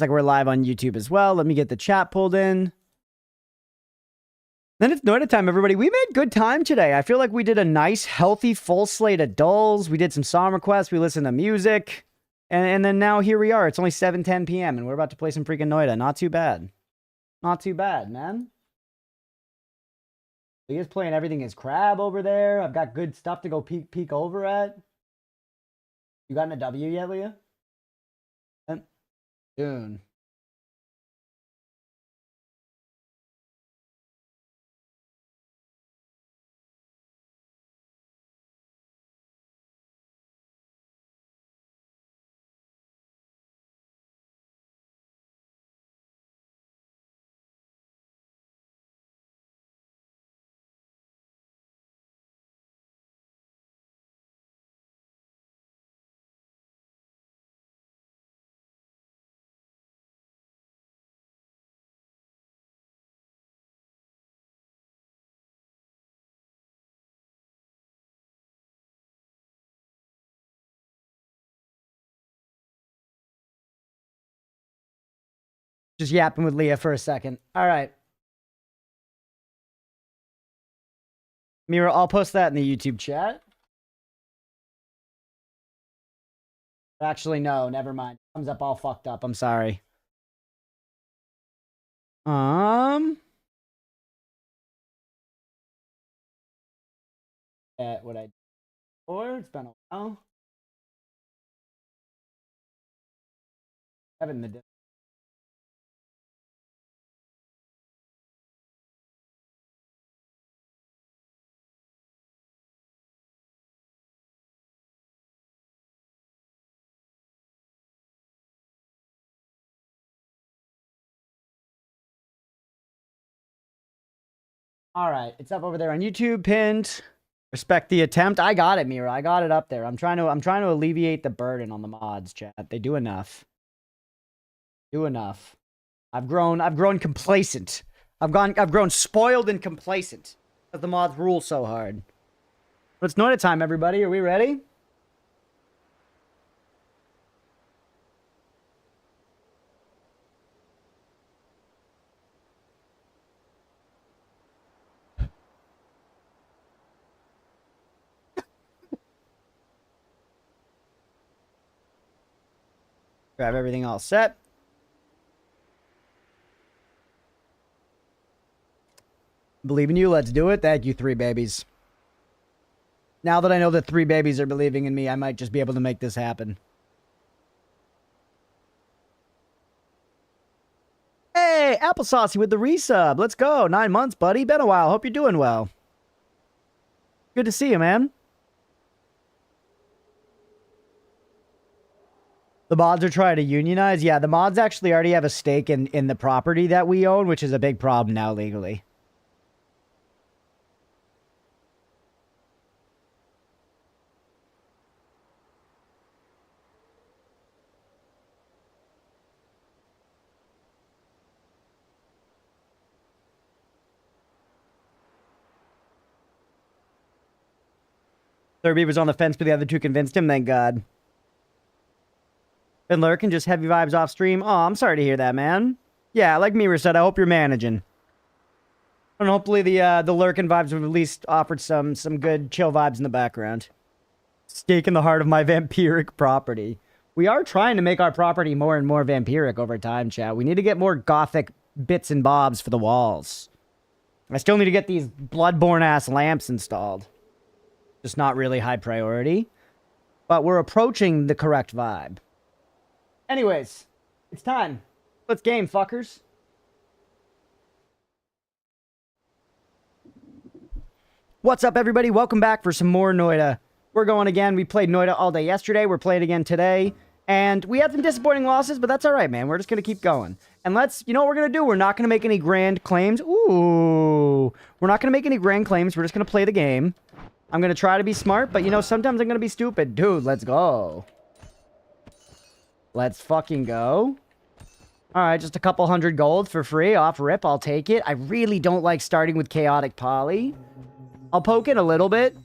like we're live on YouTube as well. Let me get the chat pulled in. Then it's Noita time, everybody. We made good time today. I feel like we did a nice, healthy, full slate of dulls. We did some song requests. We listened to music. And then now here we are. It's only 7:10 p.m. and we're about to play some freaking Noita. Not too bad. Not too bad, man. Leah's playing Everything is Crab over there. I've got good stuff to go peek over at. You gotten a W yet, Leah? Soon. Just yapping with Leah for a second. All right. Mira, I'll post that in the YouTube chat. Actually, no, never mind. Comes up all fucked up. I'm sorry. What I did before, it's been a while. Having the All right, it's up over there on YouTube, pinned. Respect the attempt. I got it, Mira. I got it up there. I'm trying to alleviate the burden on the mods, chat. They do enough. Do enough. I've grown complacent. I've grown spoiled and complacent because the mods rule so hard. But it's Noita time, everybody. Are we ready? Grab everything all set. Believe in you. Let's do it. Thank you, 3 babies. Now that I know that 3 babies are believing in me, I might just be able to make this happen. Hey, Applesaucy with the resub. Let's go. 9 months, buddy. Been a while. Hope you're doing well. Good to see you, man. The mods are trying to unionize? Yeah, the mods actually already have a stake in the property that we own, which is a big problem now legally. Thurby was on the fence, but the other 2 convinced him, thank God. Been lurking, just heavy vibes off stream. Oh, I'm sorry to hear that, man. Yeah, like Mira said, I hope you're managing. And hopefully the lurking vibes have at least offered some good chill vibes in the background. Stake in the heart of my vampiric property. We are trying to make our property more and more vampiric over time, chat. We need to get more gothic bits and bobs for the walls. I still need to get these bloodborne-ass lamps installed. Just not really high priority. But we're approaching the correct vibe. Anyways, it's time. Let's game, fuckers. What's up, everybody? Welcome back for some more Noita. We're going again. We played Noita all day yesterday. We're playing again today. And we had some disappointing losses, but that's all right, man. We're just going to keep going. And you know what we're going to do? We're not going to make any grand claims. Ooh. We're not going to make any grand claims. We're just going to play the game. I'm going to try to be smart, but, you know, sometimes I'm going to be stupid. Dude, let's go. Let's fucking go. Alright, just a couple 100 gold for free. Off rip, I'll take it. I really don't like starting with Chaotic Poly. I'll poke it a little bit.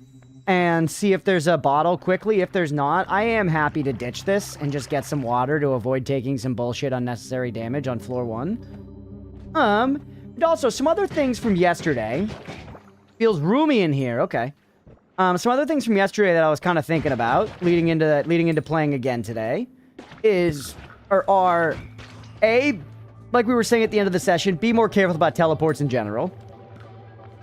and see if there's a bottle quickly. If there's not, I am happy to ditch this and just get some water to avoid taking some bullshit unnecessary damage on floor 1. And also some other things from yesterday. Feels roomy in here. Okay. Some other things from yesterday that I was kind of thinking about leading into playing again today are A, like we were saying at the end of the session, be more careful about teleports in general.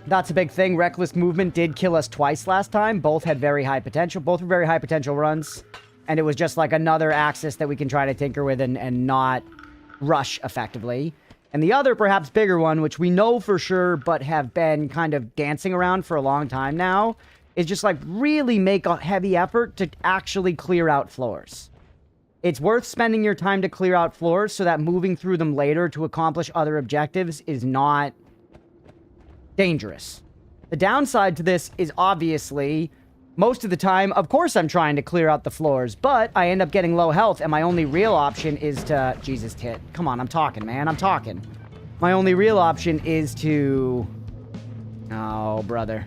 That's a big thing. Reckless movement did kill us twice last time. Both had very high potential. Both were very high potential runs. And it was just like another axis that we can try to tinker with and not rush effectively. And the other, perhaps bigger one, which we know for sure, but have been kind of dancing around for a long time now, is just like really make a heavy effort to actually clear out floors. It's worth spending your time to clear out floors so that moving through them later to accomplish other objectives is not dangerous. The downside to this is obviously, most of the time, of course I'm trying to clear out the floors, but I end up getting low health, and my only real option is to... Jesus, tit. Come on, I'm talking, man. I'm talking. My only real option is to... Oh, brother.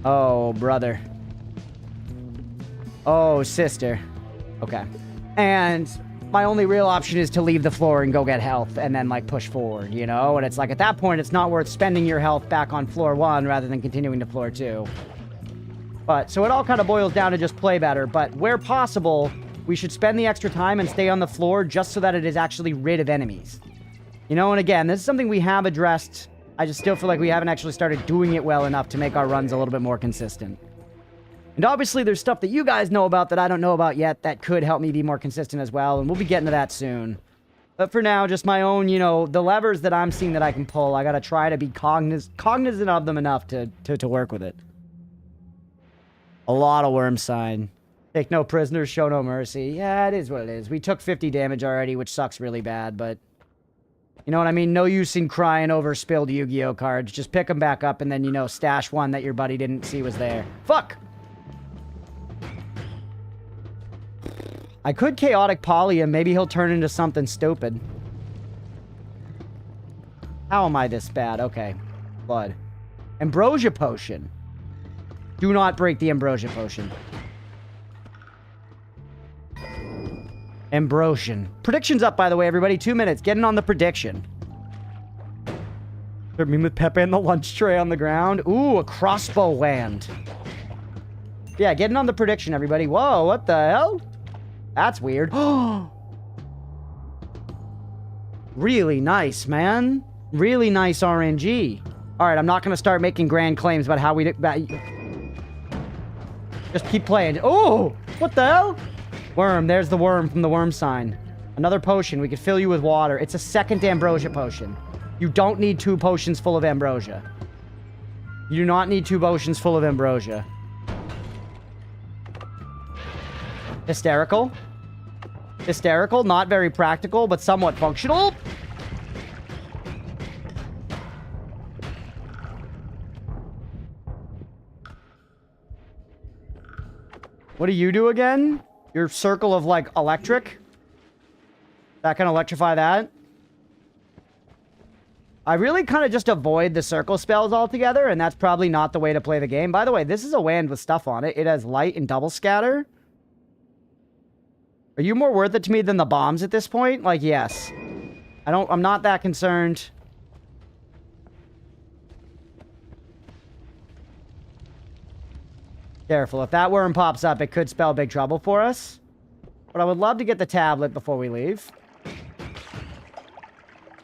Oh, brother. Oh, sister. Okay. And my only real option is to leave the floor and go get health and then, like, push forward, you know? And it's like, at that point, it's not worth spending your health back on floor 1 rather than continuing to floor 2. But, so it all kind of boils down to just play better. But where possible, we should spend the extra time and stay on the floor just so that it is actually rid of enemies. You know, and again, this is something we have addressed. I just still feel like we haven't actually started doing it well enough to make our runs a little bit more consistent. And obviously, there's stuff that you guys know about that I don't know about yet that could help me be more consistent as well, and we'll be getting to that soon. But for now, just my own, you know, the levers that I'm seeing that I can pull, I gotta try to be cognizant of them enough to work with it. A lot of worm sign. Take no prisoners, show no mercy. Yeah, it is what it is. We took 50 damage already, which sucks really bad, but... You know what I mean? No use in crying over spilled Yu-Gi-Oh cards. Just pick them back up and then, you know, stash one that your buddy didn't see was there. Fuck! I could chaotic poly him. Maybe he'll turn into something stupid. How am I this bad? Okay. Blood. Ambrosia potion. Do not break the ambrosia potion. Ambrosian. Prediction's up, by the way, everybody. 2 minutes. Getting on the prediction. They're me with Pepe and the lunch tray on the ground. Ooh, a crossbow wand. Yeah, getting on the prediction, everybody. Whoa, what the hell? That's weird. Really nice, man. Really nice RNG. Alright, I'm not going to start making grand claims about how we... Just keep playing. Oh, what the hell? Worm, there's the worm from the worm sign. Another potion. We could fill you with water. It's a second ambrosia potion. You don't need 2 potions full of ambrosia. You do not need 2 potions full of ambrosia. Hysterical. Hysterical. Not very practical, but somewhat functional. What do you do again? Your circle of, like, electric? That can electrify that? I really kind of just avoid the circle spells altogether, and that's probably not the way to play the game. By the way, this is a wand with stuff on it. It has light and double scatter. Are you more worth it to me than the bombs at this point? Like, yes. I'm not that concerned. Careful. If that worm pops up, it could spell big trouble for us. But I would love to get the tablet before we leave.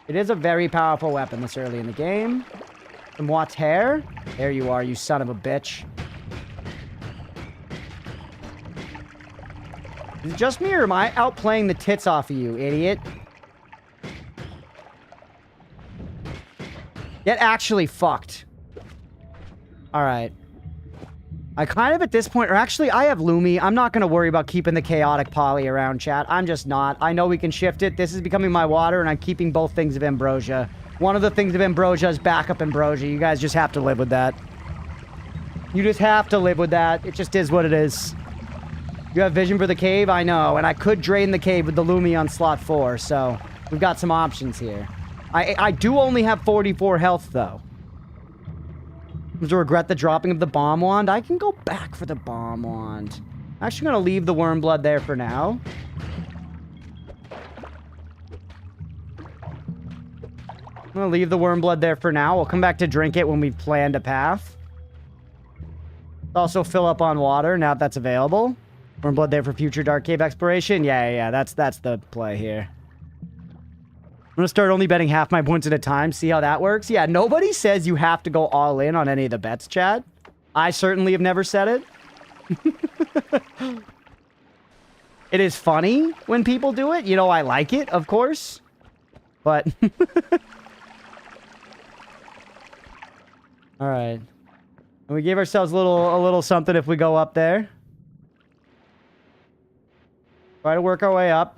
It is a very powerful weapon this early in the game. Some Watt's hair. There you are, you son of a bitch. Is it just me, or am I outplaying the tits off of you, idiot? Get actually fucked. Alright. I kind of at this point, or actually I have Lumi. I'm not going to worry about keeping the chaotic poly around, chat. I'm just not. I know we can shift it. This is becoming my water, and I'm keeping both things of ambrosia. One of the things of ambrosia is backup ambrosia. You guys just have to live with that. You just have to live with that. It just is what it is. You have vision for the cave? I know. And I could drain the cave with the Lumi on slot 4, so we've got some options here. I do only have 44 health, though. To regret the dropping of the bomb wand. I can go back for the bomb wand. I'm actually going to leave the worm blood there for now. I'm going to leave the worm blood there for now. We'll come back to drink it when we've planned a path. Also fill up on water now that that's available. Worm blood there for future dark cave exploration. Yeah. That's the play here. I'm going to start only betting half my points at a time. See how that works? Yeah, nobody says you have to go all in on any of the bets, chat. I certainly have never said it. It is funny when people do it. You know, I like it, of course. But... Alright. And we gave ourselves a little something if we go up there. Try to work our way up.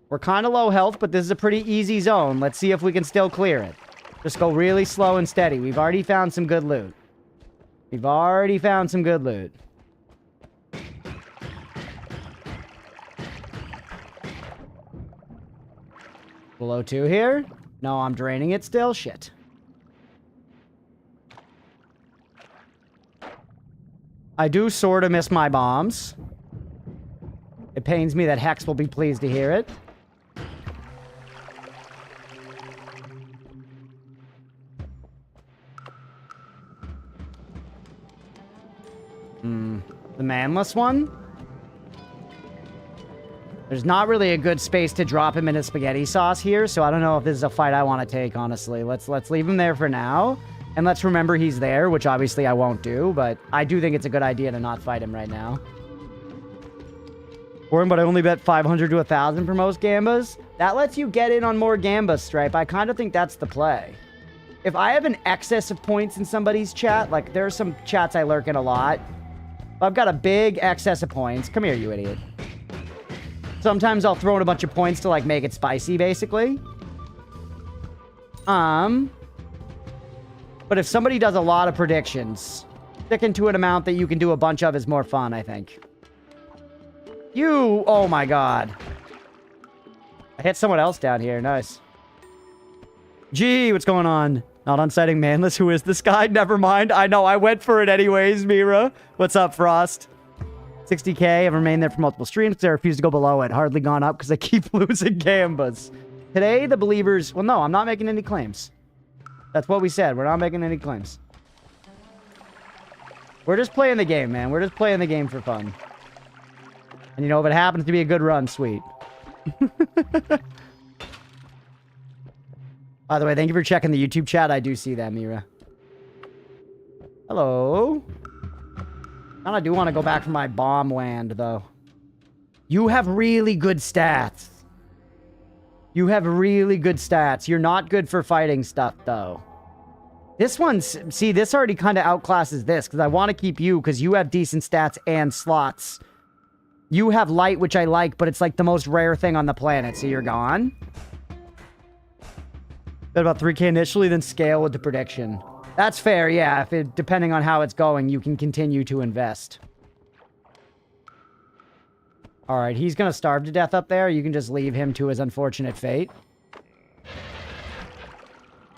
We're kind of low health, but this is a pretty easy zone. Let's see if we can still clear it. Just go really slow and steady. We've already found some good loot. Below 2 here. No, I'm draining it still. Shit. I do sort of miss my bombs. It pains me that Hex will be pleased to hear it. The manless one? There's not really a good space to drop him in a spaghetti sauce here, so I don't know if this is a fight I want to take, honestly. Let's leave him there for now. And let's remember he's there, which obviously I won't do, but I do think it's a good idea to not fight him right now. Boring, but I only bet 500 to 1,000 for most gambas. That lets you get in on more gambas, Stripe. I kind of think that's the play. If I have an excess of points in somebody's chat, like there are some chats I lurk in a lot. I've got a big excess of points. Come here, you idiot. Sometimes I'll throw in a bunch of points to like make it spicy, basically. But if somebody does a lot of predictions, sticking to an amount that you can do a bunch of is more fun, I think. Oh my god. I hit someone else down here. Nice. Gee, what's going on? Not on sighting manless. Who is this guy? Never mind. I know. I went for it anyways, Mira. What's up, Frost? 60k. I've remained there for multiple streams because I refuse to go below it. Hardly gone up because I keep losing gambas. Today, the believers... Well, no, I'm not making any claims. That's what we said. We're not making any claims. We're just playing the game, man. We're just playing the game for fun. And, you know, if it happens to be a good run, sweet. By the way, thank you for checking the YouTube chat. I do see that, Mira. Hello. I do want to go back for my bomb land, though. You have really good stats. You have really good stats. You're not good for fighting stuff, though. This one's... See, this already kind of outclasses this, because I want to keep you, because you have decent stats and slots. You have light, which I like, but it's like the most rare thing on the planet, so you're gone. Bet about 3k initially, then scale with the prediction. That's fair, yeah. If it, depending on how it's going, you can continue to invest. Alright, he's gonna starve to death up there. You can just leave him to his unfortunate fate.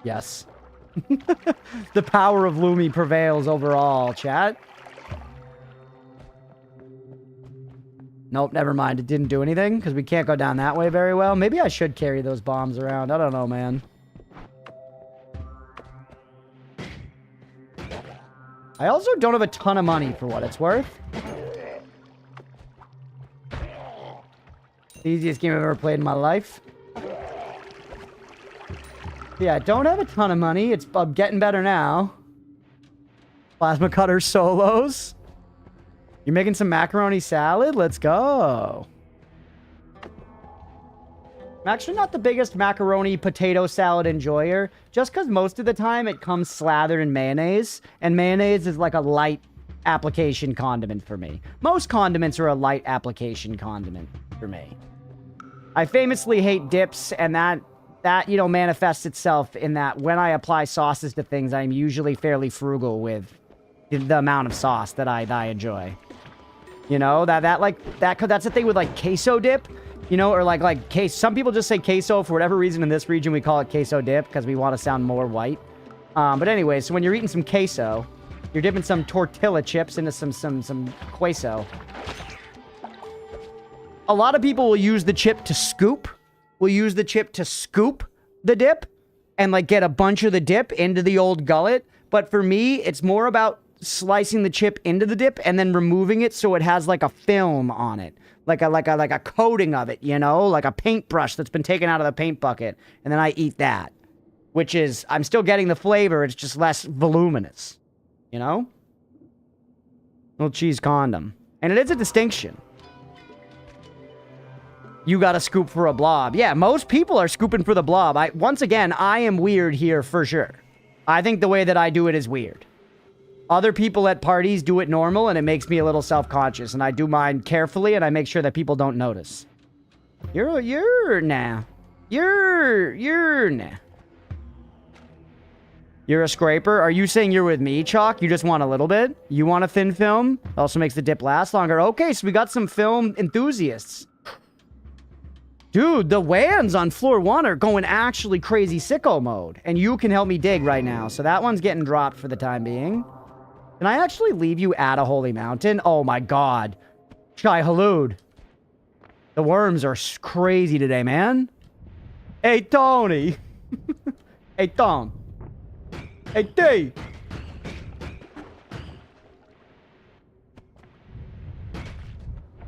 Yes. The power of Lumi prevails overall, chat. Nope, never mind. It didn't do anything, because we can't go down that way very well. Maybe I should carry those bombs around. I don't know, man. I also don't have a ton of money for what it's worth. The easiest game I've ever played in my life. Yeah, I don't have a ton of money. It's getting better now. Plasma cutter solos. You're making some macaroni salad? Let's go. I'm actually not the biggest macaroni potato salad enjoyer, just because most of the time it comes slathered in mayonnaise, and mayonnaise is like a light application condiment for me. Most condiments are a light application condiment for me. I famously hate dips, and that you know, manifests itself in that when I apply sauces to things, I'm usually fairly frugal with the amount of sauce that I enjoy. You know, that's the thing with like queso dip. You know, or like queso. Some people just say queso for whatever reason. In this region, we call it queso dip because we want to sound more white. But anyway, so when you're eating some queso, You're dipping some tortilla chips into some queso. A lot of people will use the chip to scoop. Will use the chip to scoop the dip and like get a bunch of the dip into the old gullet. But for me, it's more about slicing the chip into the dip and then removing it so it has like a film on it. Like a coating of it, you know? Like a paintbrush that's been taken out of the paint bucket. And then I eat that. Which is, I'm still getting the flavor, it's just less voluminous. You know? Little cheese condom. And it is a distinction. You gotta scoop for a blob. Yeah, most people are scooping for the blob. Once again, I am weird here for sure. I think the way that I do it is weird. Other people at parties do it normal, and it makes me a little self-conscious. And I do mine carefully, and I make sure that people don't notice. You're nah. You're nah. You're a scraper? Are you saying you're with me, Chalk? You just want a little bit? You want a thin film? Also makes the dip last longer. Okay, so we got some film enthusiasts. Dude, the WANs on floor 1 are going actually crazy sicko mode. And you can help me dig right now. So that one's getting dropped for the time being. Can I actually leave you at a holy mountain? Oh my god. Shai Halud. The worms are crazy today, man. Hey, Tony. Hey, Tom. Hey, Dave.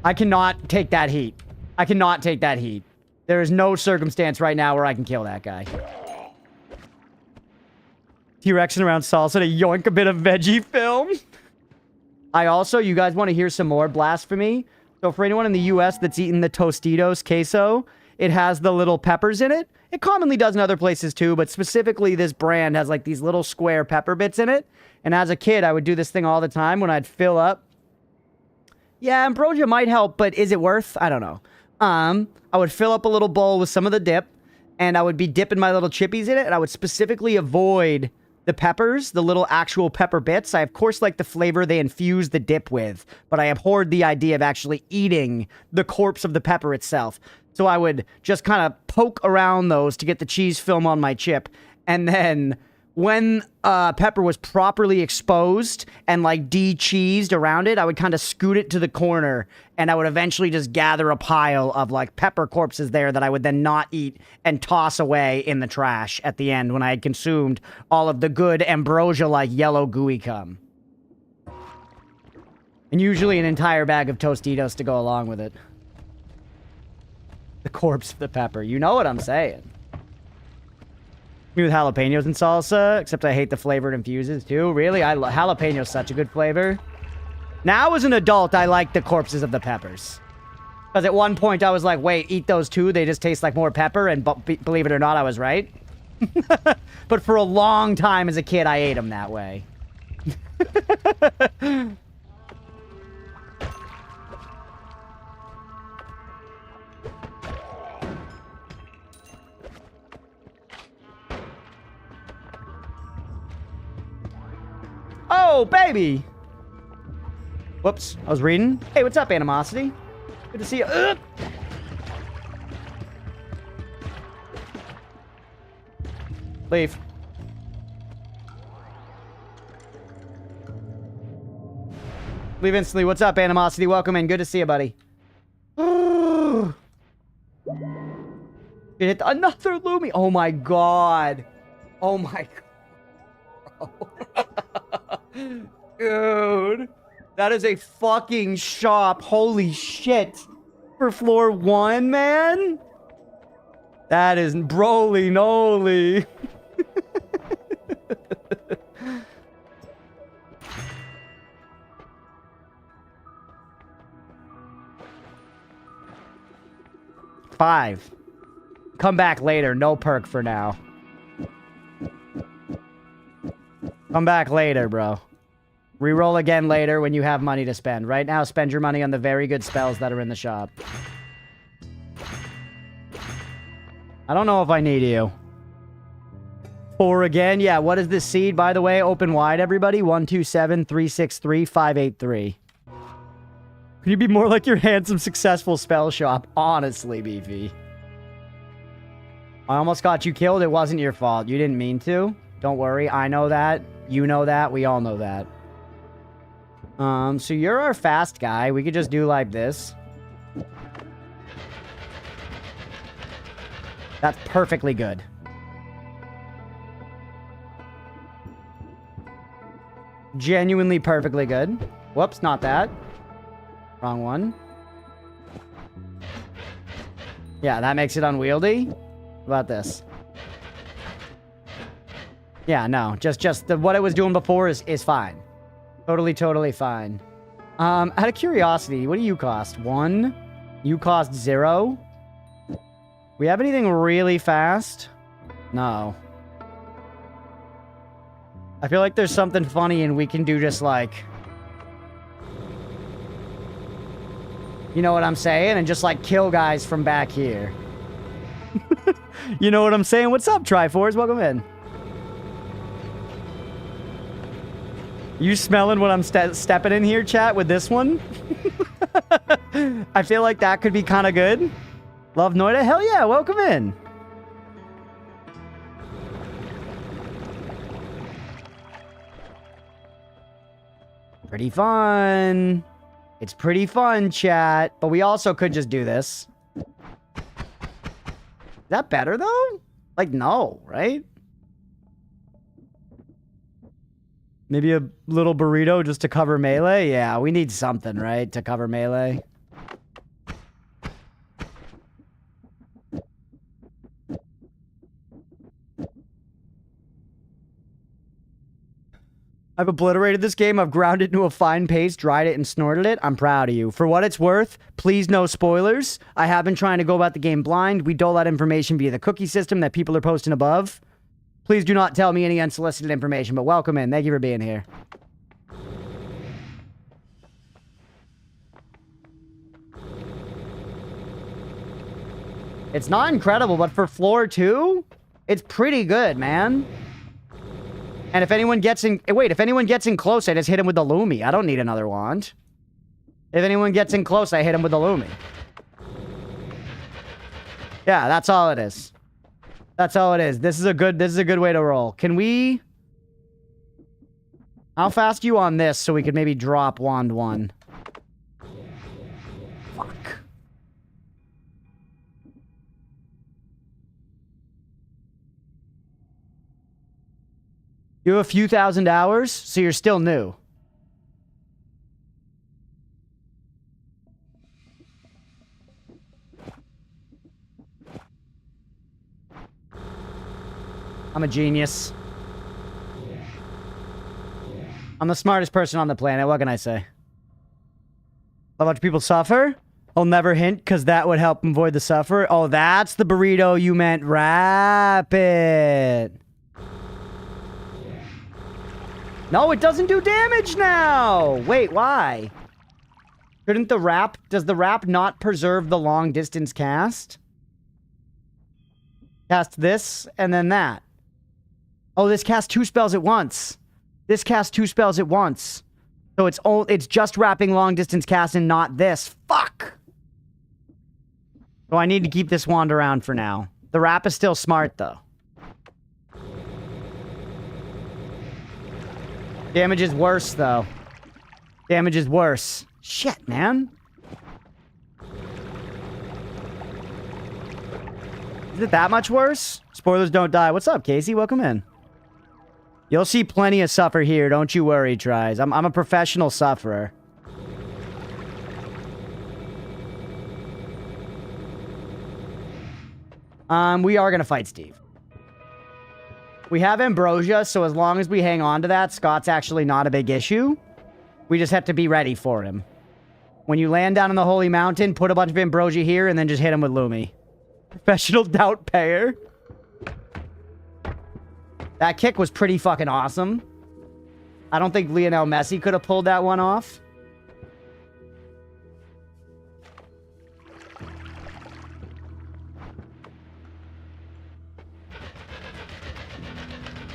I cannot take that heat. I cannot take that heat. There is no circumstance right now where I can kill that guy. T-Rexing around salsa to yoink a bit of veggie film. You guys want to hear some more blasphemy? So for anyone in the US that's eaten the Tostitos queso, it has the little peppers in it. It commonly does in other places too, but specifically this brand has like these little square pepper bits in it. And as a kid, I would do this thing all the time when I'd fill up. Yeah, ambrosia might help, but is it worth? I don't know. I would fill up a little bowl with some of the dip, and I would be dipping my little chippies in it, and I would specifically avoid the peppers, the little actual pepper bits. I, of course, like the flavor they infuse the dip with, but I abhorred the idea of actually eating the corpse of the pepper itself. So I would just kind of poke around those to get the cheese film on my chip, and then when pepper was properly exposed and like de-cheesed around it, I would kind of scoot it to the corner, and I would eventually just gather a pile of like pepper corpses there that I would then not eat and toss away in the trash at the end when I had consumed all of the good ambrosia-like yellow gooey cum. And usually an entire bag of Tostitos to go along with it. The corpse of the pepper. You know what I'm saying. Me with jalapenos and salsa, except I hate the flavor it infuses too. Really? Jalapeno's such a good flavor. Now as an adult, I like the corpses of the peppers. Because at one point I was like, wait, eat those too? They just taste like more pepper, and believe it or not, I was right. But for a long time as a kid, I ate them that way. Oh, baby! Whoops, I was reading. Hey, what's up, Animosity? Good to see you. Leave. Leave instantly. What's up, Animosity? Welcome in. Good to see you, buddy. You hit another Lumi. Oh my god. Oh my god. Dude. That is a fucking shop. Holy shit. For floor 1, man? That is broly noly. Five. Come back later. No perk for now. Come back later, bro. Reroll again later when you have money to spend. Right now, spend your money on the very good spells that are in the shop. I don't know if I need you. 4 again. Yeah, what is this seed, by the way? Open wide, everybody. 127-363-583. Can you be more like your handsome, successful spell shop? Honestly, Beefy. I almost got you killed. It wasn't your fault. You didn't mean to. Don't worry. I know that. You know that. We all know that. So you're our fast guy. We could just do like this. That's perfectly good. Genuinely perfectly good. Whoops, not that. Wrong one. Yeah, that makes it unwieldy. How about this? Yeah, no. Just what it was doing before is fine. Totally fine. Out of curiosity, what do you cost? 1? You cost 0? We have anything really fast? No. I feel like there's something funny and we can do just like... You know what I'm saying? And just like kill guys from back here. You know what I'm saying? What's up, Triforce? Welcome in. You smelling what I'm stepping in here, chat, with this one? I feel like that could be kind of good. Love Noita? Hell yeah, welcome in. Pretty fun. It's pretty fun, chat. But we also could just do this. Is that better, though? Like, no, right? Maybe a little burrito just to cover melee? Yeah, we need something, right? To cover melee. I've obliterated this game. I've ground it into a fine paste, dried it, and snorted it. I'm proud of you. For what it's worth, please no spoilers. I have been trying to go about the game blind. We dole out information via the cookie system that people are posting above. Please do not tell me any unsolicited information, but welcome in. Thank you for being here. It's not incredible, but for floor 2, it's pretty good, man. And if anyone gets in... Wait, if anyone gets in close, I just hit him with the Lumi. I don't need another wand. If anyone gets in close, I hit him with the Lumi. Yeah, that's all it is. That's all it is. This is a good way to roll. Can we... How fast are you on this so we could maybe drop wand 1? Fuck. You have a few thousand hours, so you're still new. I'm a genius. I'm the smartest person on the planet. What can I say? A bunch of people suffer? I'll never hint, because that would help avoid the suffer. Oh, that's the burrito you meant. Wrap it. No, it doesn't do damage now! Wait, why? Shouldn't the wrap... Does the wrap not preserve the long distance cast? Cast this, and then that. Oh, this casts 2 spells at once. This casts 2 spells at once. So it's just wrapping long distance cast and not this. Fuck! So I need to keep this wand around for now. The wrap is still smart, though. Damage is worse, though. Damage is worse. Shit, man. Is it that much worse? Spoilers don't die. What's up, Casey? Welcome in. You'll see plenty of suffer here. Don't you worry, Tries. I'm a professional sufferer. We are gonna fight Steve. We have Ambrosia, so as long as we hang on to that, Scott's actually not a big issue. We just have to be ready for him. When you land down in the Holy Mountain, put a bunch of Ambrosia here, and then just hit him with Lumi. Professional doubt payer. That kick was pretty fucking awesome. I don't think Lionel Messi could have pulled that one off.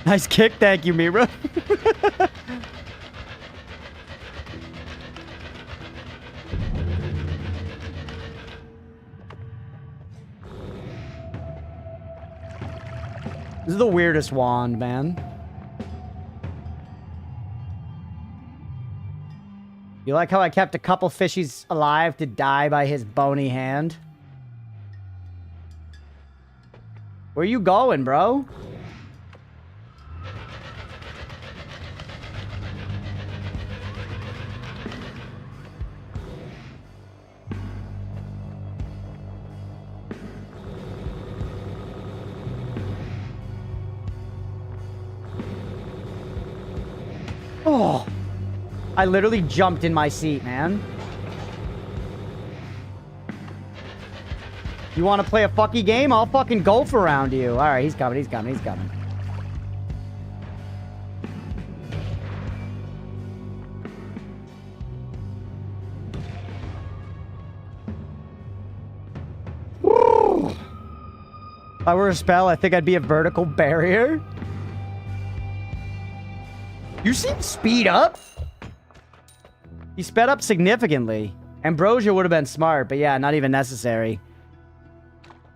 Nice kick. Thank you, Mira. This is the weirdest wand, man. You like how I kept a couple fishies alive to die by his bony hand? Where you going, bro? Oh, I literally jumped in my seat, man. You want to play a fucky game? I'll fucking golf around you. All right, he's coming, he's coming, he's coming. If I were a spell, I think I'd be a vertical barrier. You seem speed up. He sped up significantly. Ambrosia would have been smart, but yeah, not even necessary.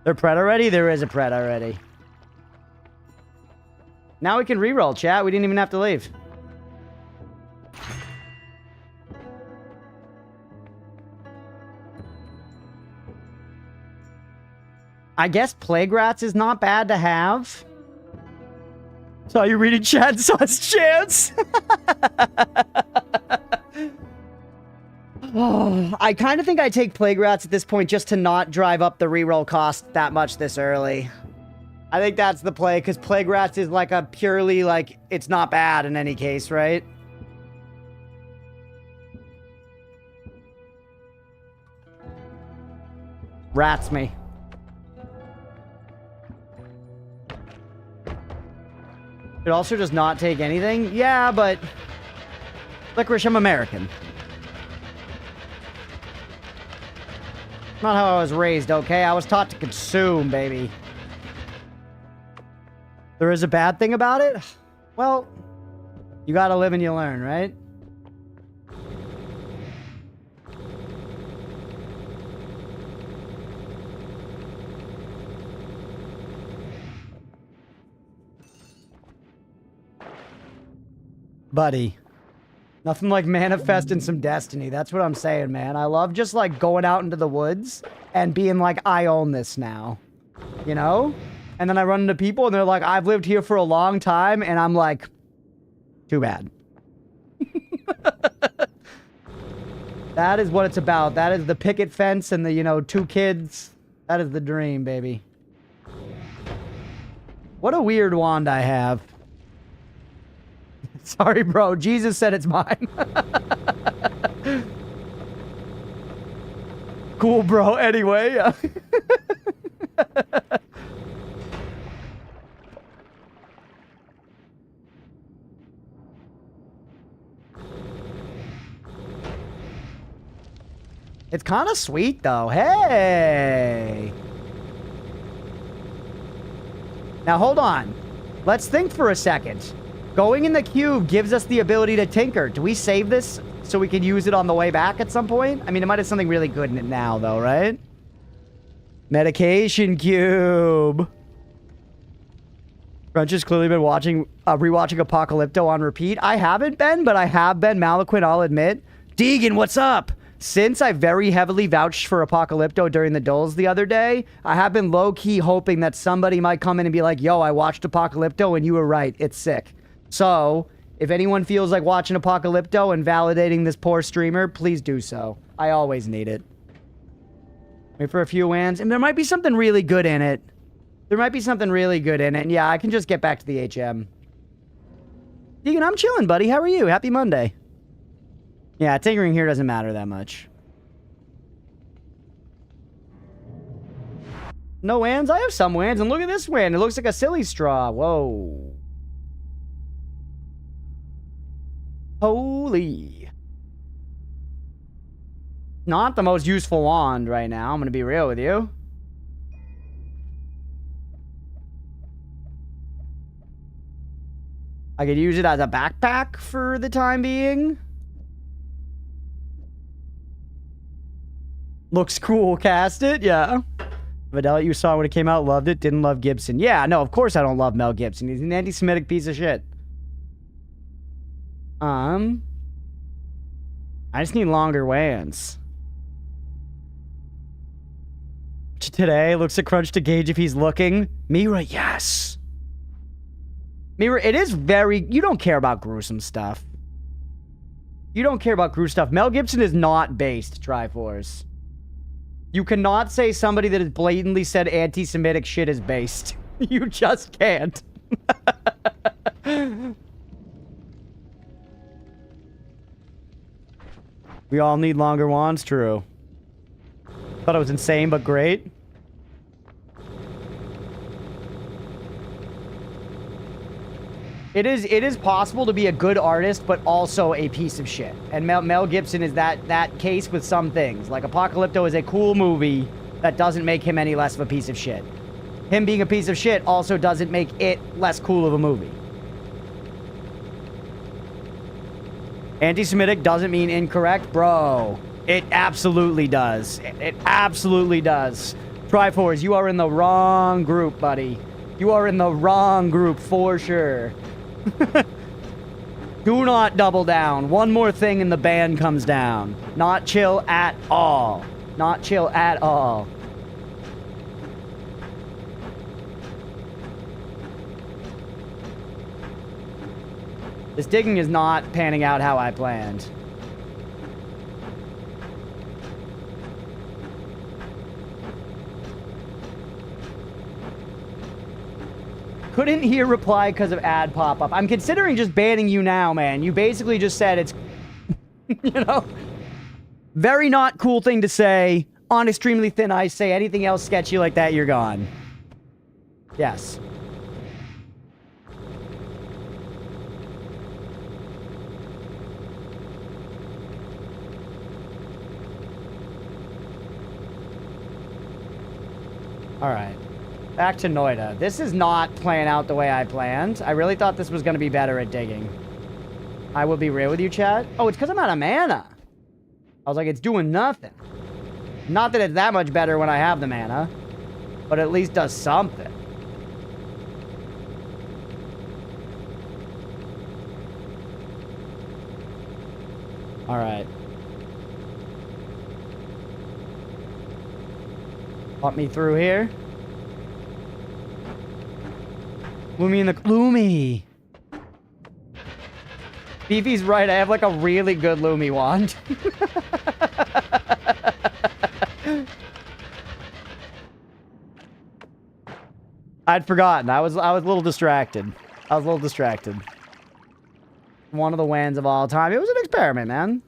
They're pred already? There is a pred already. Now we can reroll, chat. We didn't even have to leave. I guess Plague Rats is not bad to have. Saw you reading chat, saw his chance. Oh, I kind of think I take Plague Rats at this point just to not drive up the reroll cost that much this early. I think that's the play, because Plague Rats is like a purely, like, it's not bad in any case, right? Rats me. It also does not take anything. Yeah, but... Licorice, I'm American. Not how I was raised, okay? I was taught to consume, baby. There is a bad thing about it? Well, you gotta live and you learn, right? Buddy. Nothing like manifesting some destiny. That's what I'm saying, man. I love just, like, going out into the woods and being like, I own this now. You know? And then I run into people and they're like, I've lived here for a long time. And I'm like, too bad. That is what it's about. That is the picket fence and the, you know, 2 kids. That is the dream, baby. What a weird wand I have. Sorry, bro. Jesus said it's mine. Cool, bro. Anyway. It's kind of sweet, though. Hey. Now, hold on. Let's think for a second. Going in the cube gives us the ability to tinker. Do we save this so we can use it on the way back at some point? I mean, it might have something really good in it now, though, right? Medication cube. Crunch has clearly been watching, rewatching Apocalypto on repeat. I haven't been, but I have been. Malaquin, I'll admit. Deegan, what's up? Since I very heavily vouched for Apocalypto during the dulls the other day, I have been low-key hoping that somebody might come in and be like, yo, I watched Apocalypto and you were right. It's sick. So, if anyone feels like watching Apocalypto and validating this poor streamer, please do so. I always need it. Wait for a few wins. And there might be something really good in it. There might be something really good in it. And yeah, I can just get back to the HM. Deegan, I'm chilling, buddy. How are you? Happy Monday. Yeah, tinkering here doesn't matter that much. No wands? I have some wands. And look at this wand. It looks like a silly straw. Whoa. Holy. Not the most useful wand right now. I'm going to be real with you. I could use it as a backpack for the time being. Looks cool. Cast it. Yeah. Vidal, you saw when it came out. Loved it. Didn't love Gibson. Yeah, no, of course I don't love Mel Gibson. He's an anti-Semitic piece of shit. I just need longer WANs. Today looks at Crunch to gauge if he's looking. Mira, yes. Mira, it is very... You don't care about gruesome stuff. You don't care about gruesome stuff. Mel Gibson is not based, Triforce. You cannot say somebody that has blatantly said anti-Semitic shit is based. You just can't. We all need longer wands, true. Thought it was insane, but great. It is possible to be a good artist, but also a piece of shit. And Mel Gibson is that case with some things. Like, Apocalypto is a cool movie that doesn't make him any less of a piece of shit. Him being a piece of shit also doesn't make it less cool of a movie. Anti-Semitic doesn't mean incorrect, bro. It absolutely does. It absolutely does. Triforce, you are in the wrong group, buddy. You are in the wrong group for sure. Do not double down. One more thing and the band comes down. Not chill at all. Not chill at all. This digging is not panning out how I planned. Couldn't hear reply because of ad pop-up. I'm considering just banning you now, man. You basically just said it's... you know? Very not cool thing to say. On extremely thin ice, say anything else sketchy like that, you're gone. Yes. Alright. Back to Noita. This is not playing out the way I planned. I really thought this was going to be better at digging. I will be real with you, chat. Oh, it's because I'm out of mana. I was like, it's doing nothing. Not that it's that much better when I have the mana, but at least does something. Alright. Pop me through here. Lumi in the... Lumi! Beefy's right, I have like a really good Lumi wand. I'd forgotten. I was a little distracted. One of the wands of all time. It was an experiment, man.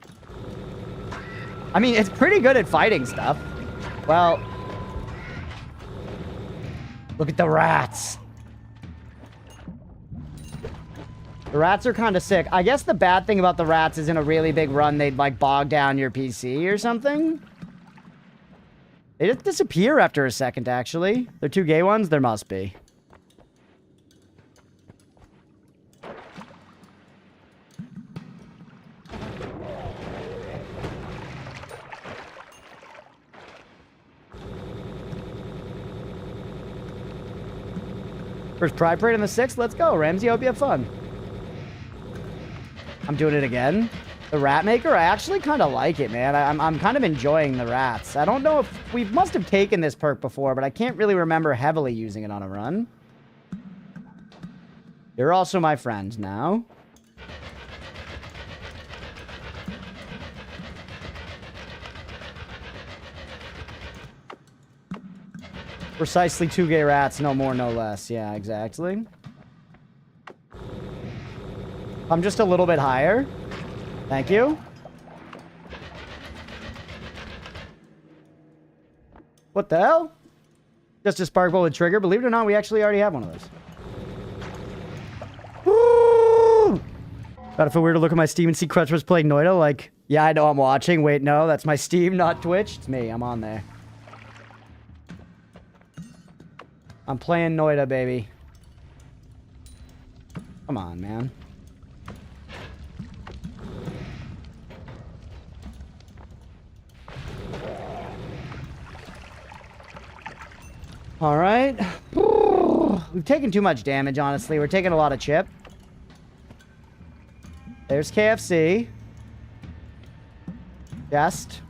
I mean, it's pretty good at fighting stuff. Well... Look at the rats. The rats are kind of sick. I guess the bad thing about the rats is in a really big run, they'd, like, bog down your PC or something. They just disappear after a second, actually. They're two gay ones? There must be. First Pride Parade on the 6th? Let's go, Ramsey. I hope you have fun. I'm doing it again. The Rat Maker? I actually kind of like it, man. I'm kind of enjoying the rats. I don't know if... We must have taken this perk before, but I can't really remember heavily using it on a run. You're also my friend now. Precisely 2 gay rats, no more, no less. Yeah, exactly. I'm just a little bit higher. Thank you. What the hell? Just a spark bullet trigger. Believe it or not, we actually already have one of those. Woo! Gotta feel weird to look at my Steam and see Crunchpuff playing Noita. Like, yeah, I know I'm watching. Wait, no, that's my Steam, not Twitch. It's me. I'm on there. I'm playing Noita, baby. Come on, man. All right. We've taken too much damage, honestly. We're taking a lot of chip. There's KFC. Chest.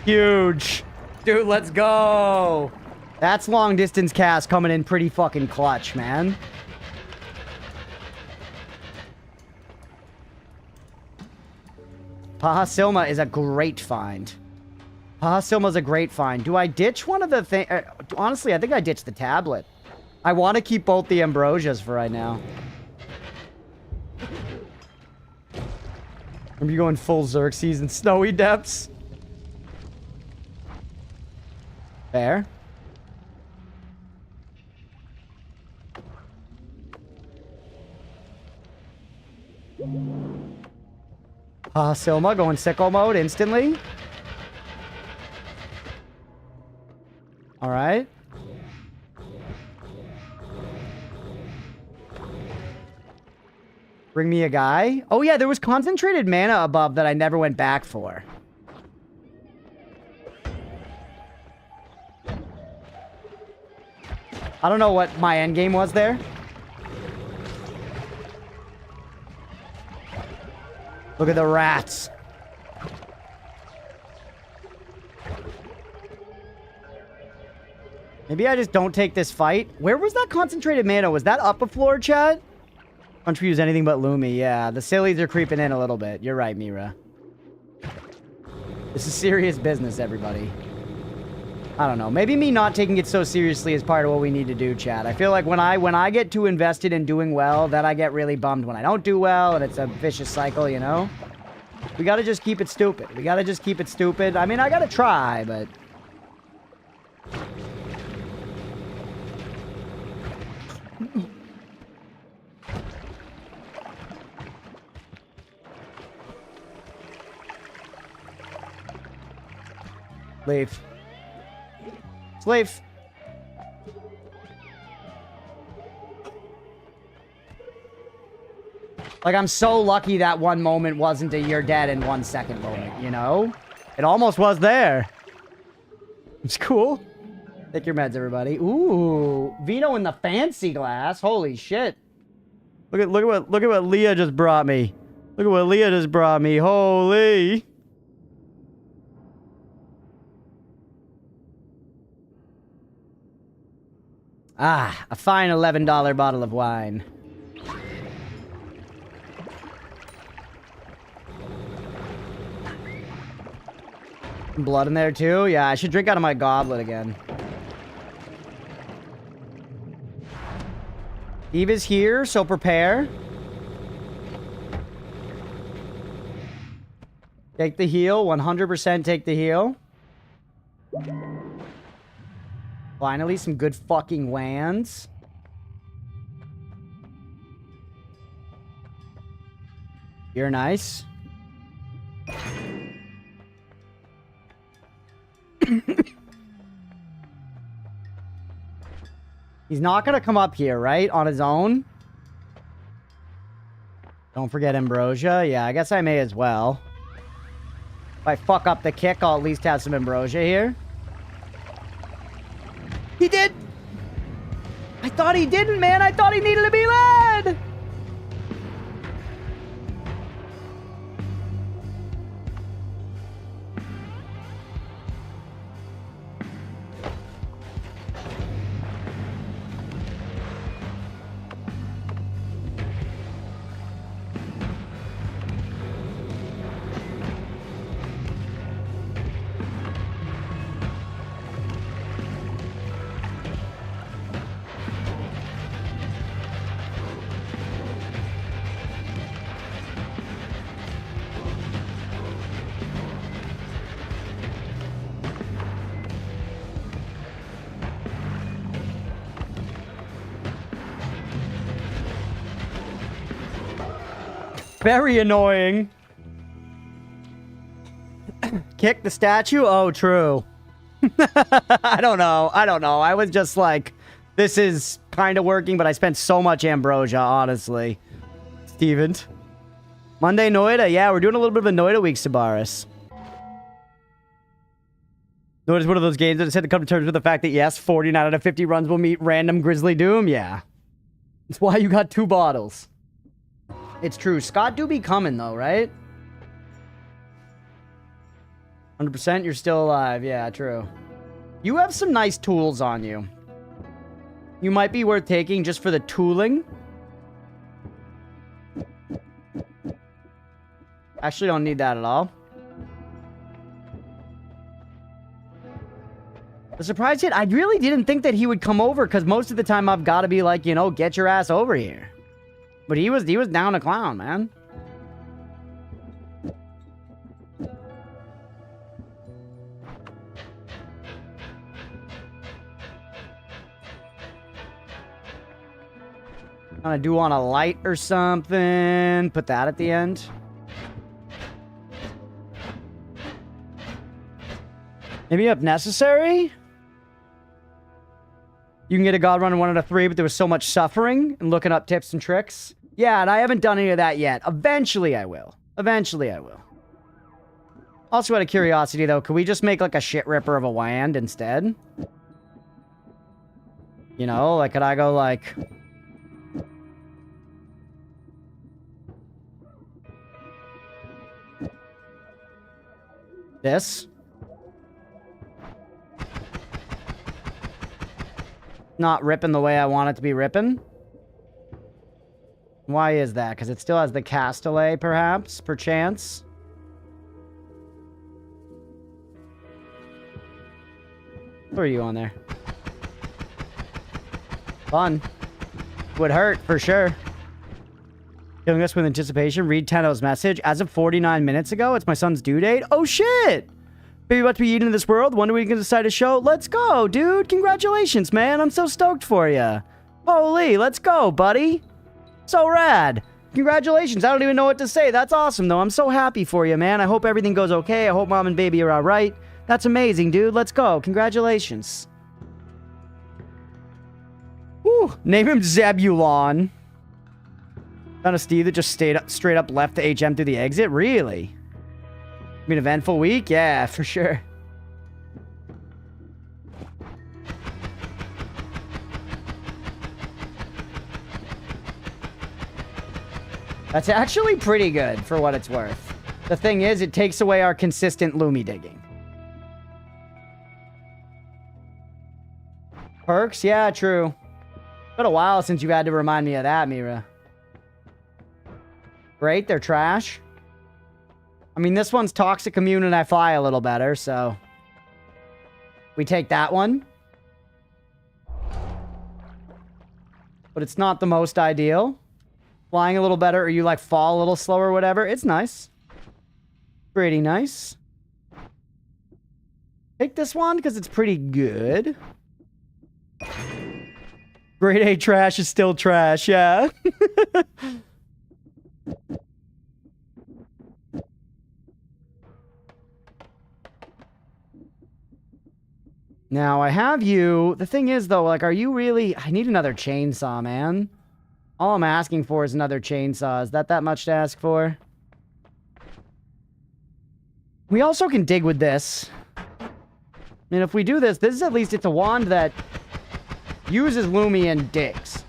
Huge. Dude, let's go. That's long distance cast coming in pretty fucking clutch, man. Paha Silma is a great find. Paha Silma's a great find. Do I ditch one of the things? Honestly, I think I ditched the tablet. I want to keep both the Ambrosias for right now. Are you going full Xerxes and Snowy Depths? Fair. Silma going sicko mode instantly. Alright. Bring me a guy. Oh yeah, there was concentrated mana above that I never went back for. I don't know what my endgame was there. Look at the rats. Maybe I just don't take this fight. Where was that concentrated mana? Was that up a floor, chat? Don't use anything but Lumi. Yeah, the sillies are creeping in a little bit. You're right, Mira. This is serious business, everybody. I don't know. Maybe me not taking it so seriously is part of what we need to do, chat. I feel like when I get too invested in doing well, then I get really bummed when I don't do well, and it's a vicious cycle, you know? We gotta just keep it stupid. We gotta just keep it stupid. I mean, I gotta try, but... Leave. Leave. Like, I'm so lucky that one moment wasn't a you're dead in 1 second moment, you know? It almost was there. It's cool. Take your meds, everybody. Ooh, Vino in the fancy glass. Holy shit. Look at what Leah just brought me. Look at what Leah just brought me. Holy. Ah, a fine $11 bottle of wine. Blood in there too? Yeah, I should drink out of my goblet again. Eve is here, so prepare. Take the heal, 100% take the heal. Finally, some good fucking lands. You're nice. He's not gonna come up here, right? On his own? Don't forget Ambrosia. Yeah, I guess I may as well. If I fuck up the kick, I'll at least have some Ambrosia here. He did! I thought he didn't, man! I thought he needed to be led! Very annoying. Kick the statue? Oh, true. I don't know. I was just like, this is kind of working, but I spent so much Ambrosia, honestly. Steven. Monday Noita. Yeah, we're doing a little bit of a Noita week, Sabaris. Noita's one of those games that just had to come to terms with the fact that, yes, 49 out of 50 runs will meet random Grizzly Doom. Yeah. That's why you got 2 bottles. It's true. Scott do be coming, though, right? 100% you're still alive. Yeah, true. You have some nice tools on you. You might be worth taking just for the tooling. Actually, don't need that at all. The surprise hit, I really didn't think that he would come over, because most of the time I've got to be like, you know, get your ass over here. But he was down to clown, man. I do want a light or something. Put that at the end. Maybe if necessary. You can get a god run in 1 out of 3, but there was so much suffering and looking up tips and tricks. Yeah, and I haven't done any of that yet. Eventually I will. Eventually I will. Also out of curiosity though, could we just make like a shit ripper of a wand instead? You know, like could I go like... this? Not ripping the way I want it to be ripping. Why is that? Because it still has the castaway, perhaps? Perchance? Who are you on there? Fun. Would hurt, for sure. Killing us with anticipation. Read Tenno's message. As of 49 minutes ago, it's my son's due date. Oh, shit! Baby about to be eaten in this world. Wonder when you can decide a show. Let's go, dude. Congratulations, man. I'm so stoked for you. Holy, let's go, buddy. So rad. Congratulations. I don't even know what to say. That's awesome, though. I'm so happy for you, man. I hope everything goes okay. I hope mom and baby are all right. That's amazing, dude. Let's go. Congratulations. Woo. Name him Zebulon. Found a Steve that just straight up left the HM through the exit? Really? Been an eventful week? Yeah, for sure. That's actually pretty good for what it's worth. The thing is, it takes away our consistent Lumi digging. Perks? Yeah, true. Been a while since you had to remind me of that, Mira. Great, they're trash. I mean, this one's Toxic Immune and I fly a little better, so... we take that one. But it's not the most ideal. Flying a little better, or you, like, fall a little slower or whatever. It's nice. Pretty nice. Take this one, because it's pretty good. Grade A trash is still trash, yeah. Now, I have you... the thing is, though, like, are you really... I need another chainsaw, man. All I'm asking for is another chainsaw. Is that much to ask for? We also can dig with this. And if we do this, this is at least... it's a wand that uses Lumi and digs.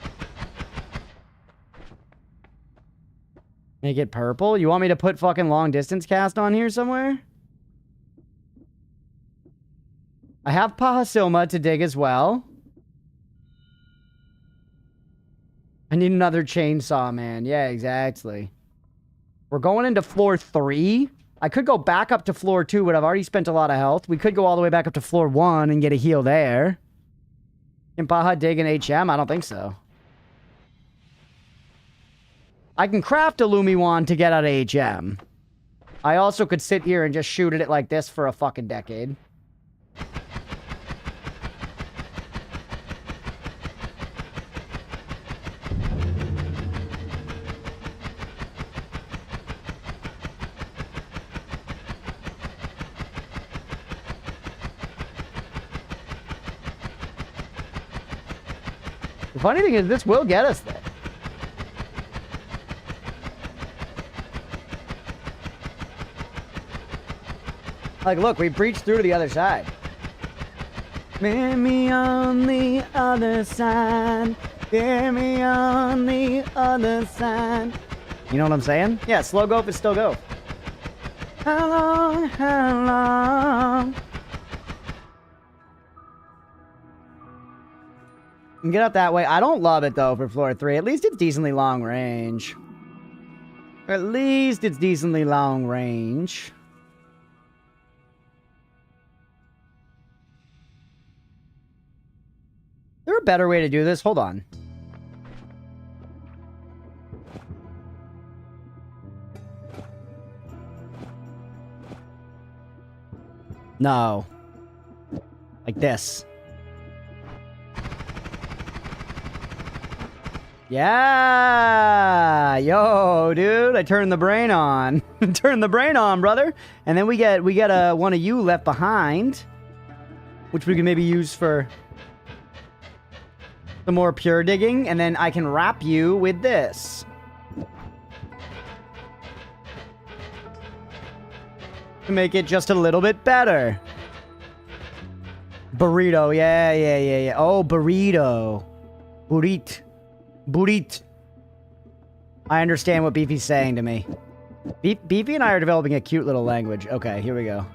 Make it purple? You want me to put fucking long distance cast on here somewhere? I have Pahasilma to dig as well. I need another chainsaw, man. Yeah, exactly. We're going into floor 3. I could go back up to floor 2, but I've already spent a lot of health. We could go all the way back up to floor 1 and get a heal there. Can Paha dig an HM? I don't think so. I can craft a Lumi wand to get out of HM. I also could sit here and just shoot at it like this for a fucking decade. The funny thing is, this will get us there. Like, look, we breached through to the other side. Meet me on the other side. Get me on the other side. You know what I'm saying? Yeah, slow go is still go. How long, how long? And get up that way. I don't love it, though, for floor 3. At least it's decently long range. At least it's decently long range. Is there a better way to do this? Hold on. No. Like this. Yeah, yo, dude, I turned the brain on. Turn the brain on, brother. And then we get one of you left behind, which we can maybe use for the more pure digging, and then I can wrap you with this. To make it just a little bit better. Burrito, yeah. Oh, burrito. Burrit. I understand what Beefy's saying to me. Beefy and I are developing a cute little language. Okay, here we go.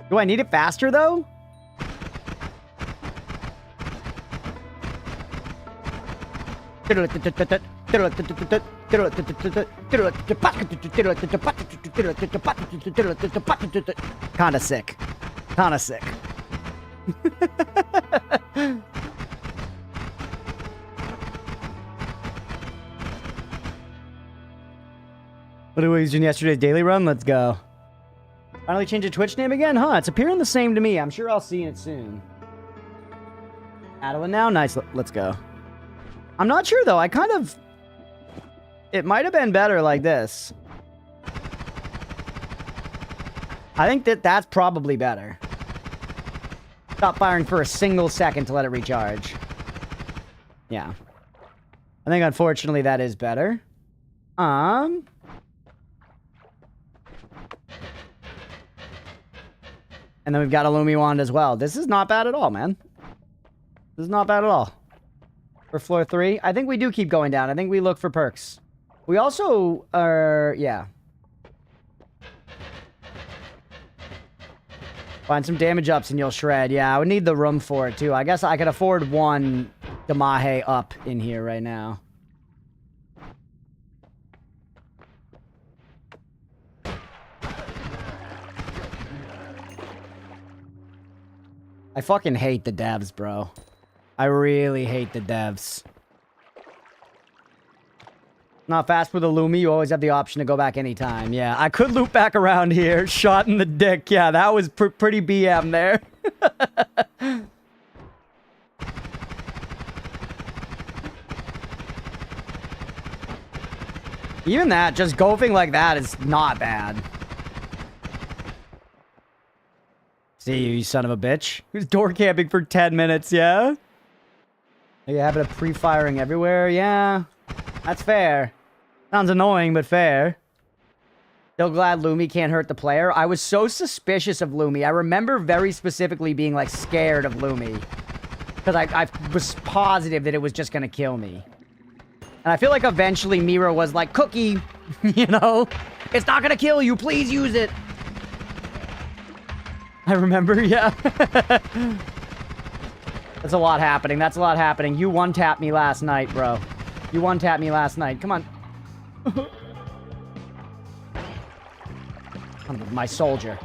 Do I need it faster, though? Kinda sick. Kinda sick. What did we use in yesterday's daily run? Let's go. Finally changed the Twitch name again? Huh, it's appearing the same to me. I'm sure I'll see it soon. Adeline now? Nice. Let's go. I'm not sure, though. I kind of... It might have been better like this. I think that's probably better. Stop firing for a single second to let it recharge. Yeah. I think, unfortunately, that is better. And then we've got a Lumi wand as well. This is not bad at all, man. This is not bad at all. For floor 3, I think we do keep going down. I think we look for perks. We also are... Yeah. Find some damage ups and you'll shred. Yeah, I would need the room for it, too. I guess I could afford one Damahe up in here right now. I fucking hate the devs, bro. I really hate the devs. Not fast with a Lumi, you always have the option to go back anytime. Yeah, I could loop back around here. Shot in the dick. Yeah, that was pretty BM there. Even that, just golfing like that is not bad. See you son of a bitch. Who's door camping for 10 minutes, yeah? Are you having a pre-firing everywhere? Yeah, that's fair. Sounds annoying, but fair. Still glad Lumi can't hurt the player. I was so suspicious of Lumi. I remember very specifically being, like, scared of Lumi. Because I was positive that it was just gonna kill me. And I feel like eventually Mira was like, Cookie, you know? It's not gonna kill you, please use it. I remember, yeah. That's a lot happening. That's a lot happening. You one-tapped me last night, bro. You one-tapped me last night. Come on. My soldier.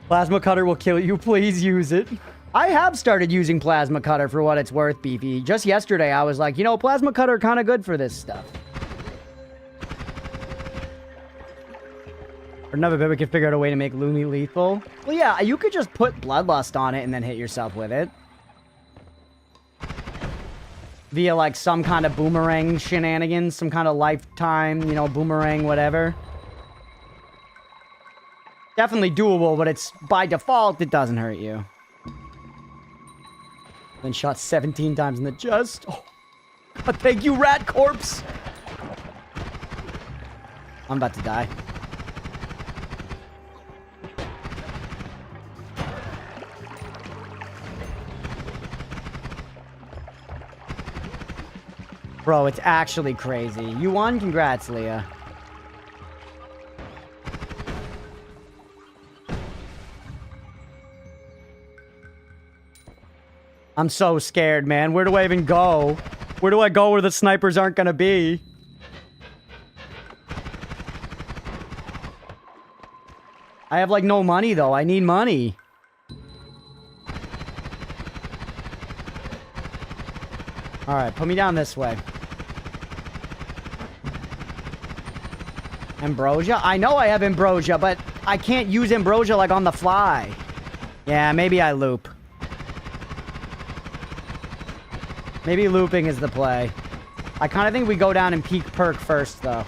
Plasma cutter will kill you. Please use it. I have started using plasma cutter for what it's worth, Beefy. Just yesterday, I was like, you know, plasma cutter kind of good for this stuff. Or another bit, we could figure out a way to make Lumi lethal. Well, yeah, you could just put Bloodlust on it and then hit yourself with it. Via, like, some kind of boomerang shenanigans, some kind of lifetime, you know, boomerang, whatever. Definitely doable, but it's, by default, it doesn't hurt you. Then shot 17 times in the chest. Oh, God, thank you, Rat Corpse! I'm about to die. Bro, it's actually crazy. You won? Congrats, Leah. I'm so scared, man. Where do I even go? Where do I go where the snipers aren't gonna be? I have, like, no money, though. I need money. Alright, put me down this way. Ambrosia? I know I have Ambrosia, but I can't use Ambrosia, like, on the fly. Yeah, maybe I loop. Maybe looping is the play. I kind of think we go down and peek perk first, though.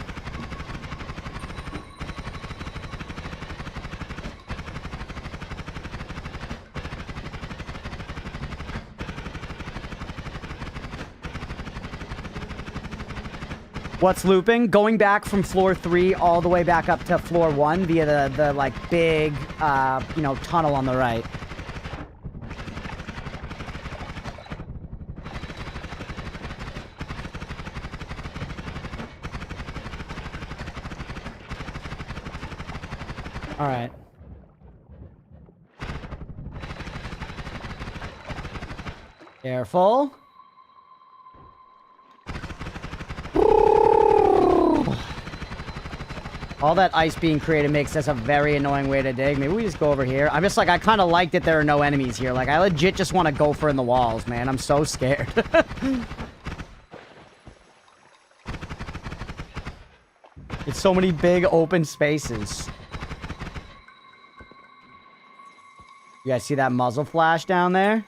What's looping? Going back from floor 3 all the way back up to floor 1 via the like, big, you know, tunnel on the right. Alright. Careful. All that ice being created makes this a very annoying way to dig. Maybe we just go over here. I'm just like, I kind of like that there are no enemies here. Like, I legit just want to go for in the walls, man. I'm so scared. It's so many big open spaces. You guys see that muzzle flash down there?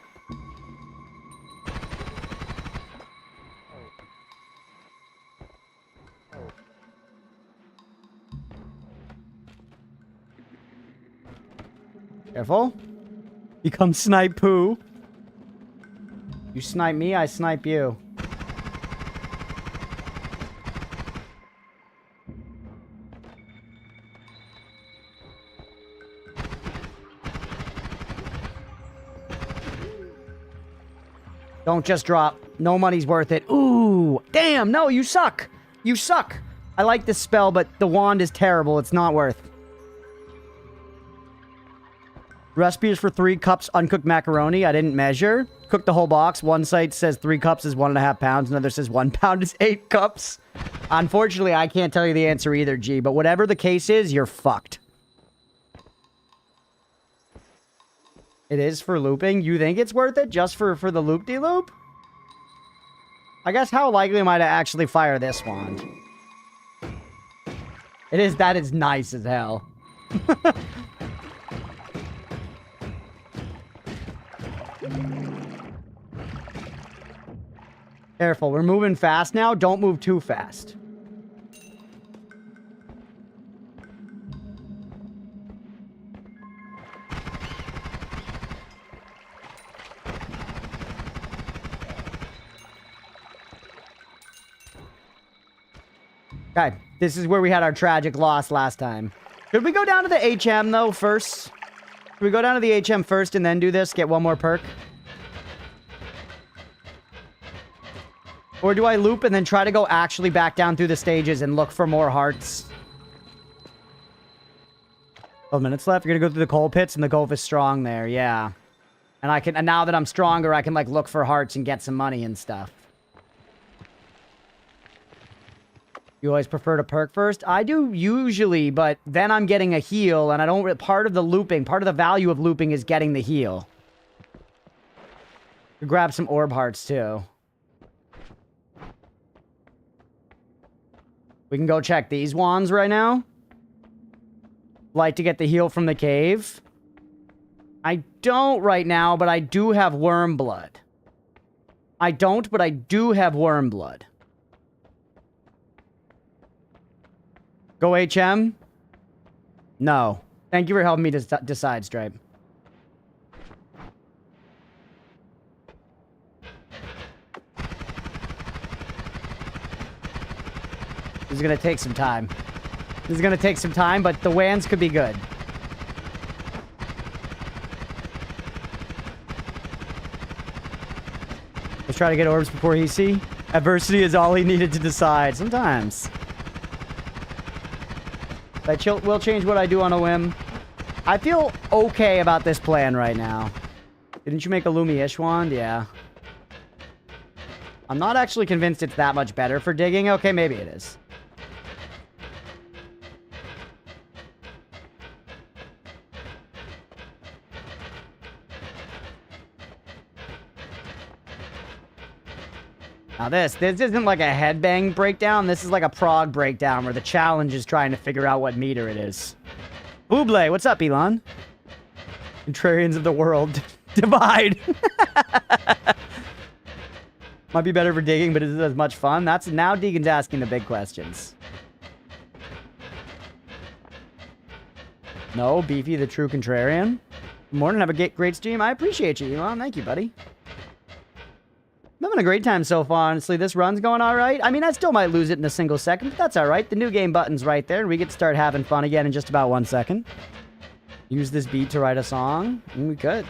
Careful. Become snipe poo. You snipe me, I snipe you. Don't just drop. No money's worth it. Ooh. Damn, no, you suck. You suck. I like this spell, but the wand is terrible. It's not worth. Recipe is for 3 cups uncooked macaroni. I didn't measure. Cook the whole box. One site says 3 cups is 1.5 pounds. Another says 1 pound is 8 cups. Unfortunately, I can't tell you the answer either, G. But whatever the case is, you're fucked. It is for looping. You think it's worth it just for the loop-de-loop? I guess how likely am I to actually fire this wand? It is. That is nice as hell. Careful, we're moving fast now. Don't move too fast. Okay, this is where we had our tragic loss last time. Should we go down to the HM, though, first? Should we go down to the HM first and then do this? Get one more perk? Or do I loop and then try to go actually back down through the stages and look for more hearts? 12 minutes left. You're gonna go through the coal pits and the Gulf is strong there. Yeah. And now that I'm stronger, I can, like, look for hearts and get some money and stuff. You always prefer to perk first? I do usually, but then I'm getting a heal, and I don't... Part of the looping, part of the value of looping is getting the heal. Grab some orb hearts, too. We can go check these wands right now. Like to get the heal from the cave. I don't right now, but I do have worm blood. I don't, but I do have worm blood. Go HM? No. Thank you for helping me decide, Stripe. This is going to take some time. This is going to take some time, but the wands could be good. Let's try to get orbs before he see. Adversity is all he needed to decide. Sometimes. Will change what I do on a whim. I feel okay about this plan right now. Didn't you make a Lumi-ish wand? Yeah. I'm not actually convinced it's that much better for digging. Okay, maybe it is. Now this isn't like a headbang breakdown. This is like a prog breakdown where the challenge is trying to figure out what meter it is. Buble, what's up, Elon? Contrarians of the world. Divide. Might be better for digging, but is it as much fun? Now Deegan's asking the big questions. No, Beefy, the true contrarian. Good morning, have a great stream. I appreciate you, Elon. Thank you, buddy. I'm having a great time so far, honestly. This run's going all right. I mean, I still might lose it in a single second, but that's all right. The new game button's right there, and we get to start having fun again in just about 1 second. Use this beat to write a song. We could.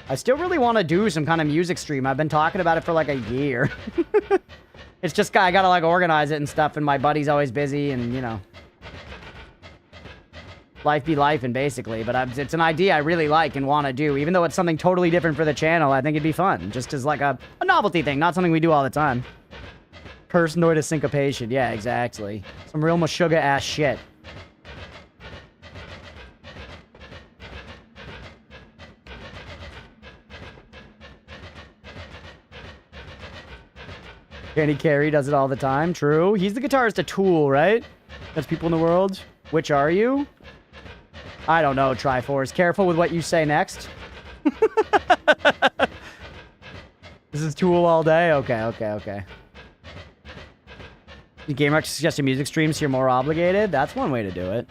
I still really want to do some kind of music stream. I've been talking about it for like a year. It's just, I gotta like organize it and stuff, and my buddy's always busy, and you know. Life be life, and basically, but it's an idea I really like and want to do. Even though it's something totally different for the channel, I think it'd be fun. Just as like a novelty thing, not something we do all the time. Curse Noita syncopation. Yeah, exactly. Some real Meshuggah-ass shit. Danny Carey does it all the time. True. He's the guitarist of Tool, right? Best people in the world. Which are you? I don't know, Triforce. Careful with what you say next. This is Tool all day? Okay. The gamer suggested music streams here more obligated? That's one way to do it.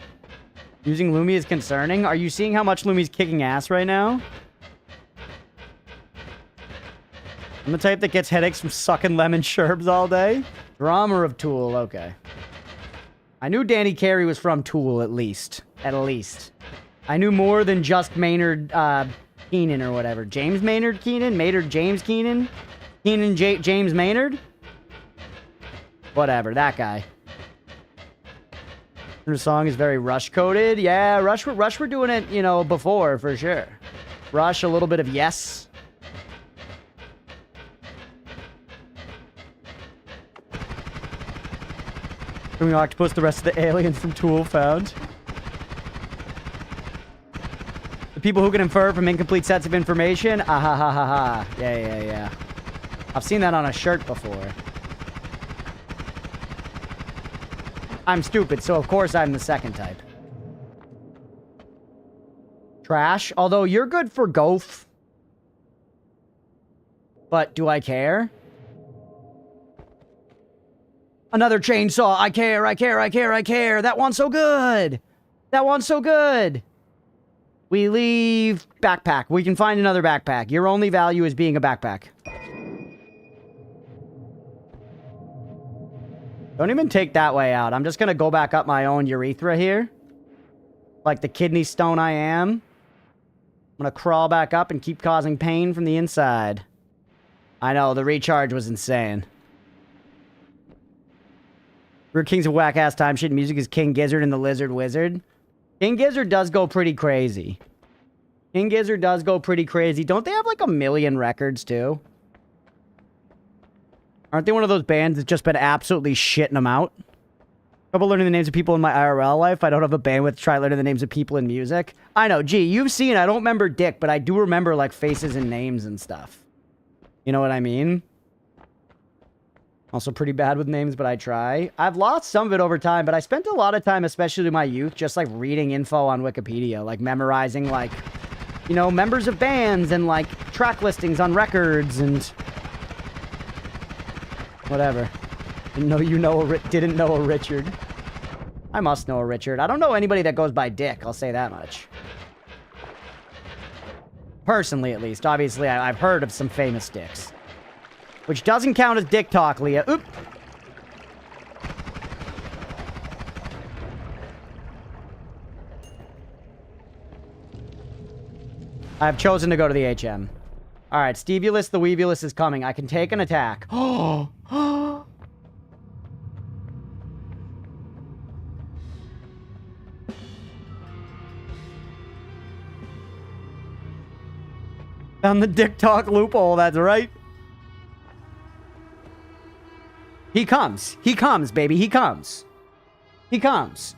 Using Lumi is concerning? Are you seeing how much Lumi's kicking ass right now? I'm the type that gets headaches from sucking lemon sherbs all day. Drummer of Tool, okay. I knew Danny Carey was from Tool, at least. At least. I knew more than just Maynard Keenan or whatever. James Maynard Keenan? Maynard James Keenan? Keenan James Maynard? Whatever, that guy. The song is very Rush-coded. Yeah, Rush were doing it, you know, before, for sure. Rush, a little bit of Yes. Doing Octopus, the rest of the aliens from Tool found. The people who can infer from incomplete sets of information. Ah ha ha ha ha. Yeah. I've seen that on a shirt before. I'm stupid, so of course I'm the second type. Trash. Although you're good for Goaf. But do I care? Another chainsaw. I care. That one's so good. We leave backpack. We can find another backpack. Your only value is being a backpack. Don't even take that way out. I'm just gonna go back up my own urethra here. Like the kidney stone I am. I'm gonna crawl back up and keep causing pain from the inside. I know, the recharge was insane. We're kings of whack-ass time shit. Music is King Gizzard and the Lizard Wizard. King Gizzard does go pretty crazy. Don't they have like 1 million records, too? Aren't they one of those bands that's just been absolutely shitting them out? Trouble learning the names of people in my IRL life. I don't have a bandwidth to try learning the names of people in music. I know, gee, you've seen, I don't remember Dick, but I do remember, like, faces and names and stuff. You know what I mean? Also pretty bad with names, but I try. I've lost some of it over time, but I spent a lot of time, especially in my youth, just, like, reading info on Wikipedia. Like, memorizing, like, you know, members of bands and, like, track listings on records and... whatever. Didn't know a Richard. I must know a Richard. I don't know anybody that goes by Dick, I'll say that much. Personally, at least. Obviously, I've heard of some famous Dicks. Which doesn't count as dick talk, Leah. Oop! I have chosen to go to the HM. All right, Stevulus the Weevulus is coming. I can take an attack. Oh! Down the dick talk loophole, that's right. He comes. He comes, baby. He comes. He comes.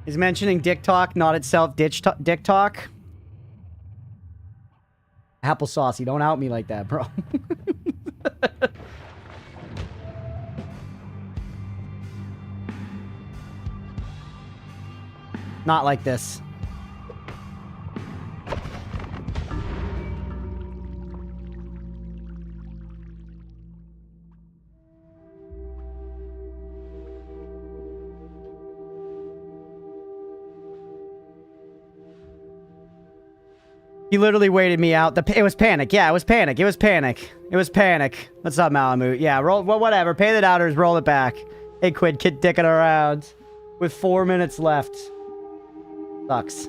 He's mentioning dick talk, not itself dick talk. Applesauce, you don't out me like that, bro. Not like this. He literally waited me out. It was panic. Yeah, it was panic. It was panic. It was panic. What's up, Malamute? Yeah, roll. Well, whatever. Pay the doubters. Roll it back. Hey, quid kid dicking around. With 4 minutes left. Sucks.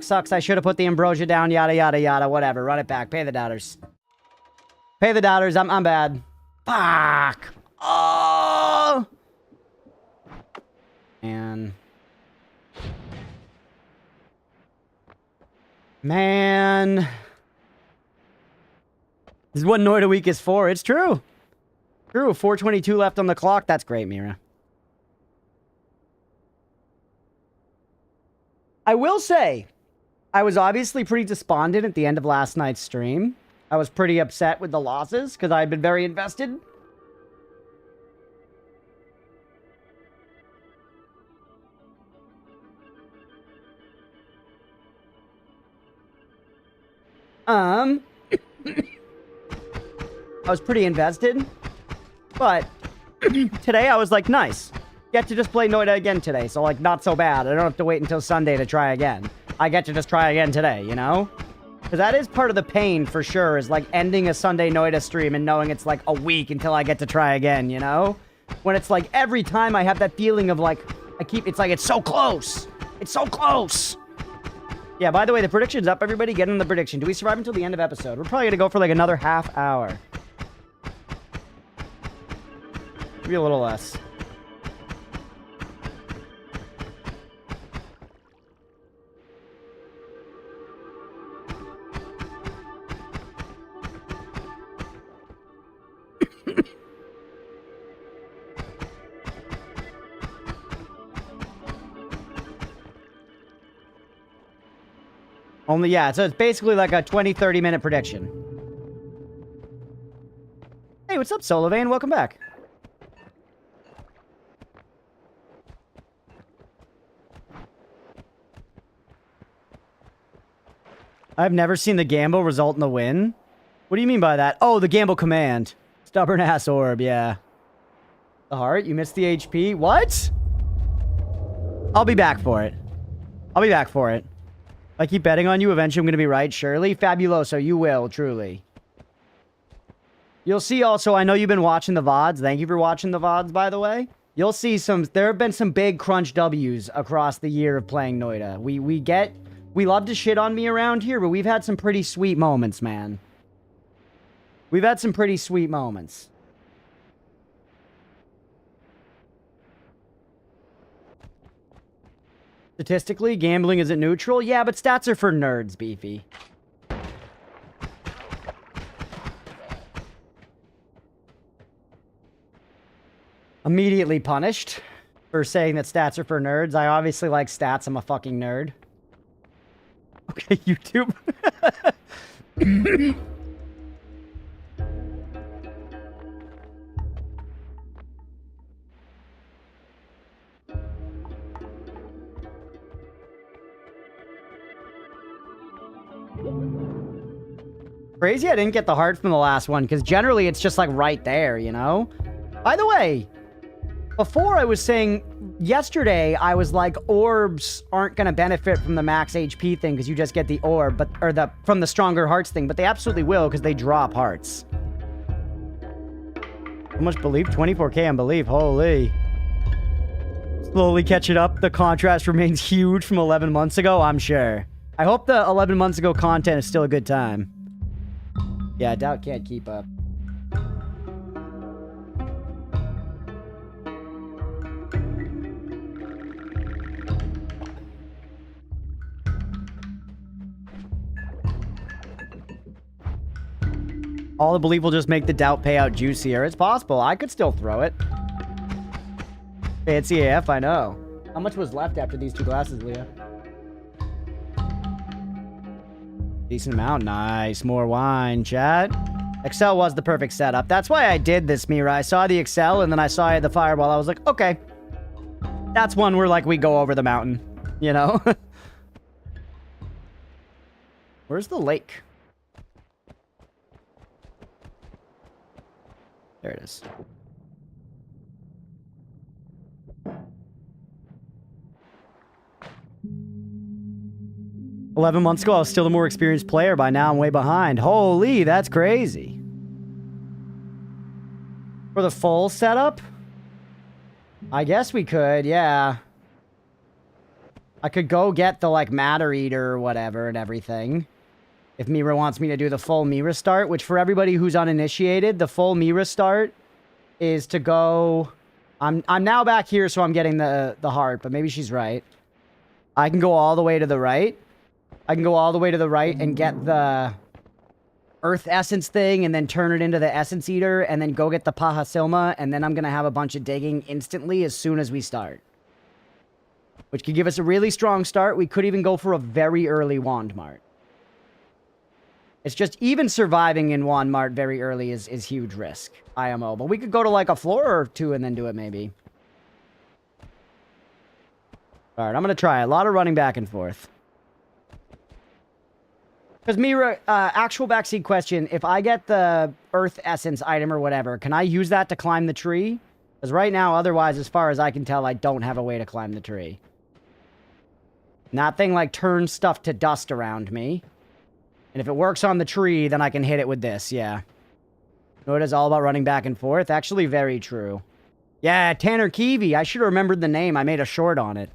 Sucks. I should have put the ambrosia down. Yada, yada, yada. Whatever. Run it back. Pay the doubters. Pay the doubters. I'm bad. Fuck. Oh. And... Man. This is what Noita week is for. It's true. True. 4:22 left on the clock. That's great, Mira. I will say, I was obviously pretty despondent at the end of last night's stream. I was pretty upset with the losses because I had been very invested. I was pretty invested, but today I was like, nice. Get to just play Noita again today, so like, not so bad. I don't have to wait until Sunday to try again. I get to just try again today, you know? Because that is part of the pain, for sure, is like ending a Sunday Noita stream and knowing it's like a week until I get to try again, you know? When it's like, every time I have that feeling of like, it's like, it's so close. It's so close. Yeah, by the way, the prediction's up, everybody. Get in the prediction. Do we survive until the end of episode? We're probably going to go for like another half hour. Maybe a little less. Only, yeah, so it's basically like a 20-30 minute prediction. Hey, what's up, Solovane? Welcome back. I've never seen the gamble result in the win. What do you mean by that? Oh, the gamble command. Stubborn ass orb, yeah. The heart, you missed the HP. What? I'll be back for it. I'll be back for it. I keep betting on you. Eventually I'm going to be right, surely. Fabuloso, you will, truly. You'll see also, I know you've been watching the VODs. Thank you for watching the VODs, by the way. You'll see there have been some big crunch W's across the year of playing Noita. We love to shit on me around here, but we've had some pretty sweet moments, man. We've had some pretty sweet moments. Statistically, gambling isn't neutral. Yeah, but stats are for nerds, Beefy. Immediately punished for saying that stats are for nerds. I obviously like stats. I'm a fucking nerd. Okay, YouTube. Crazy I didn't get the heart from the last one, because generally it's just like right there, you know? By the way, before I was saying yesterday I was like, orbs aren't going to benefit from the max HP thing because you just get the orb, but from the stronger hearts thing, but they absolutely will because they drop hearts. How much belief? 24k on belief. Holy. Slowly catching up. The contrast remains huge from 11 months ago, I'm sure. I hope the 11 months ago content is still a good time. Yeah, doubt can't keep up. All the belief will just make the doubt payout juicier. It's possible. I could still throw it. Fancy AF, I know. How much was left after these 2 glasses, Leah? Decent amount. Nice. More wine, chat. Excel was the perfect setup. That's why I did this, Mira. I saw the Excel, and then I saw I had the Fireball. I was like, okay. That's one where, like, we go over the mountain. You know? Where's the lake? There it is. "11 months ago, I was still the more experienced player. By now, I'm way behind." Holy, that's crazy. For the full setup? I guess we could, yeah. I could go get the, like, Matter Eater or whatever and everything. If Mira wants me to do the full Mira start, which for everybody who's uninitiated, the full Mira start is to go... I'm now back here, so I'm getting the heart, but maybe she's right. I can go all the way to the right. I can go all the way to the right and get the Earth Essence thing and then turn it into the Essence Eater and then go get the Paha Silma, and then I'm going to have a bunch of digging instantly as soon as we start. Which could give us a really strong start. We could even go for a very early Wand Mart. It's just even surviving in Wand Mart very early is huge risk. IMO. But we could go to like a floor or 2 and then do it maybe. Alright, I'm going to try a lot of running back and forth. Because Mira, actual backseat question, if I get the Earth Essence item or whatever, can I use that to climb the tree? Because right now, otherwise, as far as I can tell, I don't have a way to climb the tree. And that thing, like, turns stuff to dust around me. And if it works on the tree, then I can hit it with this, yeah. Noita's all about running back and forth. Actually, very true. Yeah, Tanner Kiwi. I should have remembered the name. I made a short on it.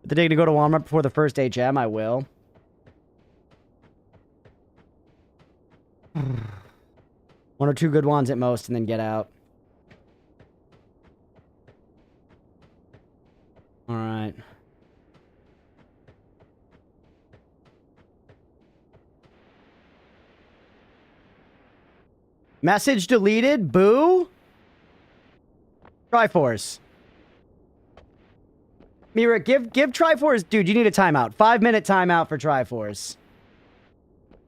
But the day to go to Walmart before the first HM, I will. One or 2 good ones at most, and then get out. Alright. Message deleted? Boo? Triforce. Mira, give Triforce... Dude, you need a timeout. 5-minute timeout for Triforce.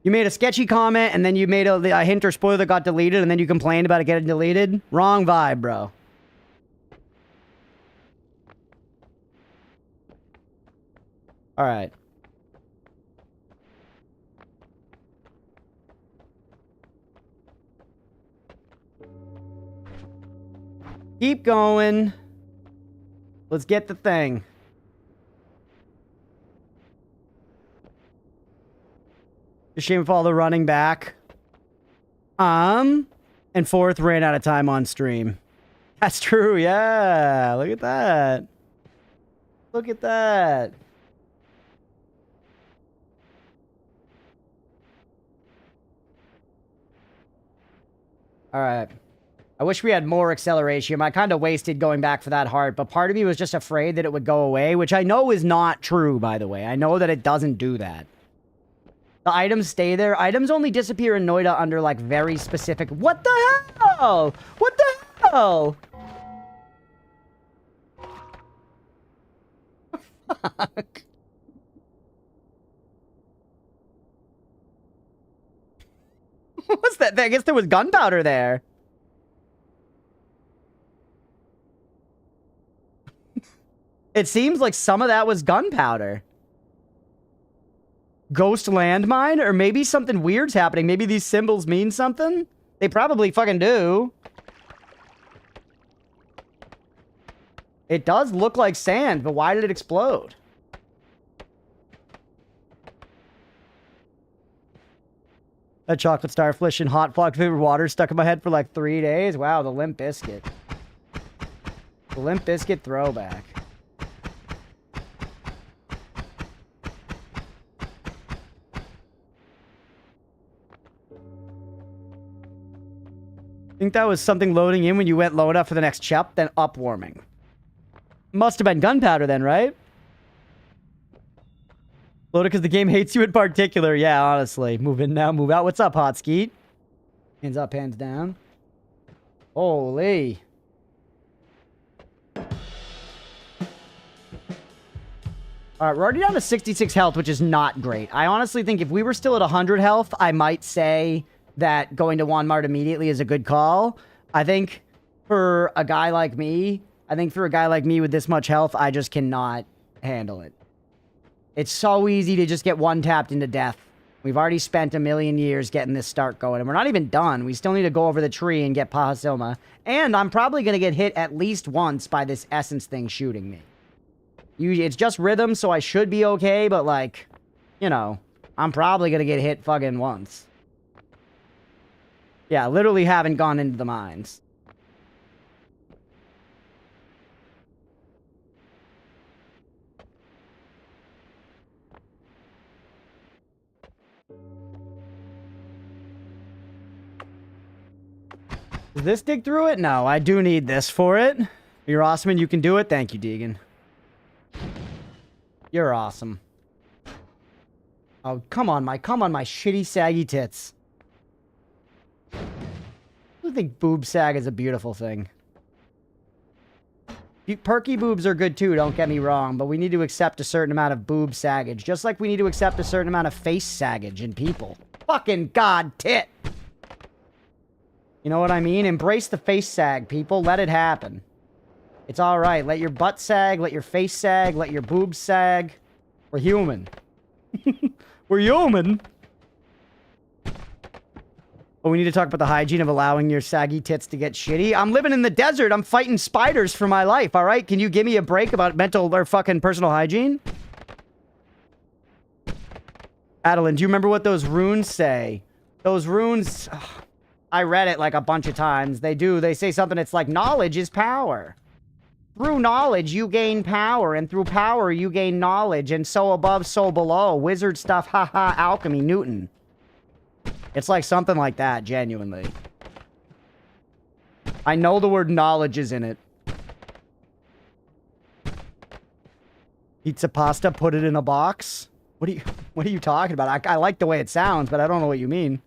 You made a sketchy comment, and then you made a hint or spoiler that got deleted, and then you complained about it getting deleted? Wrong vibe, bro. Alright. Keep going. Let's get the thing. A shame if all the running back. And 4th ran out of time on stream. That's true, yeah. Look at that. Look at that. Alright. I wish we had more acceleration. I kind of wasted going back for that heart, but part of me was just afraid that it would go away, which I know is not true, by the way. I know that it doesn't do that. The items stay there. Items only disappear in Noita under, like, very specific... What the hell? What the hell? Fuck. What's that? I guess there was gunpowder there. It seems like some of that was gunpowder. Ghost landmine? Or maybe something weird's happening. Maybe these symbols mean something? They probably fucking do. It does look like sand, but why did it explode? That chocolate starfish and hot flock flavored water stuck in my head for like 3 days. Wow, the Limp Biscuit. The Limp Biscuit throwback. I think that was something loading in when you went low enough for the next chup, then upwarming. Must have been gunpowder then, right? Load it because the game hates you in particular. Yeah, honestly. Move in now, move out. What's up, Hot Skeet? Hands up, hands down. Holy. Alright, we're already down to 66 health, which is not great. I honestly think if we were still at 100 health, I might say that going to Walmart immediately is a good call. I think for a guy like me, with this much health, I just cannot handle it. It's so easy to just get one-tapped into death. We've already spent a million years getting this start going, and we're not even done. We still need to go over the tree and get Pahasilma. And I'm probably going to get hit at least once by this essence thing shooting me. It's just rhythm, so I should be okay, but, like, you know, I'm probably going to get hit fucking once. Yeah, literally haven't gone into the mines. Does this dig through it? No, I do need this for it. You're awesome and you can do it. Thank you, Deegan. You're awesome. Oh, come on, my shitty saggy tits. I think boob sag is a beautiful thing. Perky boobs are good too, don't get me wrong, but we need to accept a certain amount of boob saggage, just like we need to accept a certain amount of face saggage in people. Fucking god tit! You know what I mean? Embrace the face sag, people. Let it happen. It's alright. Let your butt sag, let your face sag, let your boobs sag. We're human. We're human! But we need to talk about the hygiene of allowing your saggy tits to get shitty. I'm living in the desert. I'm fighting spiders for my life, alright? Can you give me a break about mental or fucking personal hygiene? Adeline, do you remember what those runes say? Those runes... Ugh, I read it like a bunch of times. They say something, it's like, knowledge is power. Through knowledge, you gain power, and through power, you gain knowledge, and so above, so below. Wizard stuff, haha, alchemy, Newton. It's like something like that, genuinely. I know the word knowledge is in it. Pizza pasta, put it in a box? What are you talking about? I like the way it sounds, but I don't know what you mean.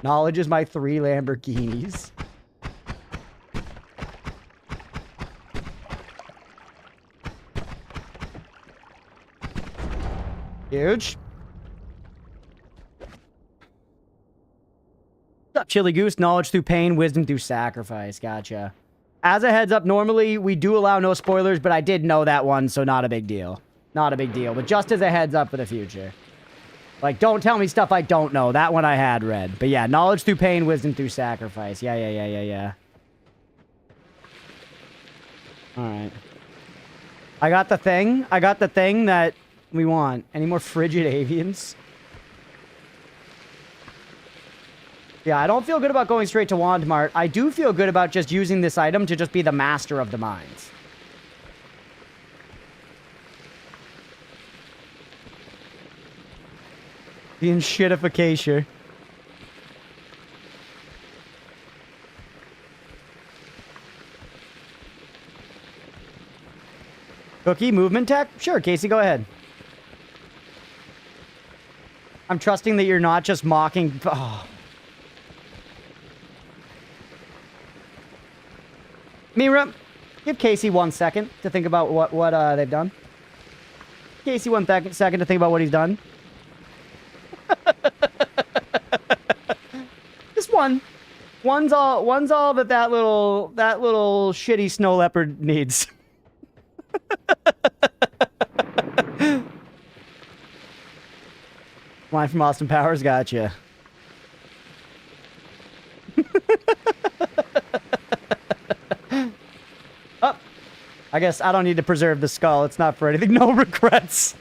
Knowledge is my 3 Lamborghinis. Huge. What's up, Chili Goose? Knowledge through pain, wisdom through sacrifice. Gotcha. As a heads up, normally we do allow no spoilers, but I did know that one, so not a big deal. Not a big deal, but just as a heads up for the future. Like, don't tell me stuff I don't know. That one I had read. But yeah, knowledge through pain, wisdom through sacrifice. Yeah. Alright. I got the thing. I got the thing that we want. Any more frigid avians? Yeah, I don't feel good about going straight to Wandmart. I do feel good about just using this item to just be the master of the mines. The enshittification. Cookie, movement tech? Sure, Casey, go ahead. I'm trusting that you're not just mocking... Oh. Mira, give Casey 1 second to think about what they've done. Casey 1 second to think about what he's done. Just one. One's all that little shitty snow leopard needs. Line from Austin Powers, gotcha. Up. I guess I don't need to preserve the skull. It's not for anything. No regrets.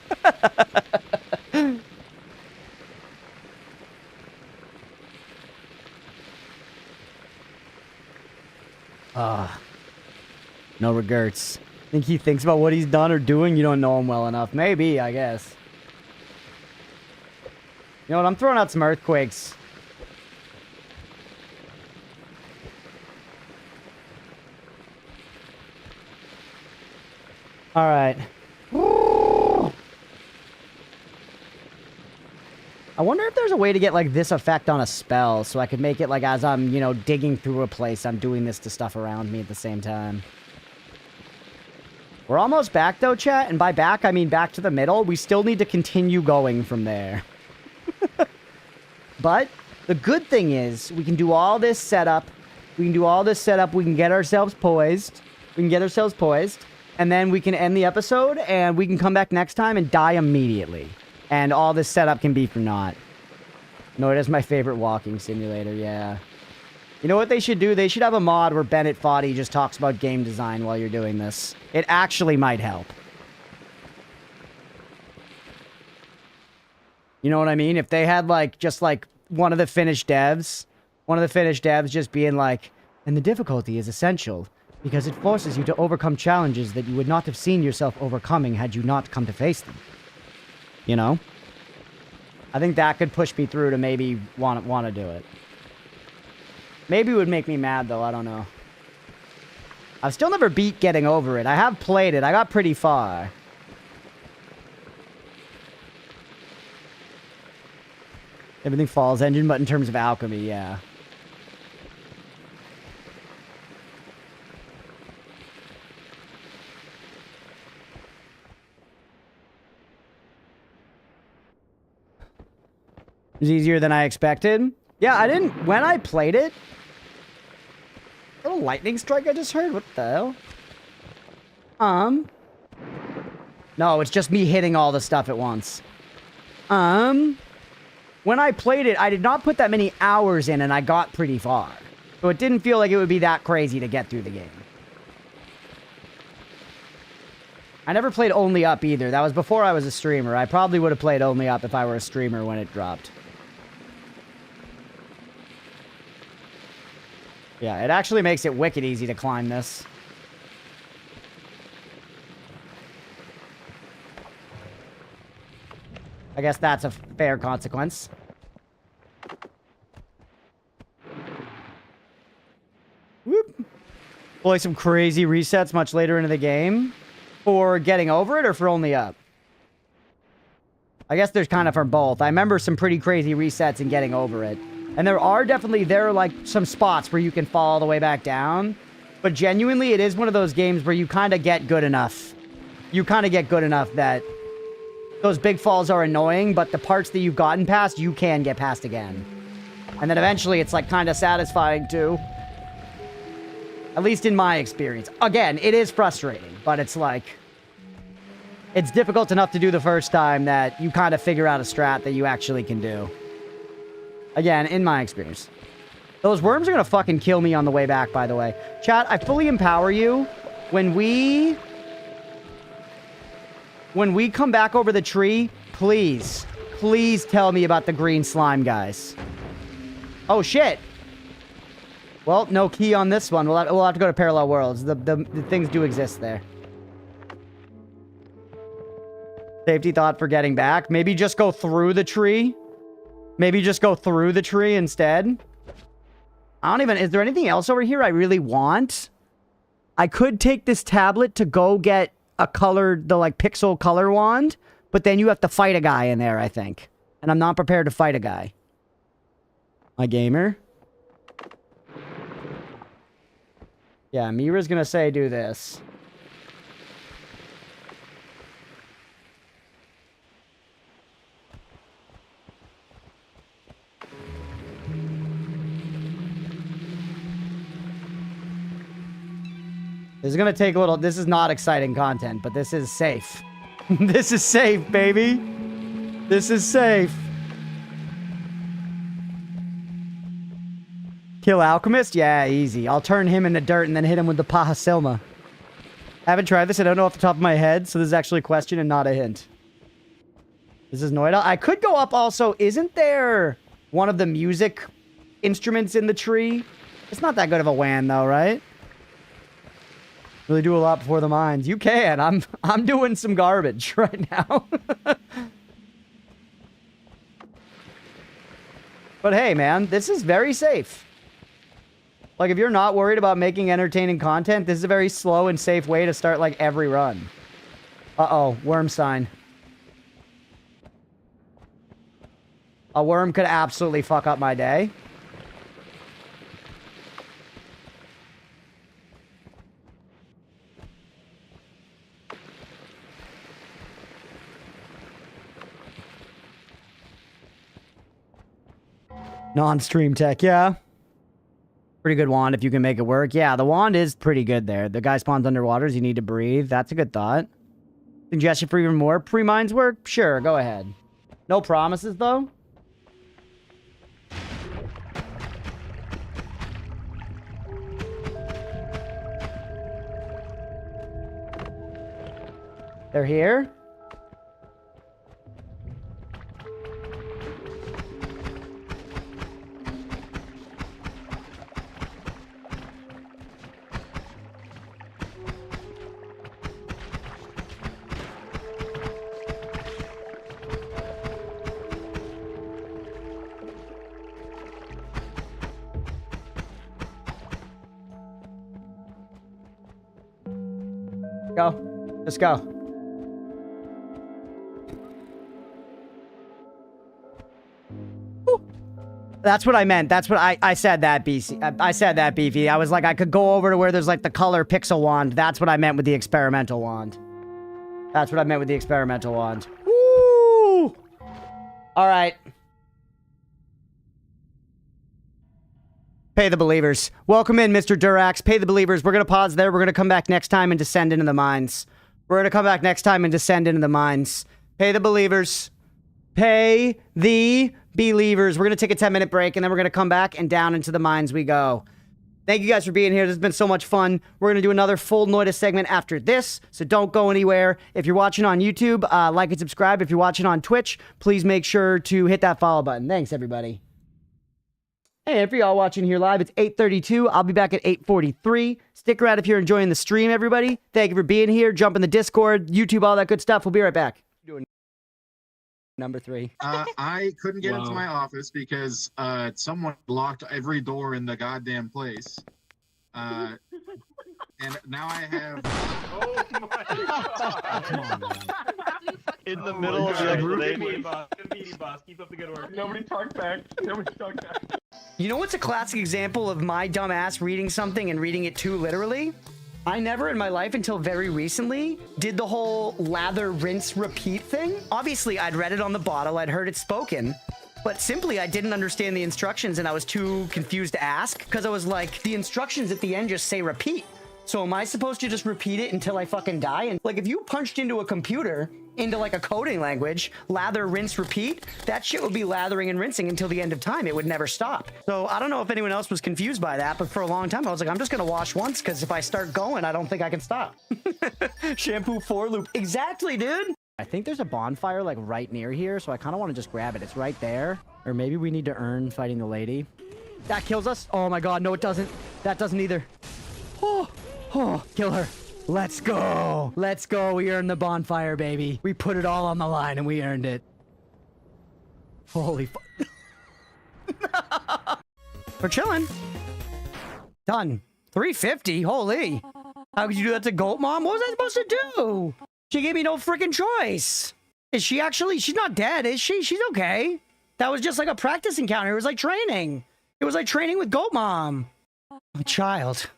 No regrets. Think he thinks about what he's done or doing? You don't know him well enough. Maybe, I guess. You know what? I'm throwing out some earthquakes. All right. I wonder if there's a way to get, like, this effect on a spell, so I could make it, like, as I'm, you know, digging through a place, I'm doing this to stuff around me at the same time. We're almost back, though, chat, and by back, I mean back to the middle. We still need to continue going from there. But the good thing is, we can do all this setup. We can do all this setup. We can get ourselves poised. And then we can end the episode, and we can come back next time and die immediately. And all this setup can be for naught. Noita's my favorite walking simulator, yeah. You know what they should do? They should have a mod where Bennett Foddy just talks about game design while you're doing this. It actually might help. You know what I mean? If they had, like, just, like, one of the Finnish devs just being like, and the difficulty is essential, because it forces you to overcome challenges that you would not have seen yourself overcoming had you not come to face them. You know? I think that could push me through to maybe want to do it. Maybe it would make me mad, though. I don't know. I've still never beat Getting Over It. I have played it. I got pretty far. Everything Falls engine, but in terms of alchemy, yeah. It was easier than I expected. Yeah, I didn't... When I played it... Little lightning strike I just heard? What the hell? No, it's just me hitting all the stuff at once. When I played it, I did not put that many hours in, and I got pretty far. So it didn't feel like it would be that crazy to get through the game. I never played Only Up either. That was before I was a streamer. I probably would have played Only Up if I were a streamer when it dropped. Yeah, it actually makes it wicked easy to climb this. I guess that's a fair consequence. Whoop. Play some crazy resets much later into the game. For Getting Over It or for Only Up? I guess there's kind of for both. I remember some pretty crazy resets in Getting Over It. And there are like some spots where you can fall all the way back down. But genuinely, it is one of those games where you kind of get good enough. You kind of get good enough that those big falls are annoying, but the parts that you've gotten past, you can get past again. And then eventually, it's like kind of satisfying too. At least in my experience. Again, it is frustrating, but it's like... It's difficult enough to do the first time that you kind of figure out a strat that you actually can do. Again, in my experience. Those worms are gonna fucking kill me on the way back, by the way. Chat, I fully empower you. When we come back over the tree, please tell me about the green slime guys. Oh, shit. Well, no key on this one. We'll have to go to Parallel Worlds. The things do exist there. Safety thought for getting back. Maybe just go through the tree. Maybe just go through the tree instead. I don't even... Is there anything else over here I really want? I could take this tablet to go get a colored... The, like, pixel color wand. But then you have to fight a guy in there, I think. And I'm not prepared to fight a guy. My gamer. Yeah, Mira's gonna say do this. This is gonna take a little... This is not exciting content, but this is safe. This is safe, baby. This is safe. Kill Alchemist? Yeah, easy. I'll turn him into dirt and then hit him with the Paha Silma. I haven't tried this. I don't know off the top of my head. So this is actually a question and not a hint. This is Noita. I could go up also. Isn't there one of the music instruments in the tree? It's not that good of a WAN though, right? Really do a lot before the mines. You can. I'm doing some garbage right now. But hey, man, this is very safe. Like, if you're not worried about making entertaining content, this is a very slow and safe way to start, like, every run. Uh-oh, worm sign. A worm could absolutely fuck up my day. Non-stream tech, yeah. Pretty good wand if you can make it work. Yeah, the wand is pretty good there. The guy spawns underwater, you need to breathe. That's a good thought. Suggestion for even more pre-mines work? Sure, go ahead. No promises, though? They're here? Go. Let's go. Woo. That's what I meant. That's what I said that, BC. I said that, Beefy. I was like, I could go over to where there's like the color pixel wand. That's what I meant with the experimental wand. That's what I meant with the experimental wand. Woo! All right. Pay the believers. Welcome in, Mr. Durax. Pay the believers. We're going to pause there. We're going to come back next time and descend into the mines. We're going to come back next time and descend into the mines. Pay the believers. Pay the believers. We're going to take a 10-minute break, and then we're going to come back and down into the mines we go. Thank you guys for being here. This has been so much fun. We're going to do another full Noita segment after this, so don't go anywhere. If you're watching on YouTube, like and subscribe. If you're watching on Twitch, please make sure to hit that follow button. Thanks, everybody. Hey, if you're all watching here live, it's 8:32. I'll be back at 8:43. Stick around if you're enjoying the stream, everybody. Thank you for being here. Jump in the Discord, YouTube, all that good stuff. We'll be right back. Doing number 3. I couldn't get into my office because someone locked every door in the goddamn place. And now I have... Oh my Come on, man. In the middle of the explanation. Good meeting, boss. Keep up the good work. Nobody talk back. Nobody talk back. You know what's a classic example of my dumb ass reading something and reading it too literally? I never in my life until very recently did the whole lather, rinse, repeat thing. Obviously, I'd read it on the bottle, I'd heard it spoken, but simply I didn't understand the instructions and I was too confused to ask because I was like, the instructions at the end just say repeat. So am I supposed to just repeat it until I fucking die? And like, if you punched into a computer, into like a coding language, lather, rinse, repeat, that shit would be lathering and rinsing until the end of time. It would never stop. So I don't know if anyone else was confused by that, but for a long time I was like, I'm just gonna wash once because if I start going, I don't think I can stop. Shampoo for loop. Exactly, dude. I think there's a bonfire like right near here, so I kind of want to just grab it. It's right there. Or maybe we need to earn fighting the lady. That kills us. Oh my god, no it doesn't. That doesn't either. Oh, kill her. Let's go. Let's go. We earned the bonfire, baby. We put it all on the line and we earned it. Holy fuck. We're chilling. Done. 350? Holy. How could you do that to Goat Mom? What was I supposed to do? She gave me no freaking choice. Is she actually... She's not dead, is she? She's okay. That was just like a practice encounter. It was like training. It was like training with Goat Mom. A child.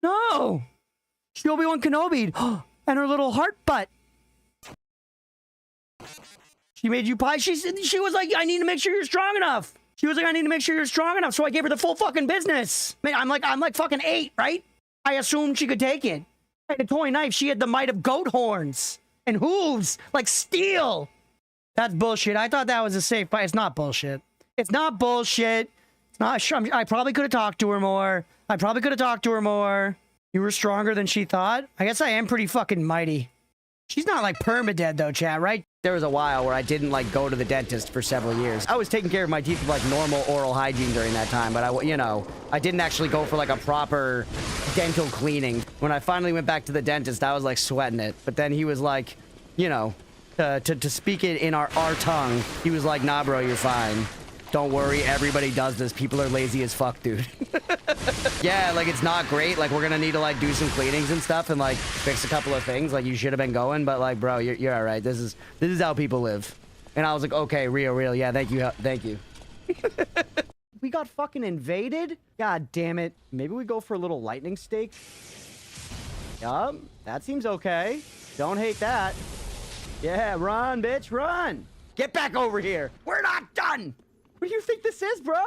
No! She Obi-Wan Kenobi'd. And her little heart butt. She made you pie. She was like, I need to make sure you're strong enough. She was like, I need to make sure you're strong enough. So I gave her the full fucking business. Man, I'm like fucking 8, right? I assumed she could take it. I had a toy knife. She had the might of goat horns. And hooves. Like steel. That's bullshit. I thought that was a safe fight. It's not bullshit. It's not bullshit. It's not. I probably could have talked to her more. You were stronger than she thought? I guess I am pretty fucking mighty. She's not like perma-dead though, chat, right? There was a while where I didn't like go to the dentist for several years. I was taking care of my teeth with like normal oral hygiene during that time, but I didn't actually go for like a proper dental cleaning. When I finally went back to the dentist, I was like sweating it. But then he was like, to speak it in our tongue, he was like, nah, bro, you're fine. Don't worry, everybody does this. People are lazy as fuck, dude. Yeah, like, it's not great. Like, we're gonna need to, like, do some cleanings and stuff and, like, fix a couple of things. Like, you should have been going, but, like, bro, you're all right. This is how people live. And I was like, okay, real. Yeah, thank you. We got fucking invaded? God damn it. Maybe we go for a little lightning stake? Yup, that seems okay. Don't hate that. Yeah, run, bitch, run. Get back over here. We're not done. What do you think this is, bro?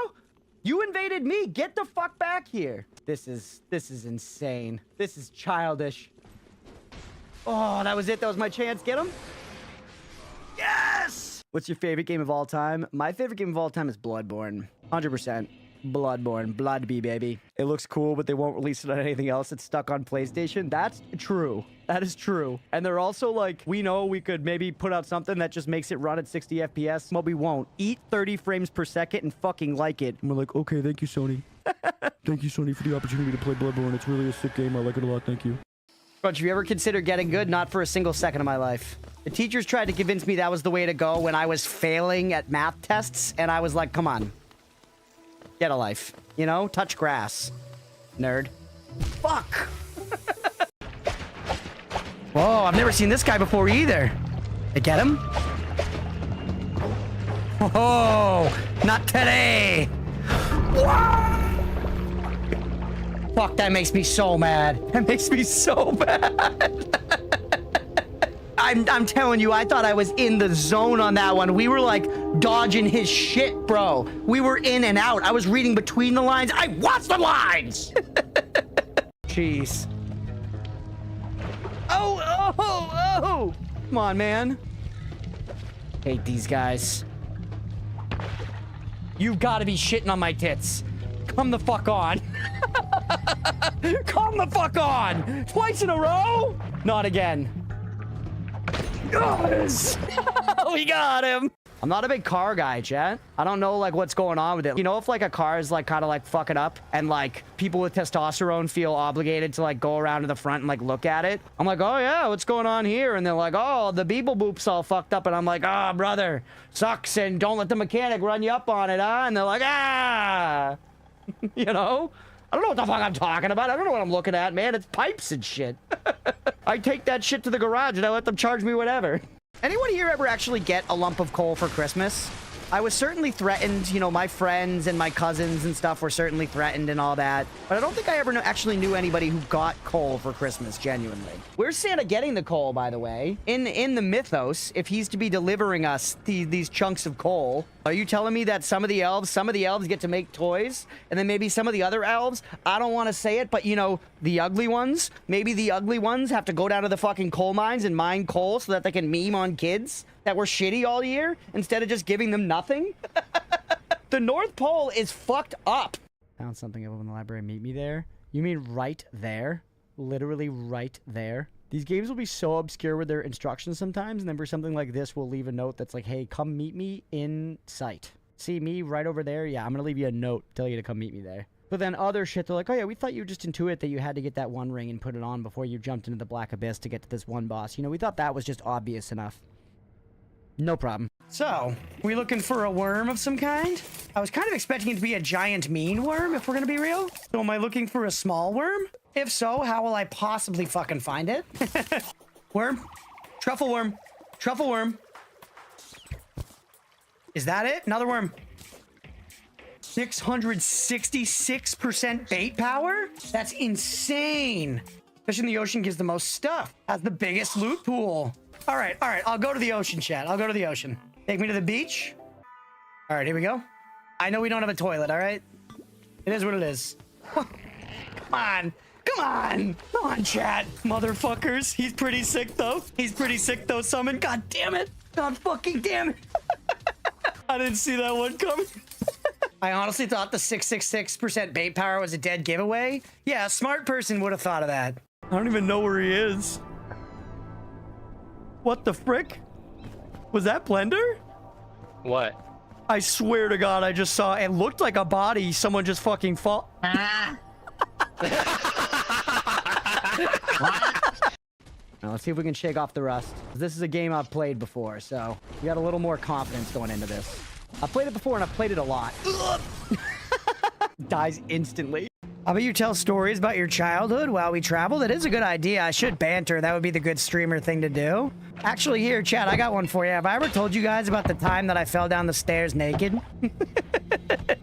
You invaded me. Get the fuck back here. This is insane. This is childish. Oh, that was it. That was my chance. Get him. Yes! What's your favorite game of all time? My favorite game of all time is Bloodborne. 100%. Bloodborne. Bloodby, baby. It looks cool, but they won't release it on anything else. It's stuck on PlayStation. That's true. That is true. And they're also like, we know we could maybe put out something that just makes it run at 60 FPS, but we won't. Eat 30 frames per second and fucking like it. And we're like, okay, thank you, Sony. Thank you, Sony, for the opportunity to play Bloodborne. It's really a sick game. I like it a lot. Thank you. Crunch, have you ever considered getting good? Not for a single second of my life. The teachers tried to convince me that was the way to go when I was failing at math tests, and I was like, come on. Get a life. You know? Touch grass. Nerd. Fuck! Whoa, I've never seen this guy before either. I get him? Whoa! Not today! Whoa! Fuck, that makes me so mad. That makes me so bad. I'm telling you, I thought I was in the zone on that one. We were like dodging his shit, bro. We were in and out. I was reading between the lines. I watched the lines! Jeez. Oh! Come on, man. Hate these guys. You've got to be shitting on my tits. Come the fuck on. Come the fuck on. Twice in a row? Not again. Yes! We got him. I'm not a big car guy, chat. I don't know, like, what's going on with it. You know, if, like, a car is, like, kind of, like, fucking up and, like, people with testosterone feel obligated to, like, go around to the front and, like, look at it. I'm like, oh, yeah, what's going on here? And they're like, oh, the beeple boop's all fucked up. And I'm like, ah, oh, brother, sucks. And don't let the mechanic run you up on it, huh? And they're like, ah. You know? I don't know what the fuck I'm talking about. I don't know what I'm looking at, man. It's pipes and shit. I take that shit to the garage and I let them charge me whatever. Anyone here ever actually get a lump of coal for Christmas? I was certainly threatened, you know, my friends and my cousins and stuff were certainly threatened and all that. But I don't think I ever actually knew anybody who got coal for Christmas, genuinely. Where's Santa getting the coal, by the way? In the mythos, if he's to be delivering us these chunks of coal, are you telling me that some of the elves get to make toys? And then maybe some of the other elves, I don't want to say it, but, you know, the ugly ones, maybe the ugly ones have to go down to the fucking coal mines and mine coal so that they can meme on kids that were shitty all year instead of just giving them nothing? The North Pole is fucked up. Found something up in the library. Meet me there? You mean right there? Literally right there? These games will be so obscure with their instructions sometimes, and then for something like this, we'll leave a note that's like, hey, come meet me in sight. See me right over there? Yeah, I'm gonna leave you a note, tell you to come meet me there. But then other shit, they're like, oh yeah, we thought you just intuit that you had to get that one ring and put it on before you jumped into the Black Abyss to get to this one boss. You know, we thought that was just obvious enough. No problem. So, we looking for a worm of some kind? I was kind of expecting it to be a giant mean worm, if we're gonna be real. So am I looking for a small worm? If so, how will I possibly fucking find it? Worm? Truffle worm. Truffle worm. Is that it? Another worm. 666% bait power? That's insane. Fish in the ocean gives the most stuff. Has the biggest loot pool. All right. I'll go to the ocean, chat. I'll go to the ocean. Take me to the beach. All right, here we go. I know we don't have a toilet, all right? It is what it is. Come on. Come on, chat. Motherfuckers. He's pretty sick, though. Summon. God damn it. God fucking damn it. I didn't see that one coming. I honestly thought the 666% bait power was a dead giveaway. Yeah, a smart person would have thought of that. I don't even know where he is. What the frick? Was that Blender? What? I swear to God, I just saw, it looked like a body. Someone just fucking fall. Now, let's see if we can shake off the rust. This is a game I've played before, so we got a little more confidence going into this. I've played it before and I've played it a lot. Dies instantly. How about you tell stories about your childhood while we travel? That is a good idea. I should banter. That would be the good streamer thing to do. Actually, here, chat, I got one for you. Have I ever told you guys about the time that I fell down the stairs naked?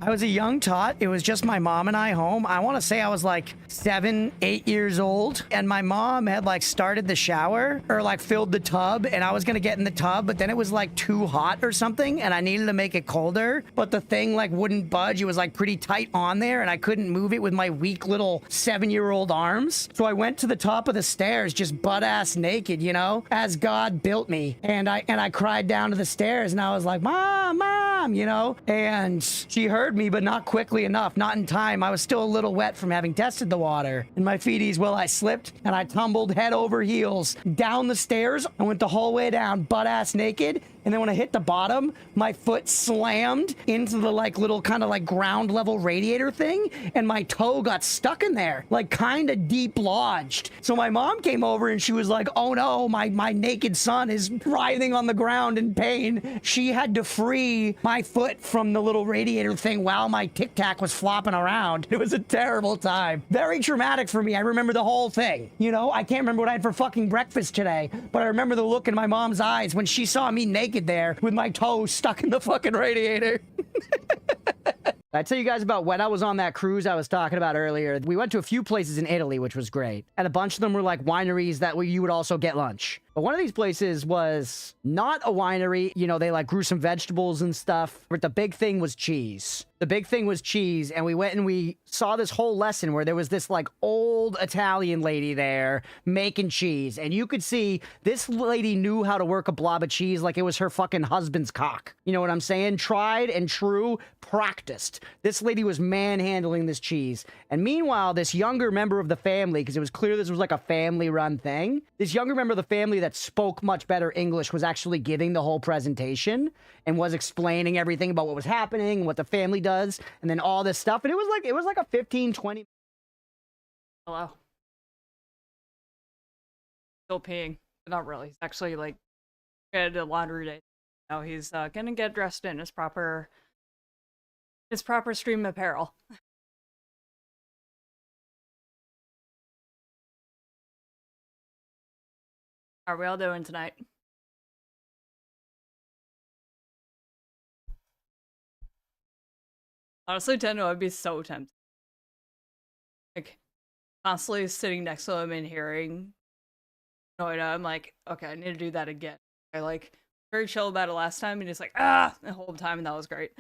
I was a young tot. It was just my mom and I home. I want to say I was like 7, 8 years old. And my mom had like started the shower or like filled the tub. And I was going to get in the tub, but then it was like too hot or something. And I needed to make it colder. But the thing like wouldn't budge. It was like pretty tight on there. And I couldn't move it with my weak little 7-year-old arms. So I went to the top of the stairs just butt-ass naked, you know, as God built me. And I cried down to the stairs and I was like, Mom, Mom, you know. And she heard me, but not quickly enough, not in time. I was still a little wet from having tested the water. And my feeties, well, I slipped and I tumbled head over heels down the stairs. I went the whole way down butt-ass naked. And then when I hit the bottom, my foot slammed into the like little kind of like ground level radiator thing. And my toe got stuck in there, like kind of deep lodged. So my mom came over and she was like, oh no, my naked son is writhing on the ground in pain. She had to free my foot from the little radiator thing while my Tic Tac was flopping around. It was a terrible time. Very traumatic for me. I remember the whole thing. You know, I can't remember what I had for fucking breakfast today, but I remember the look in my mom's eyes when she saw me naked there with my toes stuck in the fucking radiator. I tell you guys about when I was on that cruise I was talking about earlier. We went to a few places in Italy, which was great. And a bunch of them were like wineries that you would also get lunch. But one of these places was not a winery. You know, they like grew some vegetables and stuff. But the big thing was cheese. The big thing was cheese. And we went and we saw this whole lesson where there was this like old Italian lady there making cheese. And you could see this lady knew how to work a blob of cheese like it was her fucking husband's cock. You know what I'm saying? Tried and true, practiced. This lady was manhandling this cheese. And meanwhile, this younger member of the family, because it was clear this was like a family-run thing, this younger member of the family that spoke much better English was actually giving the whole presentation and was explaining everything about what was happening, what the family does, and then all this stuff. And it was like a 15, 20. Hello. Still peeing. Not really. He's actually like had a laundry day. Now he's gonna get dressed in his proper stream apparel. How are we all doing tonight? Honestly, Tendo, I'd be so tempted. Like, constantly sitting next to him and hearing Noita, I'm like, okay, I need to do that again. I like very chill about it last time, and he's like, ah, the whole time, and that was great.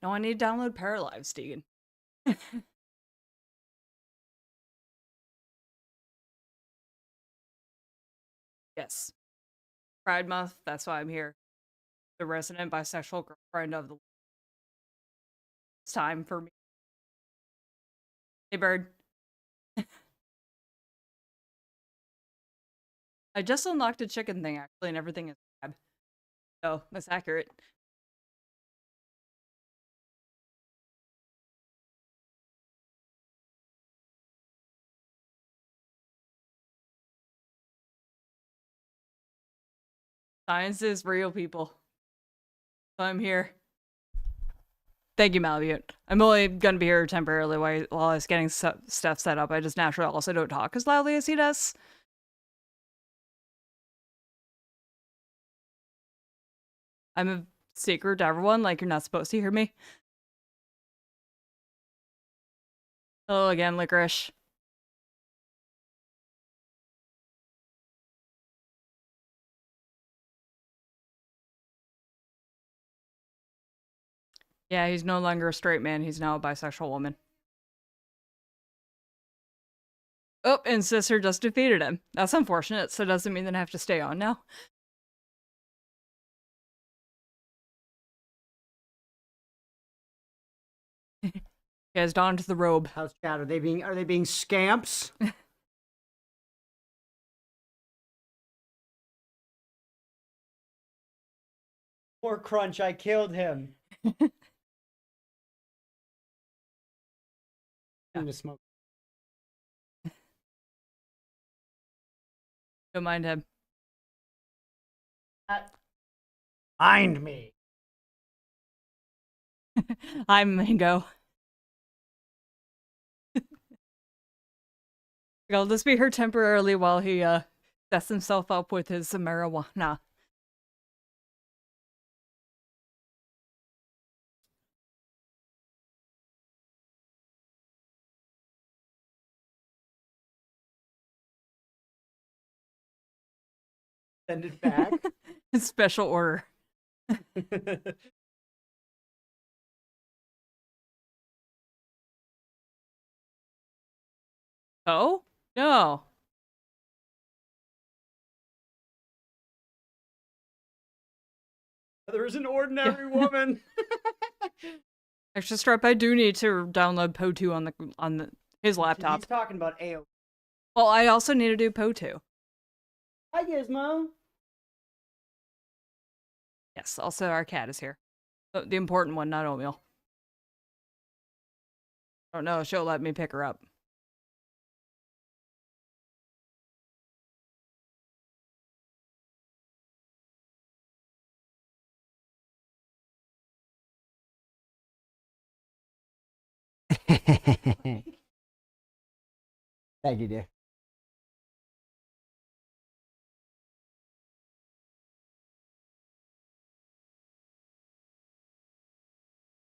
No, I need to download Paralive, Stegan. Yes. Pride Month, that's why I'm here. The resident bisexual girlfriend of the... It's time for me. Hey, bird. I just unlocked a chicken thing, actually, and everything is bad. So, that's accurate. Science is real, people. So I'm here. Thank you, Malamute. I'm only gonna be here temporarily while I was getting stuff set up. I just naturally also don't talk as loudly as he does. I'm a secret to everyone, like you're not supposed to hear me. Hello again, Licorice. Yeah, he's no longer a straight man. He's now a bisexual woman. Oh, and Sister just defeated him. That's unfortunate, so doesn't mean that I have to stay on now. He has donned the robe. How's chat? Are they being scamps? Poor Crunch, I killed him. I'm to smoke. Don't mind him. Mind me. I'm Mango. I'll just be here temporarily while he sets himself up with his marijuana. Send it back. Special order. Oh? No. There's an ordinary woman. Extra strap, I do need to download Po2 on his laptop. He's talking about AO. Well, I also need to do Po2. Hi, Gizmo. Yes, also our cat is here. The important one, not Oatmeal. Oh no, she'll let me pick her up. Thank you, dear.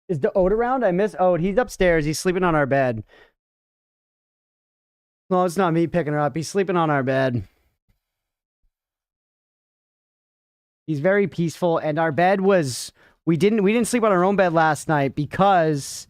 Is the Ode around? I miss Ode. He's upstairs. He's sleeping on our bed. No, it's not me picking her up. He's sleeping on our bed. He's very peaceful, and our bed was... We didn't sleep on our own bed last night because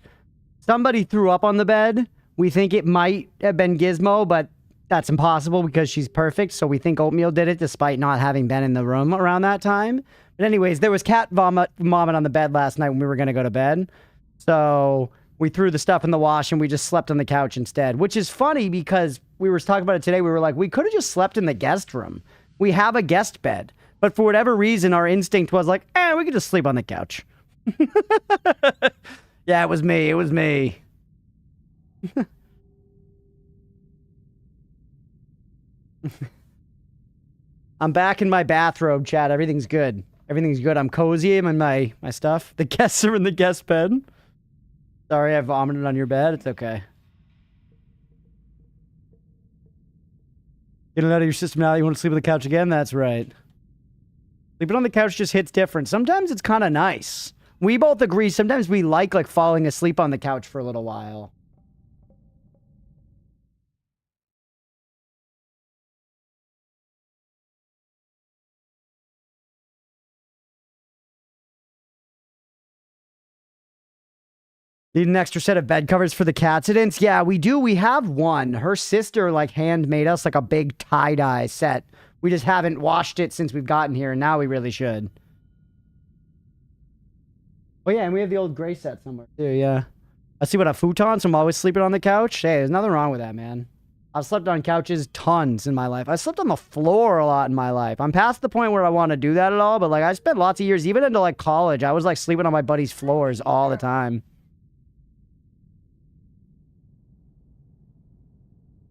somebody threw up on the bed. We think it might have been Gizmo, but that's impossible because she's perfect, so we think Oatmeal did it despite not having been in the room around that time. But anyways, there was cat vomit on the bed last night when we were going to go to bed. So we threw the stuff in the wash and we just slept on the couch instead, which is funny because we were talking about it today. We were like, we could have just slept in the guest room. We have a guest bed. But for whatever reason, our instinct was like, we could just sleep on the couch. Yeah, it was me. It was me. I'm back in my bathrobe, chat. Everything's good. Everything's good. I'm cozy. I'm in my stuff. The guests are in the guest bed. Sorry, I vomited on your bed. It's okay. Get it out of your system now. You want to sleep on the couch again? That's right. Sleeping on the couch just hits different. Sometimes it's kind of nice. We both agree. Sometimes we like falling asleep on the couch for a little while. Need an extra set of bed covers for the catsidents? Yeah, we do. We have one. Her sister, handmade us, a big tie-dye set. We just haven't washed it since we've gotten here, and now we really should. Oh, yeah, and we have the old gray set somewhere, too, yeah. I sleep on a futon, so I'm always sleeping on the couch. Hey, there's nothing wrong with that, man. I've slept on couches tons in my life. I slept on the floor a lot in my life. I'm past the point where I want to do that at all, but, I spent lots of years, even into, college, I was, sleeping on my buddies' floors all the time.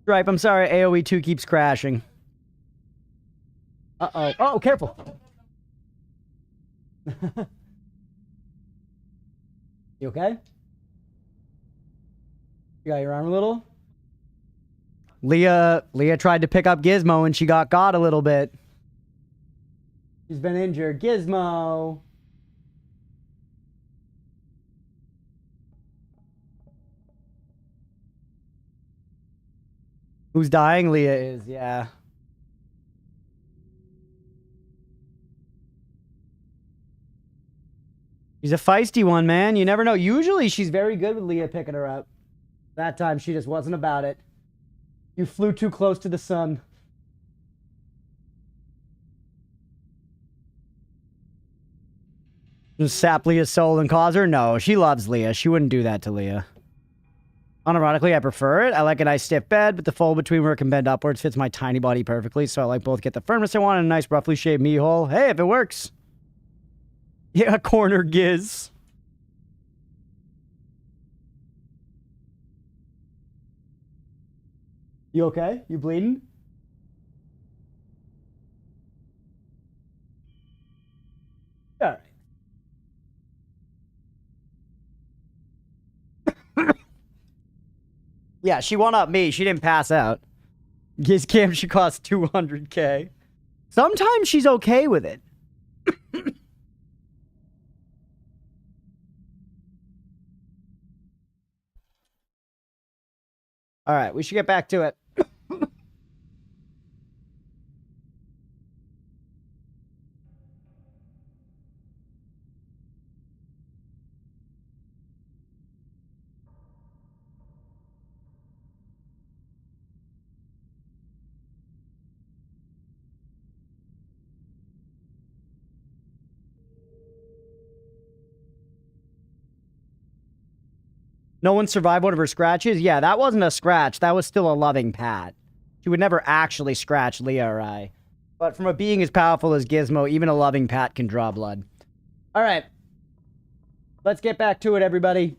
Stripe, I'm sorry, AoE 2 keeps crashing. Uh-oh. Oh, careful. You okay? You got your arm a little? Leah tried to pick up Gizmo and she got a little bit. She's been injured. Gizmo! Who's dying? Leah is, yeah. She's a feisty one, man. You never know. Usually she's very good with Leah picking her up. That time she just wasn't about it. You flew too close to the sun. Just sap Leah's soul and cause her? No, she loves Leah. She wouldn't do that to Leah. Unironically, I prefer it. I like a nice stiff bed, but the fold between where it can bend upwards fits my tiny body perfectly, so I like both get the firmness I want and a nice roughly shaped knee hole. Hey, if it works. Yeah, corner giz. You okay? You bleeding? All right. Yeah, she won up me. She didn't pass out. Giz cam should cost 200K. Sometimes she's okay with it. All right, we should get back to it. No one survived one of her scratches? Yeah, that wasn't a scratch. That was still a loving pat. She would never actually scratch Leah or I. But from a being as powerful as Gizmo, even a loving pat can draw blood. All right. Let's get back to it, everybody.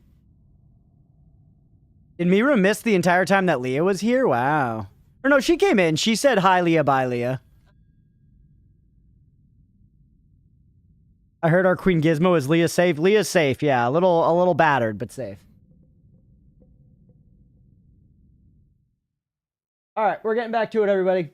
Did Mira miss the entire time that Leah was here? Wow. Or no, she came in. She said, hi, Leah, bye, Leah. I heard our Queen Gizmo. Is Leah safe? Leah's safe, yeah. A little battered, but safe. All right, we're getting back to it, everybody.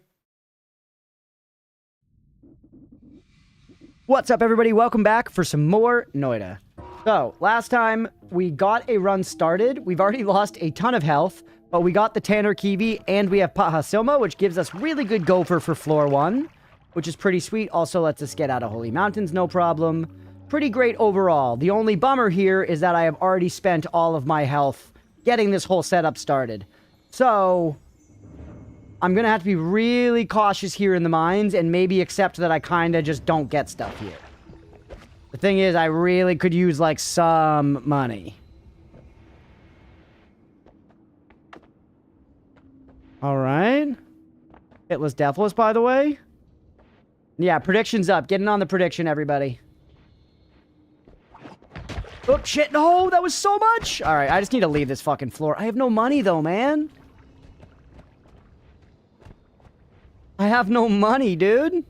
What's up, everybody? Welcome back for some more Noita. So, last time we got a run started. We've already lost a ton of health, but we got the Tanner Kiwi, and we have Pahasilma, which gives us really good gopher for floor 1, which is pretty sweet. Also lets us get out of Holy Mountains, no problem. Pretty great overall. The only bummer here is that I have already spent all of my health getting this whole setup started. So I'm going to have to be really cautious here in the mines and maybe accept that I kind of just don't get stuff here. The thing is, I really could use, like, some money. Alright. Hitless Deathless, by the way. Yeah, prediction's up. Getting on the prediction, everybody. Oh, shit. No, that was so much. Alright, I just need to leave this fucking floor. I have no money, though, man. I have no money, dude.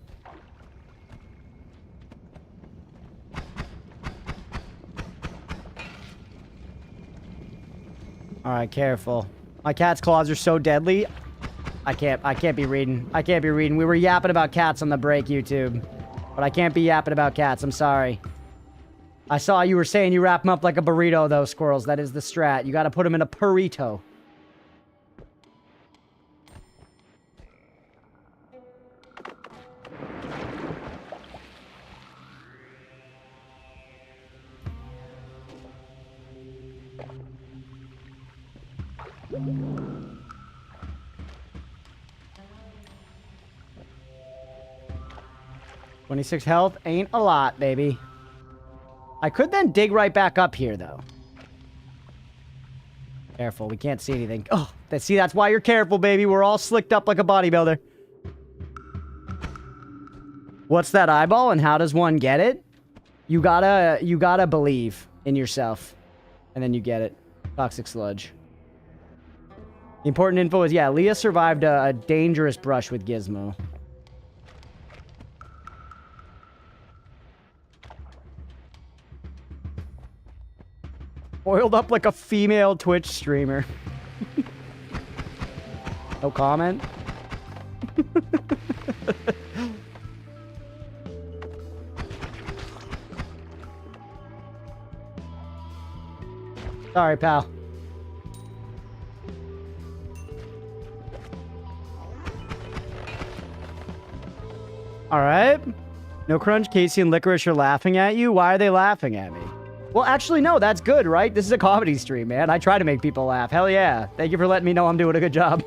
Alright, careful. My cat's claws are so deadly. I can't be reading. I can't be reading. We were yapping about cats on the break, YouTube. But I can't be yapping about cats. I'm sorry. I saw you were saying you wrap them up like a burrito, though, squirrels. That is the strat. You gotta put them in a burrito. $26 health ain't a lot, baby. I could then dig right back up here, though. Careful, we can't see anything. Oh, see, that's why you're careful, baby. We're all slicked up like a bodybuilder. What's that eyeball, and how does one get it? You gotta believe in yourself. And then you get it. Toxic sludge. The important info is, yeah, Leah survived a dangerous brush with Gizmo. Oiled up like a female Twitch streamer. No comment? Sorry, pal. Alright. No Crunch, Casey, and Licorice are laughing at you? Why are they laughing at me? Well, actually, no, that's good, right? This is a comedy stream, man. I try to make people laugh. Hell yeah. Thank you for letting me know I'm doing a good job.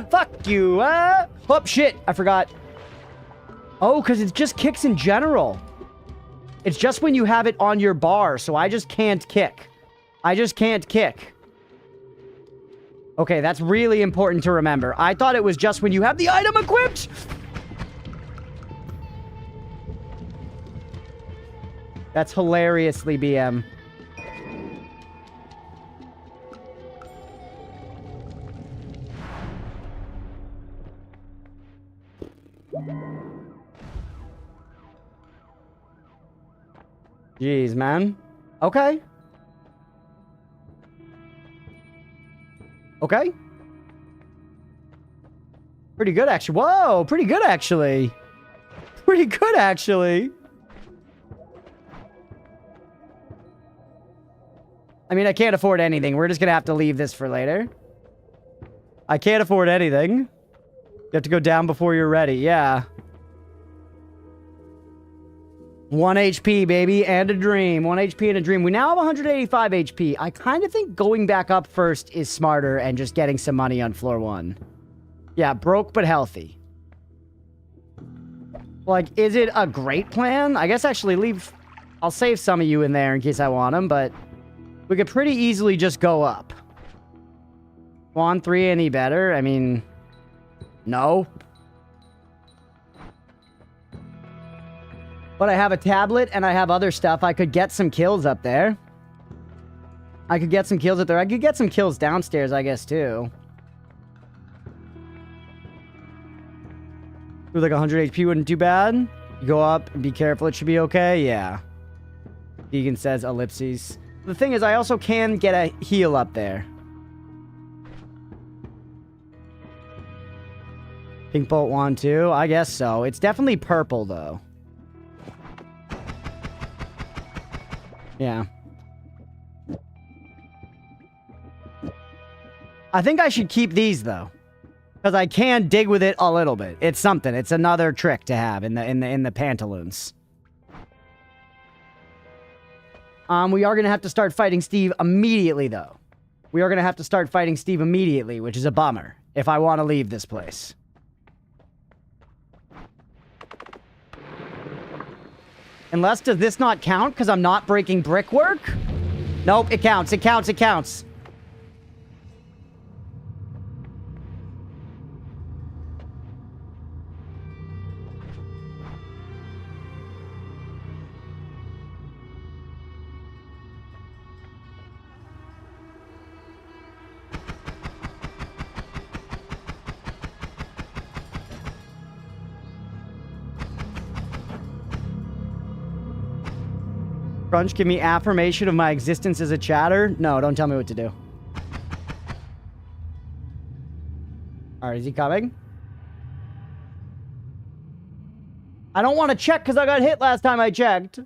Fuck you, Oh, shit. I forgot. Oh, because it just kicks in general. It's just when you have it on your bar, so I just can't kick. I just can't kick. Okay, that's really important to remember. I thought it was just when you have the item equipped. That's hilariously BM. Jeez, man. Okay. Okay. Pretty good, actually. Whoa, pretty good, actually. Pretty good, actually. I mean, I can't afford anything. We're just gonna have to leave this for later. I can't afford anything. You have to go down before you're ready. Yeah. 1 HP, baby, and a dream. 1 HP and a dream. We now have 185 HP. I kind of think going back up first is smarter and just getting some money on floor 1. Yeah, broke but healthy. Like, is it a great plan? I guess actually leave... I'll save some of you in there in case I want them, but... We could pretty easily just go up. Swan 3 any better? I mean... No. But I have a tablet and I have other stuff. I could get some kills up there. I could get some kills up there. I could get some kills downstairs, I guess, too. With like 100 HP wouldn't too bad. You go up and be careful. It should be okay. Yeah. Deegan says ellipses. The thing is, I also can get a heal up there. Pink Bolt 1, too? I guess so. It's definitely purple, though. Yeah. I think I should keep these, though. Because I can dig with it a little bit. It's something. It's another trick to have in the pantaloons. We are going to have to start fighting Steve immediately, though. We are going to have to start fighting Steve immediately, which is a bummer, if I want to leave this place. Unless, does this not count because I'm not breaking brickwork? Nope, it counts, it counts, it counts. Crunch, give me affirmation of my existence as a chatter? No, don't tell me what to do. Alright, is he coming? I don't want to check because I got hit last time I checked.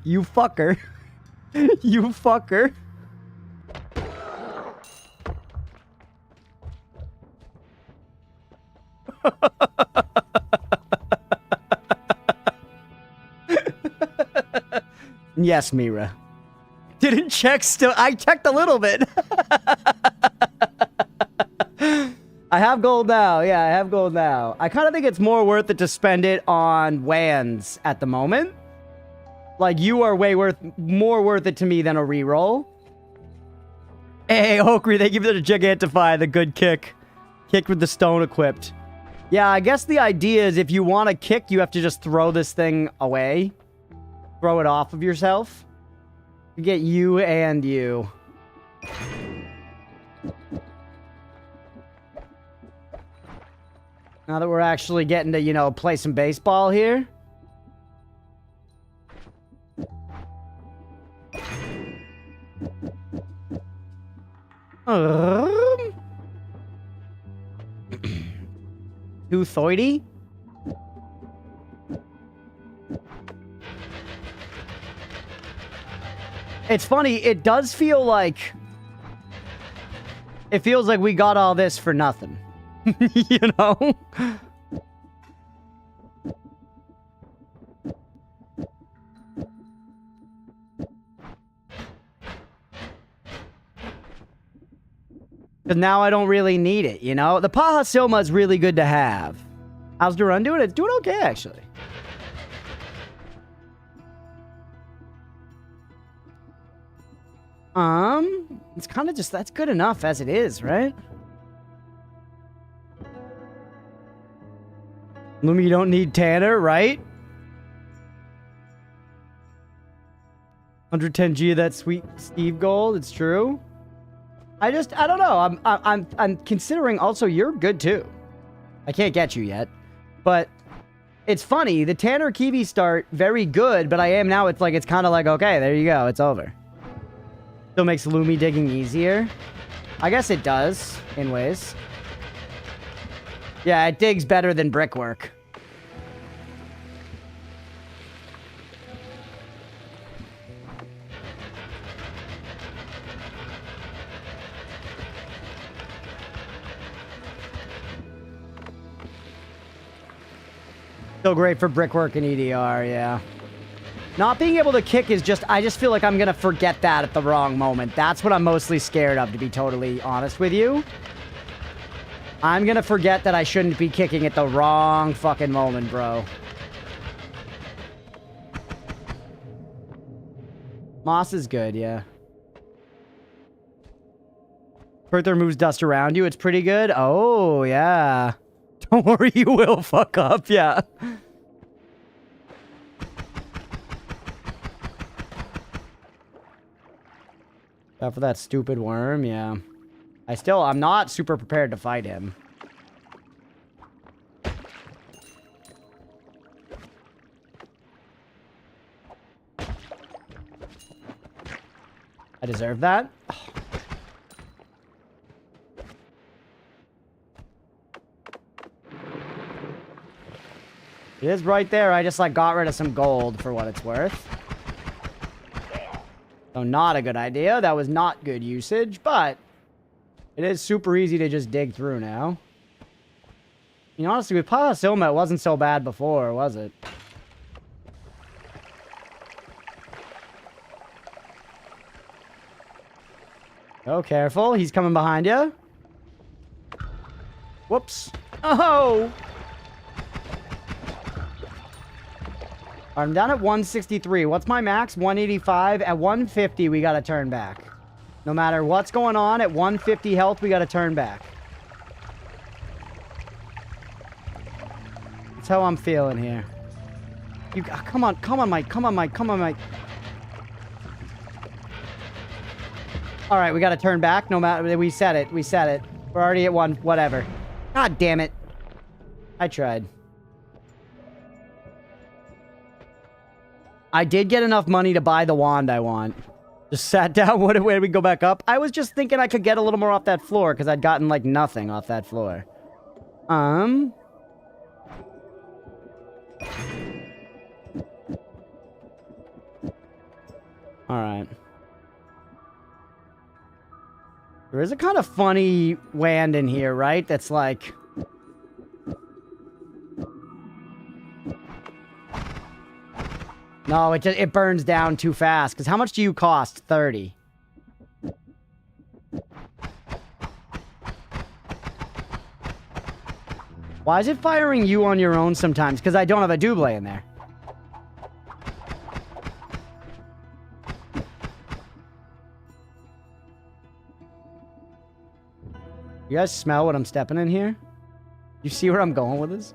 You fucker. You fucker. Yes, Mira. Didn't check still. I checked a little bit. I have gold now. Yeah, I have gold now. I kind of think it's more worth it to spend it on WANs at the moment. Like, you are more worth it to me than a reroll. Hey, Hokri, thank you for the Gigantify, the good kick. Kick with the stone equipped. Yeah, I guess the idea is if you want to kick, you have to just throw this thing away. Throw it off of yourself. You get you and you. Now that we're actually getting to, you know, play some baseball here. Who Thoidy? It's funny, it does feel like... It feels like we got all this for nothing. You know? Because now I don't really need it, you know? The Paha Silma is really good to have. How's the run doing? It's doing okay, actually. It's kind of just, that's good enough as it is, right? Lumi, you don't need Tanner, right? 110G of that sweet Steve gold, it's true. I don't know. I'm considering also you're good too. I can't get you yet. But it's funny, the Tanner Kiwi start very good, but I am now, it's kind of like, okay, there you go, it's over. Still makes Lumi digging easier. I guess it does, in ways. Yeah, it digs better than brickwork. Still great for brickwork and EDR, yeah. Not being able to kick is just, I just feel like I'm gonna forget that at the wrong moment. That's what I'm mostly scared of, to be totally honest with you. I'm gonna forget that I shouldn't be kicking at the wrong fucking moment, bro. Moss is good, yeah. Further moves dust around you, it's pretty good. Oh, yeah. Don't worry, you will fuck up, yeah. For that stupid worm, yeah. I'm not super prepared to fight him. I deserve that. It is right there. I just got rid of some gold for what it's worth. So not a good idea. That was not good usage, but it is super easy to just dig through now. You know, honestly, with Paha Silma, it wasn't so bad before, was it? Oh, careful. He's coming behind you. Whoops. Oh! I'm down at 163. What's my max? 185. At 150, we gotta turn back. No matter what's going on, at 150 health, we gotta turn back. That's how I'm feeling here. You, come on, Mike. Come on, Mike. All right, we gotta turn back. No matter, we said it. We're already at one. Whatever. God damn it. I tried. I did get enough money to buy the wand I want. Just sat down. Where did we go back up? I was just thinking I could get a little more off that floor because I'd gotten nothing off that floor. All right. There is a kind of funny wand in here, right? That's like... No, it burns down too fast. Because how much do you cost? 30. Why is it firing you on your own sometimes? Because I don't have a double in there. You guys smell what I'm stepping in here? You see where I'm going with this?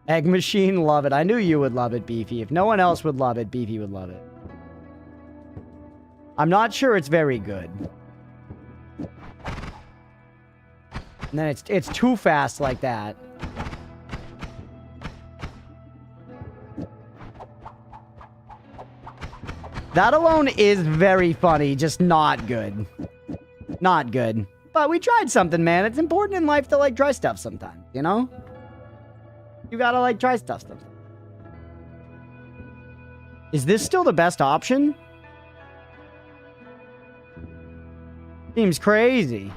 Egg machine, love it. I knew you would love it, Beefy. If no one else would love it, Beefy would love it. I'm not sure it's very good. And then it's too fast like that. That alone is very funny, just not good. Not good. But we tried something, man. It's important in life to try stuff sometimes, you know? You gotta try stuff sometimes. Is this still the best option? Seems crazy.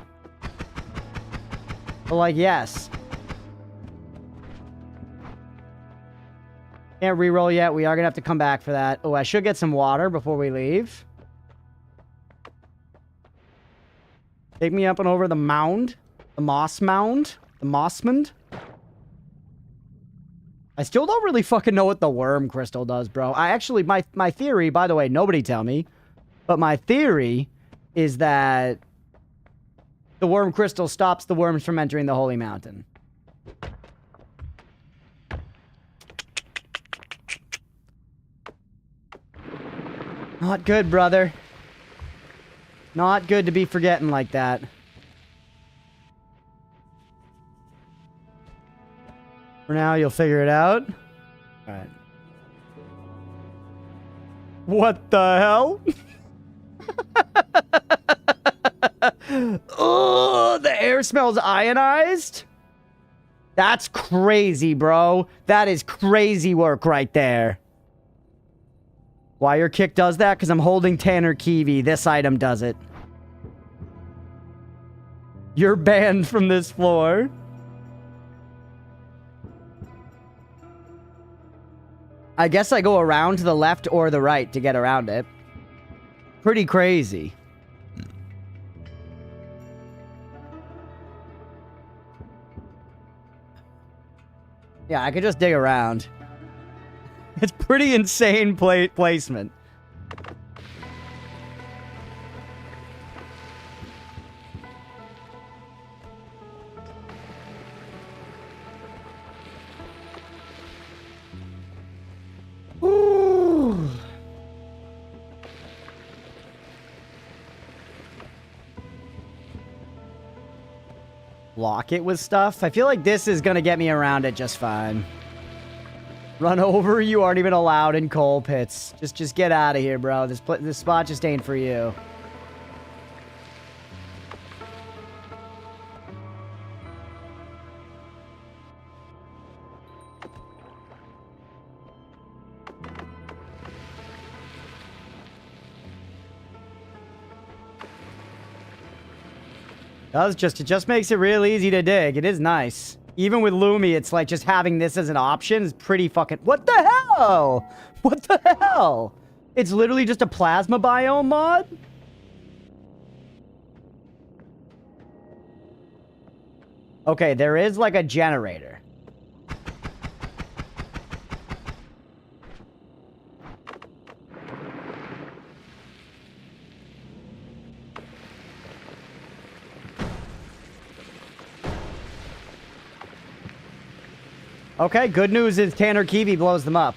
But yes. Can't reroll yet. We are going to have to come back for that. Oh, I should get some water before we leave. Take me up and over the mound. The moss mound. The mossmond. I still don't really fucking know what the worm crystal does, bro. I actually, my theory, by the way, nobody tell me, but my theory is that the worm crystal stops the worms from entering the holy mountain. Not good, brother. Not good to be forgetting like that. For now, you'll figure it out. Alright. What the hell? Oh, the air smells ionized? That's crazy, bro. That is crazy work right there. Why your kick does that? Because I'm holding Tanner Kiwi. This item does it. You're banned from this floor. I guess I go around to the left or the right to get around it. Pretty crazy. Yeah, I could just dig around. It's pretty insane placement. Ooh. Block it with stuff. I feel like this is gonna get me around it just fine. Run over, you aren't even allowed in coal pits. Just get out of here, bro. This spot just ain't for you. It just makes it real easy to dig. It is nice. Even with Lumi, it's like just having this as an option is pretty fucking... What the hell? What the hell? It's literally just a plasma biome mod? Okay, there is like a generator. Okay, good news is Tanner Kiwi blows them up.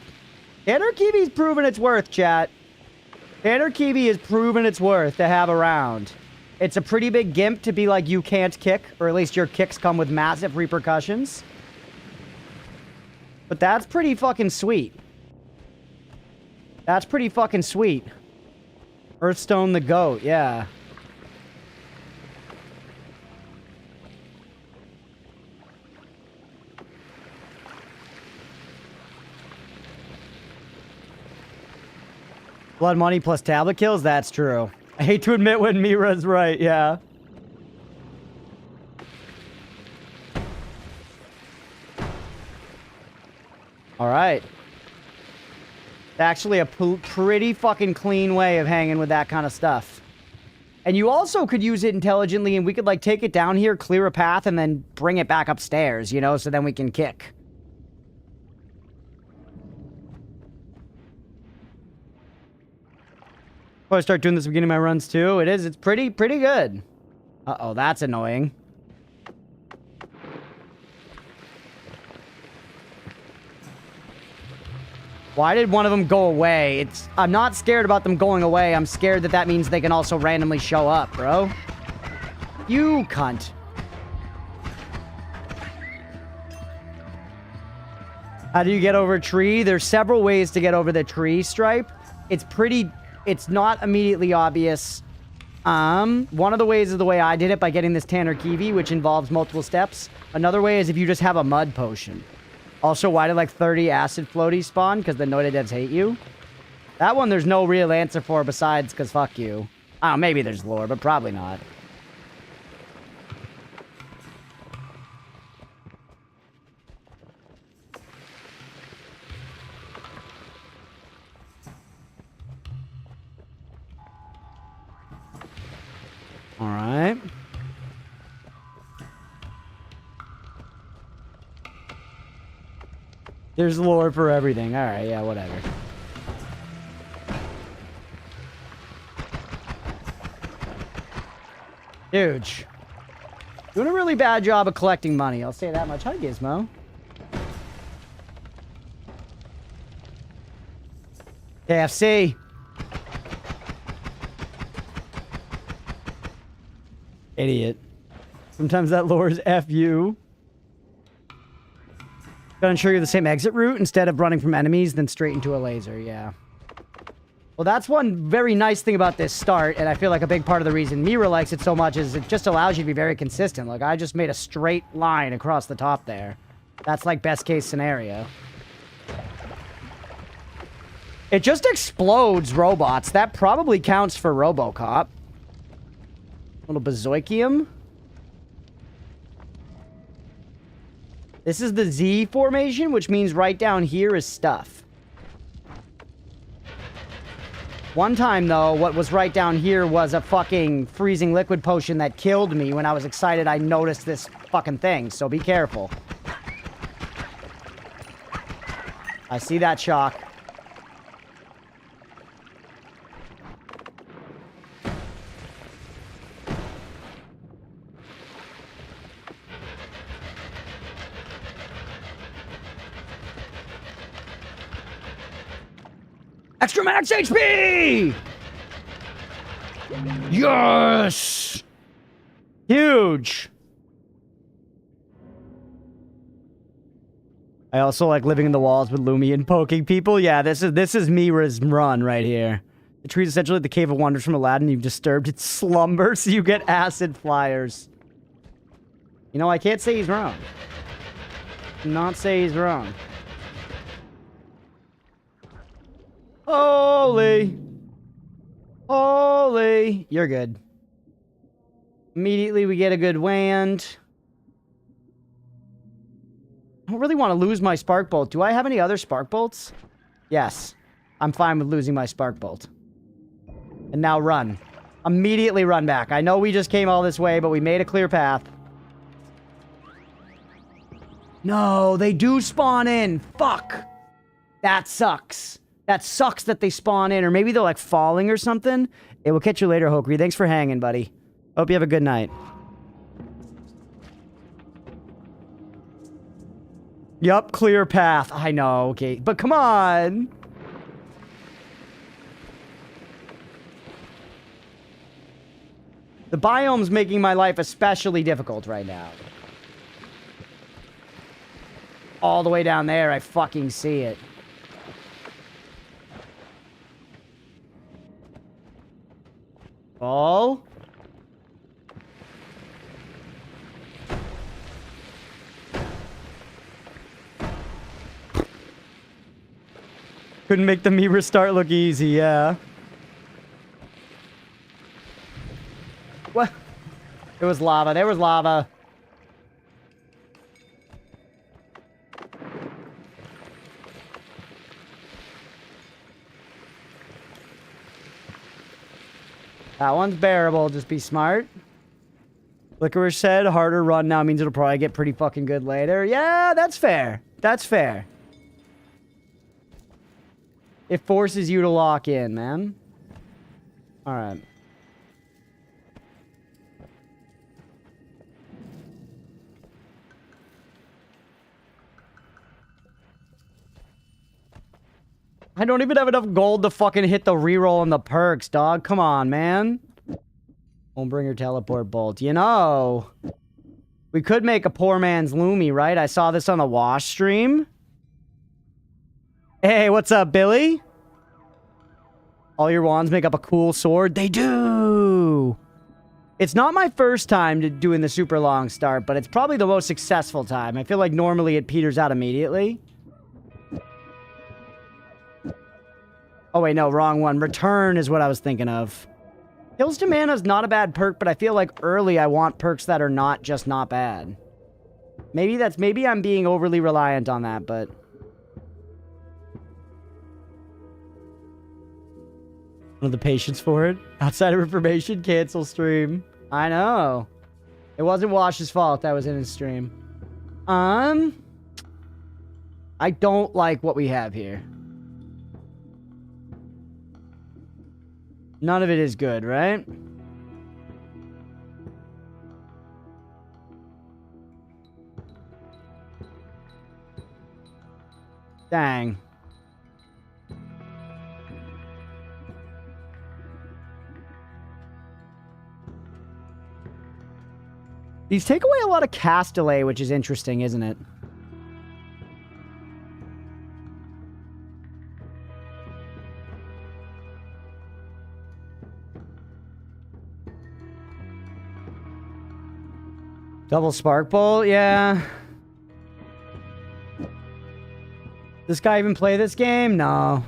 Tanner Kiwi's proven its worth, chat. Tanner Kiwi has proven its worth to have around. It's a pretty big gimp to be like, you can't kick, or at least your kicks come with massive repercussions. But that's pretty fucking sweet. That's pretty fucking sweet. Earthstone the goat, yeah. Blood money plus tablet kills? That's true. I hate to admit when Mira's right, yeah. Alright. Actually a pretty fucking clean way of hanging with that kind of stuff. And you also could use it intelligently and we could like take it down here, clear a path, and then bring it back upstairs, you know, so then we can kick. Oh, I start doing this at the beginning of my runs too. It's pretty good. Uh-oh, that's annoying. Why did one of them go away? I'm not scared about them going away. I'm scared that means they can also randomly show up, bro. You cunt. How do you get over a tree? There's several ways to get over the tree stripe. It's not immediately obvious. One of the ways is the way I did it by getting this Tanner Kiwi, which involves multiple steps. Another way is if you just have a mud potion. Also, why did like 30 acid floaties spawn? Because the Noita devs hate you. That one there's no real answer for besides because fuck you. I don't know, maybe there's lore, but probably not. All right. There's lore for everything. All right, yeah, whatever. Huge. Doing a really bad job of collecting money. I'll say that much. Hi, Gizmo. KFC. Idiot. Sometimes that lure is F you. Gotta ensure you're the same exit route instead of running from enemies, then straight into a laser. Yeah. Well, that's one very nice thing about this start, and I feel like a big part of the reason Mira likes it so much is it just allows you to be very consistent. Like, I just made a straight line across the top there. That's like best case scenario. It just explodes robots. That probably counts for RoboCop. Little Bazoikium. This is the Z formation, which means right down here is stuff. One time, though, what was right down here was a fucking freezing liquid potion that killed me when I was excited I noticed this fucking thing, so be careful. I see that shock. Extra max HP! Yes! Huge! I also like living in the walls with Lumi and poking people. Yeah, this is Mira's run right here. The tree is essentially the Cave of Wonders from Aladdin. You've disturbed its slumber, so you get acid flyers. You know, I can't say he's wrong. Not say he's wrong. Holy. Holy. You're good. Immediately we get a good wand. I don't really want to lose my spark bolt. Do I have any other spark bolts? Yes. I'm fine with losing my spark bolt. And now run. Immediately run back. I know we just came all this way, but we made a clear path. No, they do spawn in. Fuck. That sucks. That sucks that they spawn in, or maybe they're like falling or something. Hey, we'll catch you later, Hokri. Thanks for hanging, buddy. Hope you have a good night. Yup, clear path. I know, okay. But come on! The biome's making my life especially difficult right now. All the way down there, I fucking see it. Ball. Couldn't make the Mira start look easy, yeah. What? It was lava. There was lava. That one's bearable. Just be smart. Licorice said, harder run now means it'll probably get pretty fucking good later. Yeah, that's fair. That's fair. It forces you to lock in, man. Alright. I don't even have enough gold to fucking hit the reroll on the perks, dog. Come on, man. Won't bring your teleport bolt. You know, we could make a poor man's Lumi, right? I saw this on the Wash stream. Hey, what's up, Billy? All your wands make up a cool sword? They do! It's not my first time doing the super long start, but it's probably the most successful time. I feel like normally it peters out immediately. Oh, wait, no, wrong one. Return is what I was thinking of. Hills to Mana is not a bad perk, but I feel like early I want perks that are not just not bad. Maybe I'm being overly reliant on that, but... One of the patience for it. Outside of information, cancel stream. I know. It wasn't Wash's fault that was in his stream. I don't like what we have here. None of it is good, right? Dang. These take away a lot of cast delay, which is interesting, isn't it? Double Spark Bolt, yeah. This guy even play this game? No.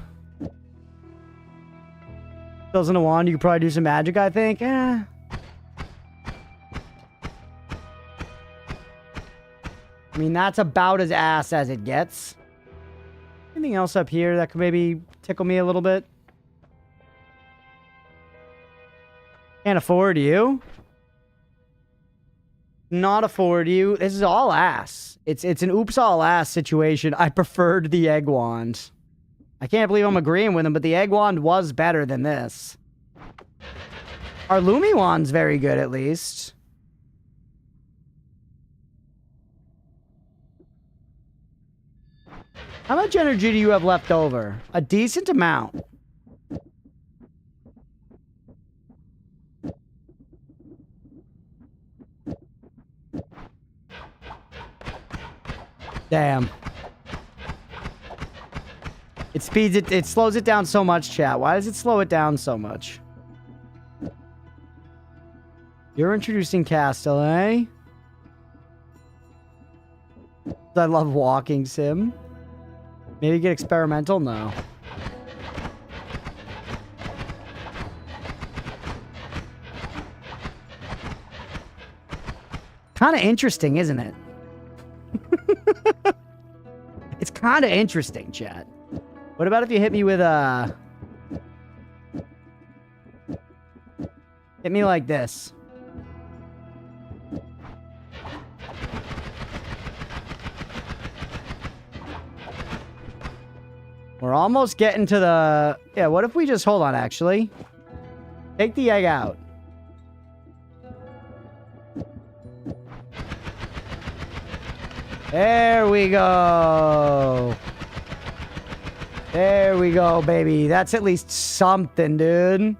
Doesn't a wand, you could probably do some magic, I think. Eh. I mean, that's about as ass as it gets. Anything else up here that could maybe tickle me a little bit? Can't afford you. Not afford you. This is all ass. It's an oops all ass situation. I preferred the egg wand. I can't believe I'm agreeing with him, but the egg wand was better than this. Our Lumi wand's very good, at least. How much energy do you have left over? A decent amount. Damn. It speeds it, it slows it down so much, chat. Why does it slow it down so much? You're introducing Castle, eh? I love walking sim. Maybe get experimental? No. Kind of interesting, isn't it? It's kind of interesting, chat. What about if you hit me with a... Hit me like this. We're almost getting to the... Yeah, what if we just... Hold on, actually. Take the egg out. There we go. There we go, baby. That's at least something, dude.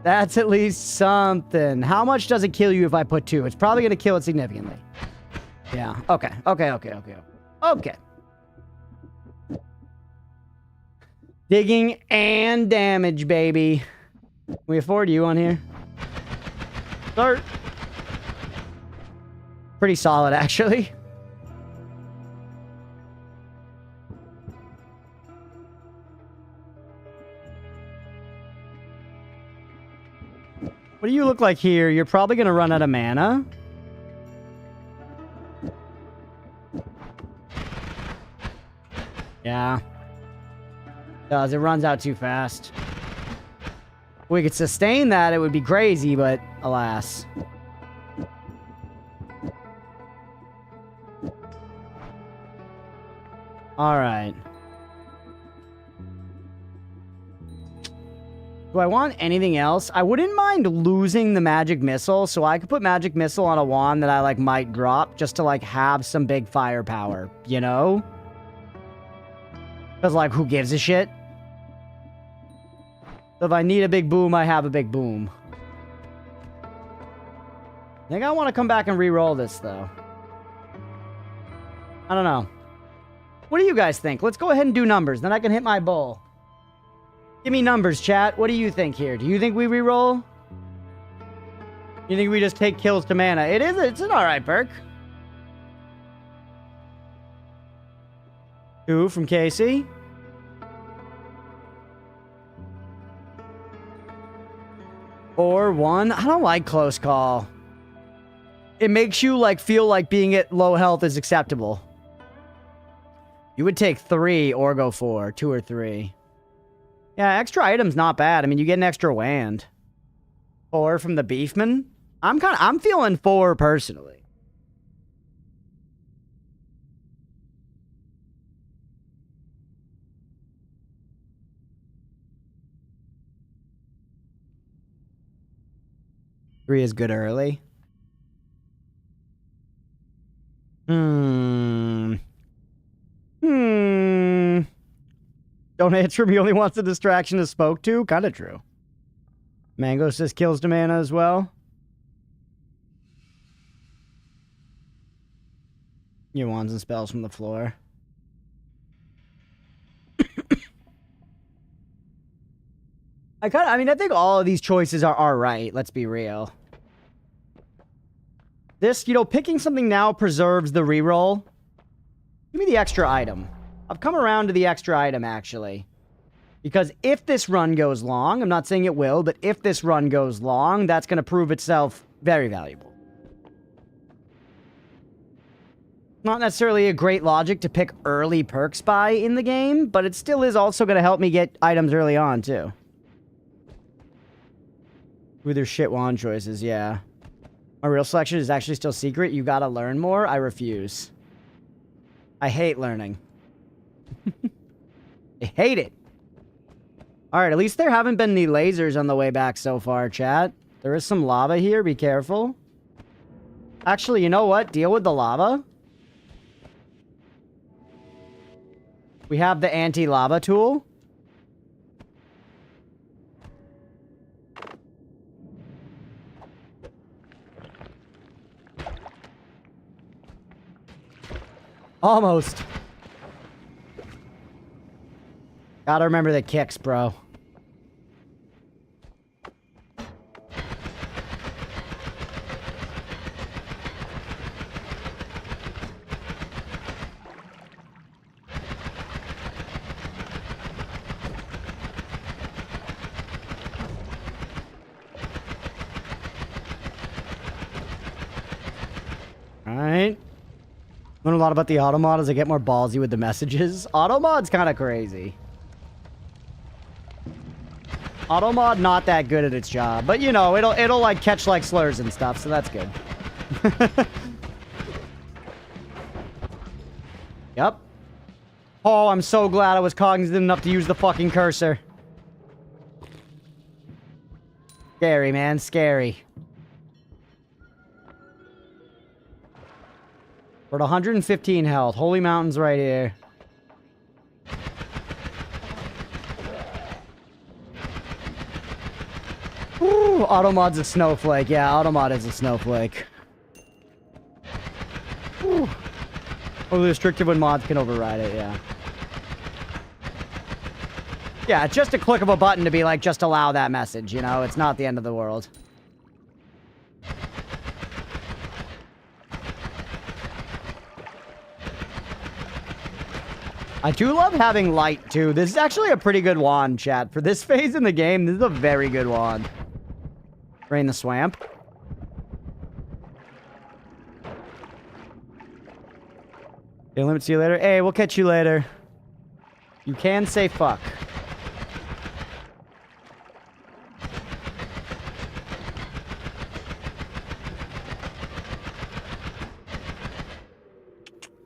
That's at least something. How much does it kill you if I put 2? It's probably going to kill it significantly. Yeah. Okay. Okay. Digging and damage, baby. Can we afford you on here? Start. Pretty solid, actually. What do you look like here? You're probably going to run out of mana. Yeah. Does. It runs out too fast. If we could sustain that, it would be crazy, but alas. Alright. Do I want anything else? I wouldn't mind losing the magic missile, so I could put magic missile on a wand that I, like, might drop just to, like, have some big firepower, you know? Because, like, who gives a shit? So if I need a big boom, I have a big boom. I think I want to come back and re-roll this, though. I don't know. What do you guys think? Let's go ahead and do numbers, then I can hit my bowl. Give me numbers, chat. What do you think here? Do you think we re-roll? You think we just take kills to mana? It's an alright perk. 2 from Casey. Or 1. I don't like close call. It makes you like feel like being at low health is acceptable. You would take 3 or go 4. 2 or 3. Yeah, extra item's not bad. I mean, you get an extra wand. 4 from the Beefman. I'm feeling 4 personally. Three is good early. Don't answer him. He only wants the distraction to spoke to. Kind of true. Mango says kills to mana as well. Your wands and spells from the floor. I think all of these choices are right. Let's be real. This, picking something now preserves the reroll. Give me the extra item. I've come around to the extra item, actually. Because if this run goes long, I'm not saying it will, but if this run goes long, that's going to prove itself very valuable. Not necessarily a great logic to pick early perks by in the game, but it still is also going to help me get items early on, too. With their shit wand choices, yeah. My real selection is actually still secret. You gotta learn more. I refuse. I hate learning. I hate it. Alright, at least there haven't been any lasers on the way back so far, chat. There is some lava here. Be careful. Actually, you know what? Deal with the lava. We have the anti-lava tool. Almost. Gotta remember the kicks, bro. Alright. Learn a lot about the automod as I get more ballsy with the messages. Automod's kind of crazy. Automod not that good at its job, but it'll like catch like slurs and stuff, so that's good. Yep. Oh, I'm so glad I was cognizant enough to use the fucking cursor. Scary, man, scary. We're at 115 health. Holy Mountain's right here. Ooh, Automod's a snowflake. Yeah, Automod is a snowflake. Ooh. Overly restrictive when mods can override it, yeah. Yeah, it's just a click of a button to be like, just allow that message, It's not the end of the world. I do love having light, too. This is actually a pretty good wand, chat. For this phase in the game, this is a very good wand. Drain the swamp. Okay, limit, see you later. Hey, we'll catch you later. You can say fuck.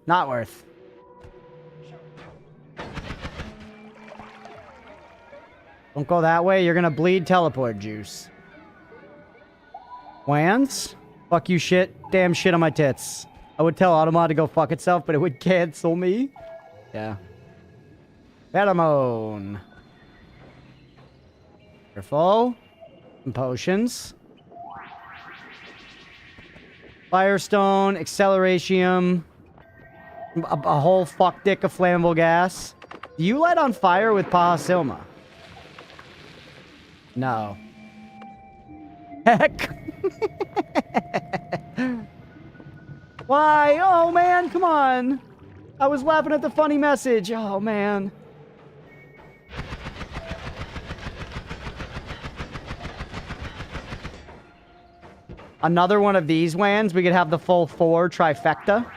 Not worth. Don't go that way. You're gonna bleed teleport juice. Wands? Fuck you shit. Damn shit on my tits. I would tell Automod to go fuck itself, but it would cancel me. Yeah. Pheromone. Careful. Some potions. Firestone. Acceleration. A whole fuck dick of flammable gas. Do you light on fire with Pahasilma? No. Heck. Why? Oh, man, come on. I was laughing at the funny message. Oh, man. Another one of these wands, we could have the full 4 trifecta.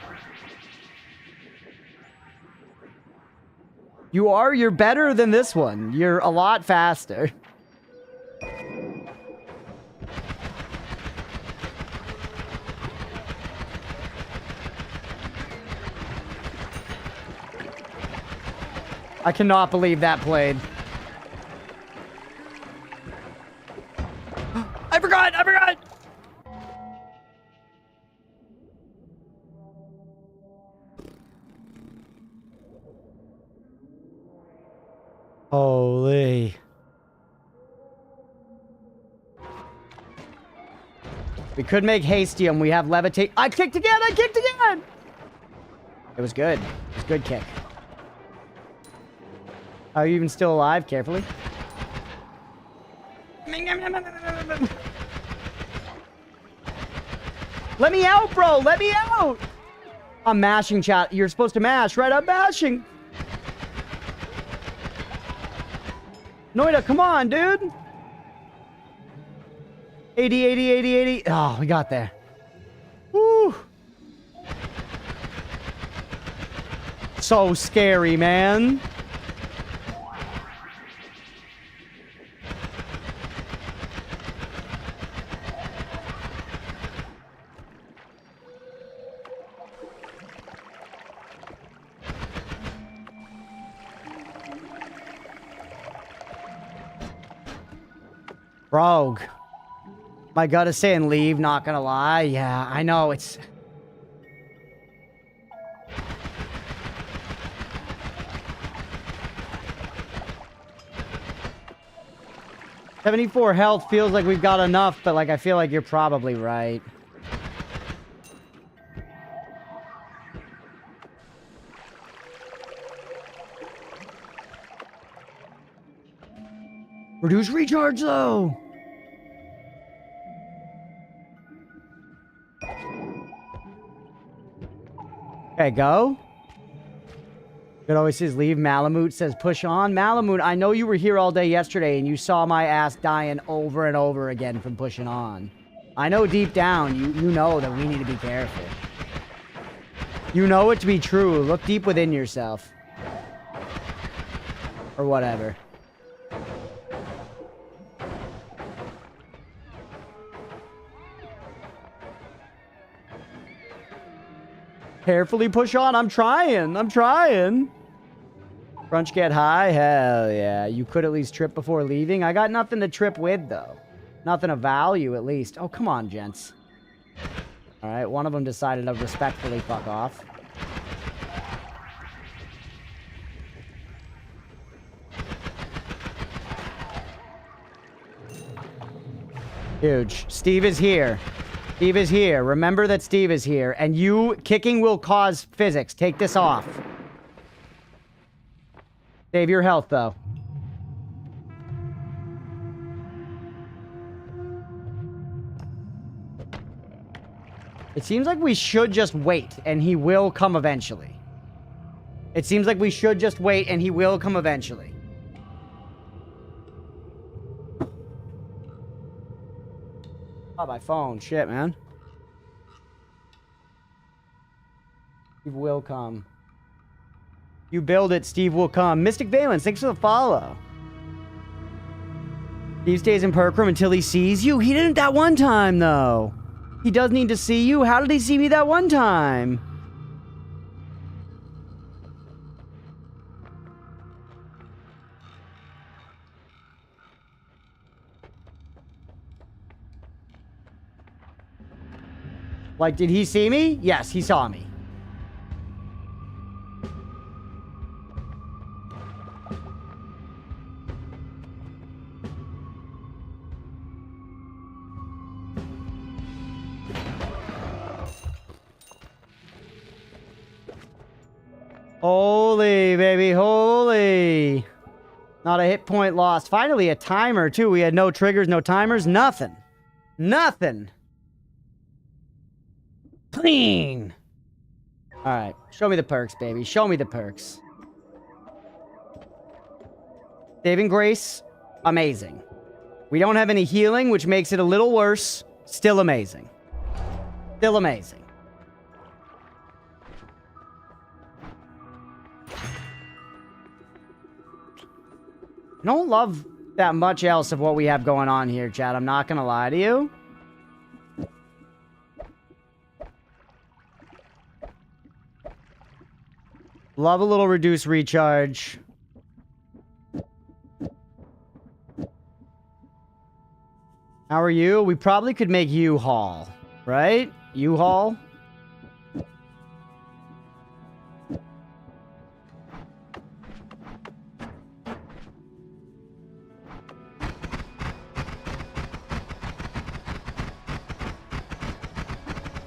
You're better than this one. You're a lot faster. I cannot believe that played. I forgot! I forgot! Holy. We could make Hastium. We have Levitate. I kicked again! I kicked again! It was good. It was a good kick. Are you even still alive? Carefully. Let me out, bro! Let me out! I'm mashing, chat. You're supposed to mash, right? I'm mashing. Noita, come on, dude. 80, 80, 80, 80. Oh, we got there. Woo. So scary, man. Rogue. My gut is saying leave, not gonna lie. Yeah, I know, it's... $74 health feels like we've got enough, but like I feel like you're probably right. Reduce recharge though. Okay, go. It always says leave. Malamute says push on. Malamute, I know you were here all day yesterday and you saw my ass dying over and over again from pushing on. I know deep down you know that we need to be careful. You know it to be true. Look deep within yourself. Or whatever. Carefully push on. I'm trying. I'm trying. Crunch get high? Hell yeah. You could at least trip before leaving. I got nothing to trip with, though. Nothing of value, at least. Oh, come on, gents. All right, one of them decided to respectfully fuck off. Huge. Steve is here. Steve is here. Remember that Steve is here. And you kicking will cause physics. Take this off. Save your health, though. It seems like we should just wait, and he will come eventually. It seems like we should just wait, and he will come eventually. Oh, my phone. Shit, man. Steve will come. You build it, Steve will come. Mystic Valence, thanks for the follow. Steve stays in perk room until he sees you. He didn't that one time, though. He does need to see you. How did he see me that one time? Like, did he see me? Yes, he saw me. Holy, baby, holy. Not a hit point lost. Finally, a timer, too. We had no triggers, no timers, nothing. Nothing. Clean. All right. Show me the perks, baby. Show me the perks. Saving Grace, amazing. We don't have any healing, which makes it a little worse. Still amazing. Still amazing. I don't love that much else of what we have going on here, Chad. I'm not going to lie to you. Love a little reduced recharge. How are you? We probably could make U-Haul, right? U-Haul?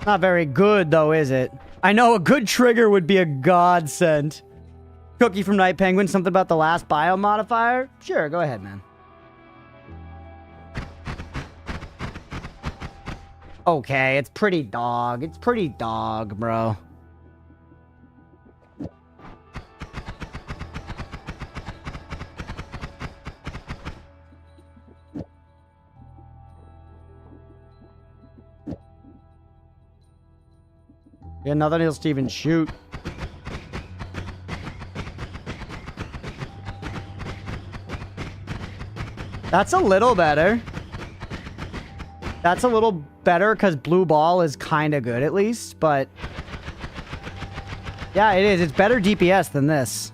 Not very good, though, is it? I know a good trigger would be a godsend. Cookie from Night Penguin, something about the last bio modifier? Sure, go ahead, man. Okay, it's pretty dog. It's pretty dog, bro. Yeah, nothing else to even shoot. That's a little better. That's a little better because blue ball is kind of good at least, but yeah, it is. It's better DPS than this.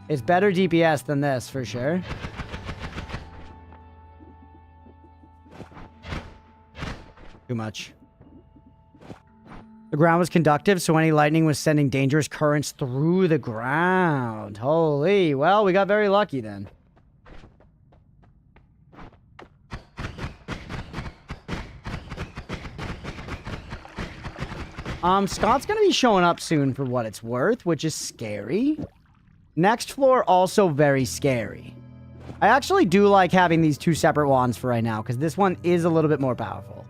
It's better DPS than this for sure. Too much. The ground was conductive, so any lightning was sending dangerous currents through the ground. Holy, well, we got very lucky then. Scott's gonna be showing up soon for what it's worth, which is scary. Next floor, also very scary. I actually do like having these two separate wands for right now, because this one is a little bit more powerful.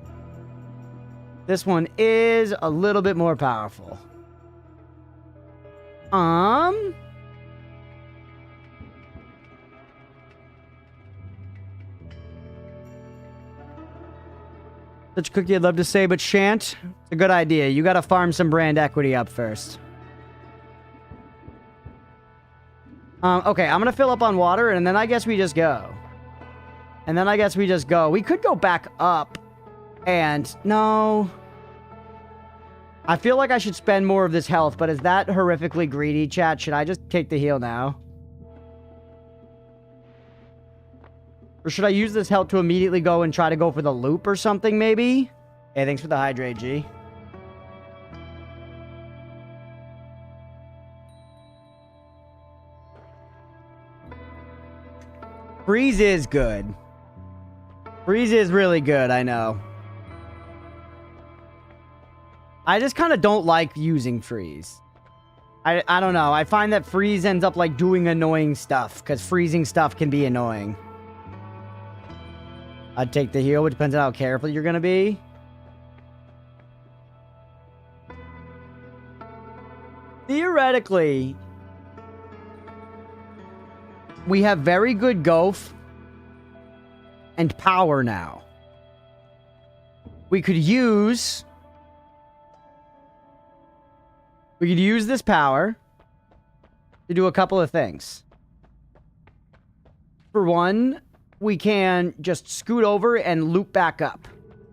This one is a little bit more powerful. Such a cookie I'd love to say, but shan't. It's a good idea. You gotta farm some brand equity up first. Okay, I'm gonna fill up on water, and then I guess we just go. We could go back up, and... No. I feel like I should spend more of this health, but is that horrifically greedy, chat? Should I just take the heal now? Or should I use this health to immediately go and try to go for the loop or something, maybe? Hey, thanks for the hydrate, G. Freeze is good. Freeze is really good, I know. I just kind of don't like using freeze. I don't know. I find that freeze ends up like doing annoying stuff, because freezing stuff can be annoying. I'd take the heal, but depends on how careful you're going to be. Theoretically, we have very good Gof and power now. We could use this power to do a couple of things. For one, we can just scoot over and loop back up.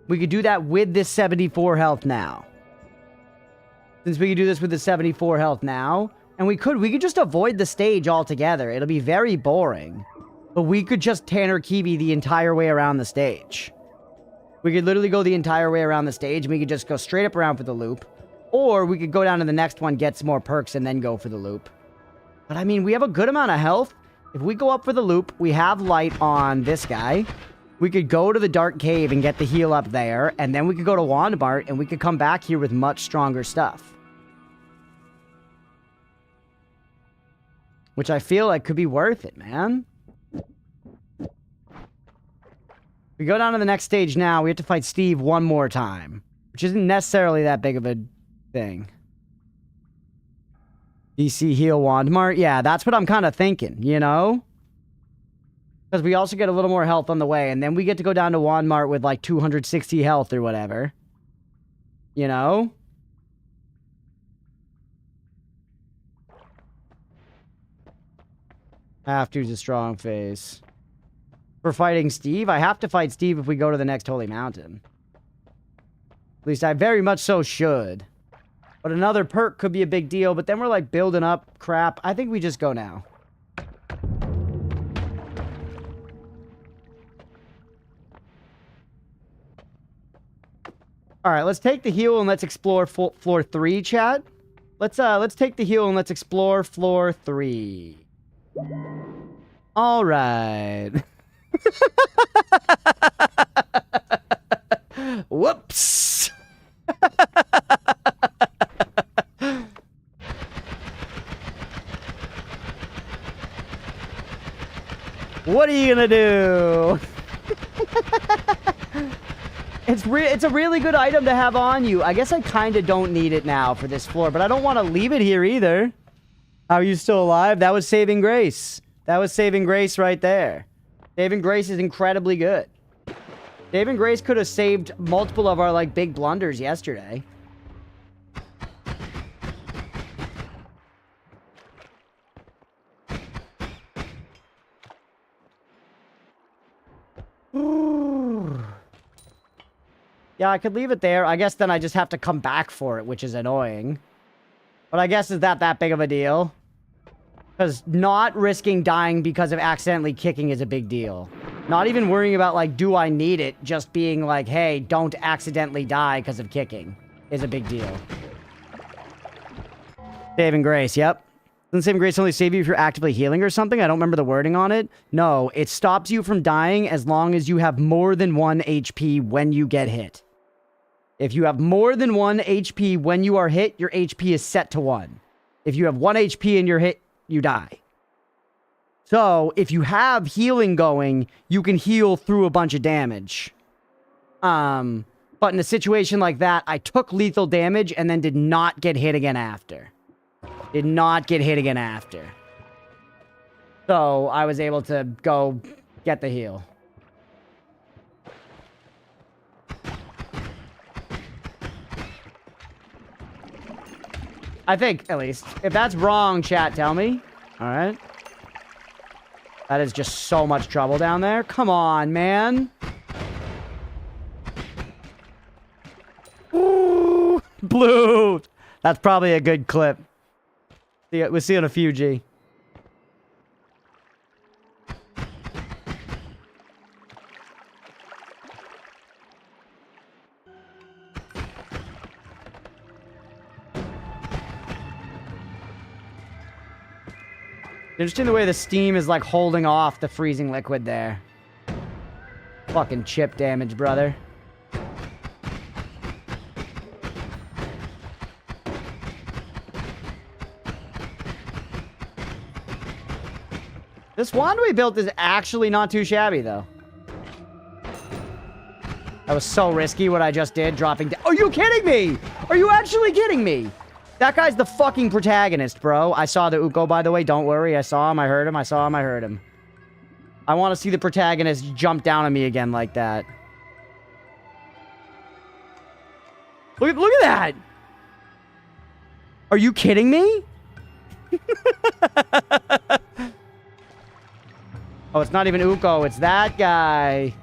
We could do that with this 74 health now. Since we could do this with the 74 health now, and we could just avoid the stage altogether. It'll be very boring. But we could just Tanner Kiwi the entire way around the stage. We could literally go the entire way around the stage, and we could just go straight up around for the loop. Or we could go down to the next one, get some more perks, and then go for the loop. But I mean, we have a good amount of health. If we go up for the loop, we have light on this guy. We could go to the dark cave and get the heal up there, and then we could go to Wand Mart, and we could come back here with much stronger stuff. Which I feel like could be worth it, man. We go down to the next stage now, we have to fight Steve one more time. Which isn't necessarily that big of a thing. DC heal Wand Mart. Yeah, that's what I'm kind of thinking, you know? Because we also get a little more health on the way, and then we get to go down to Wand Mart with like 260 health or whatever. You know? Have to's a strong face. For fighting Steve? I have to fight Steve if we go to the next Holy Mountain. At least I very much so should. But another perk could be a big deal, but then we're like building up crap. I think we just go now. All right, let's take the heal and let's explore floor 3, chat. Let's take the heal and let's explore floor 3. All right. Whoops. What are you gonna do? It's a really good item to have on you. I guess I kind of don't need it now for this floor, but I don't want to leave it here either. How are you still alive? That was saving grace. That was saving grace right there. Saving grace is incredibly good. Saving grace could have saved multiple of our, like, big blunders yesterday. Yeah, I could leave it there. I guess then I just have to come back for it, which is annoying. But I guess is that big of a deal? Because not risking dying because of accidentally kicking is a big deal. Not even worrying about, like, do I need it? Just being like, hey, don't accidentally die because of kicking is a big deal. Saving grace, yep. Doesn't saving grace only save you if you're actively healing or something? I don't remember the wording on it. No, it stops you from dying as long as you have more than 1 HP when you get hit. If you have more than 1 HP when you are hit, your HP is set to 1. If you have 1 HP and you're hit, you die. So, if you have healing going, you can heal through a bunch of damage. But in a situation like that, I took lethal damage and then did not get hit again after. Did not get hit again after. So, I was able to go get the heal. I think, at least. If that's wrong, chat, tell me. Alright. That is just so much trouble down there. Come on, man. Ooh, blue. That's probably a good clip. We're seeing a few, G. Interesting the way the steam is, like, holding off the freezing liquid there. Fucking chip damage, brother. This wand we built is actually not too shabby, though. That was so risky what I just did, dropping down. Are you kidding me? Are you actually kidding me? That guy's the fucking protagonist, bro. I saw the Uko, by the way. Don't worry. I saw him. I heard him. I saw him. I heard him. I want to see the protagonist jump down on me again like that. Look at that. Are you kidding me? Oh, it's not even Uko. It's that guy.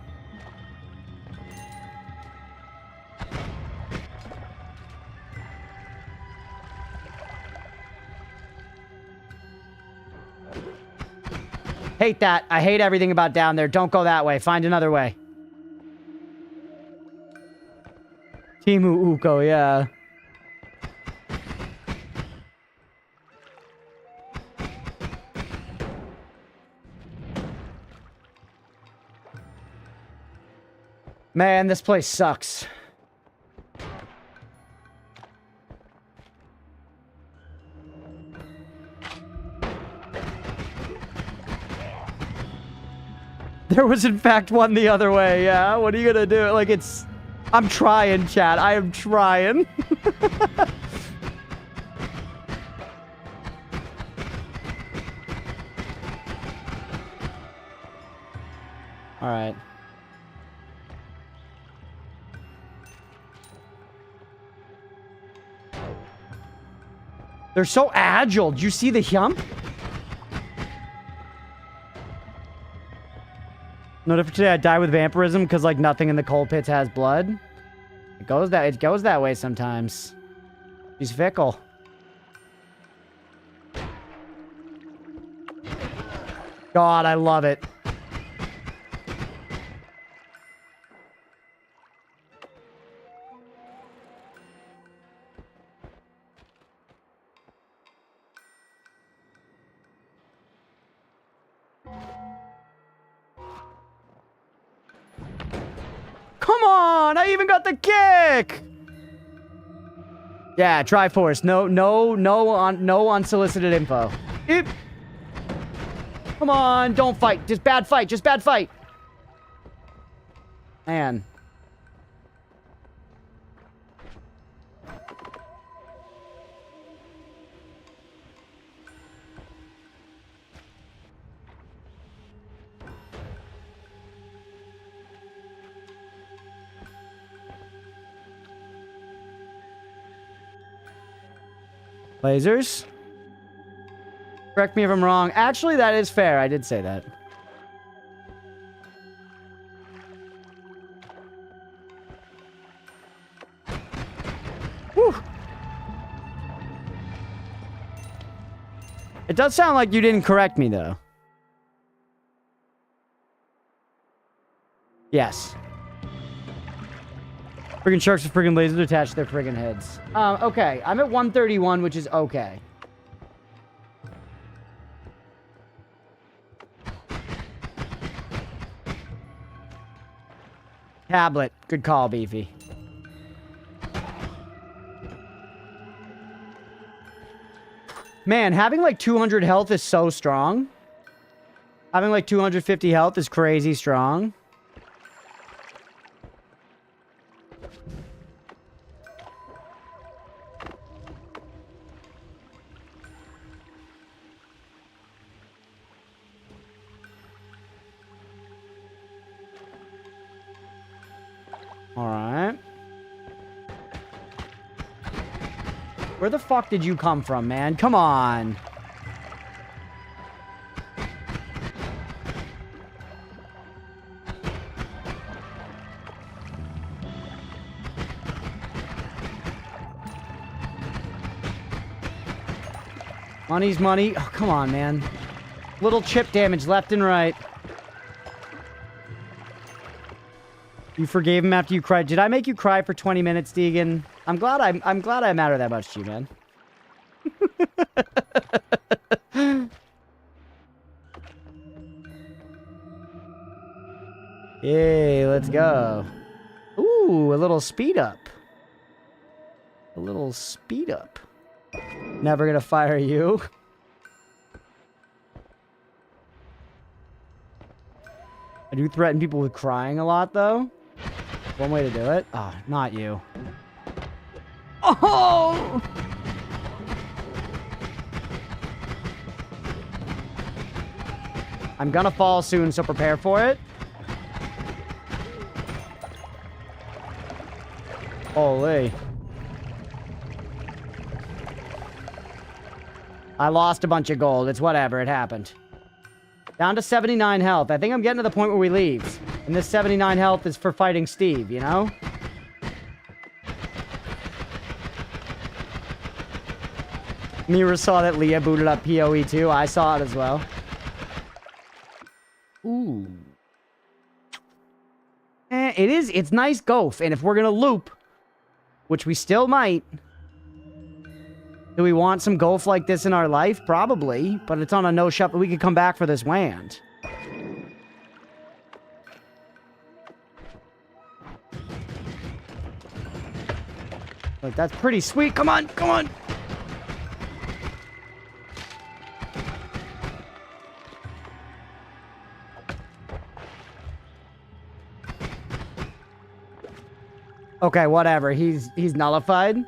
Hate that. I hate everything about down there. Don't go that way. Find another way. Timu Uko, yeah. Man, this place sucks. There was, in fact, one the other way, yeah? What are you gonna do? Like, it's... I'm trying, chat. I am trying. Alright. They're so agile. Did you see the jump? Notified today I die with vampirism because, like, nothing in the coal pits has blood. It goes that way sometimes. She's fickle. God, I love it. Come on, I even got the kick. Yeah, Triforce. No unsolicited info. Eep. Come on, don't fight. Just bad fight. Just bad fight. Man. Lasers? Correct me if I'm wrong. Actually, that is fair. I did say that. Whew. It does sound like you didn't correct me, though. Yes. Friggin' sharks with friggin' lasers attached to their friggin' heads. Okay. I'm at 131, which is okay. Tablet. Good call, Beefy. Man, having like 200 health is so strong. Having like 250 health is crazy strong. Alright. Where the fuck did you come from, man? Come on. Money's money. Oh, come on, man. Little chip damage left and right. You forgave him after you cried. Did I make you cry for 20 minutes, Deegan? I'm glad I matter that much to you, man. Yay, let's go. Ooh, a little speed up. A little speed up. Never gonna fire you. I do threaten people with crying a lot, though. One way to do it. Oh, not you. Oh! I'm gonna fall soon, so prepare for it. Holy. I lost a bunch of gold. It's whatever. It happened. Down to 79 health. I think I'm getting to the point where we leave. And this 79 health is for fighting Steve, you know? Mira saw that Leah booted up PoE too. I saw it as well. Ooh. It's nice golf. And if we're gonna loop, which we still might, do we want some golf like this in our life? Probably. But it's on a no shot, but we could come back for this WAND. Like, that's pretty sweet. Come on, come on. Okay, whatever. He's nullified.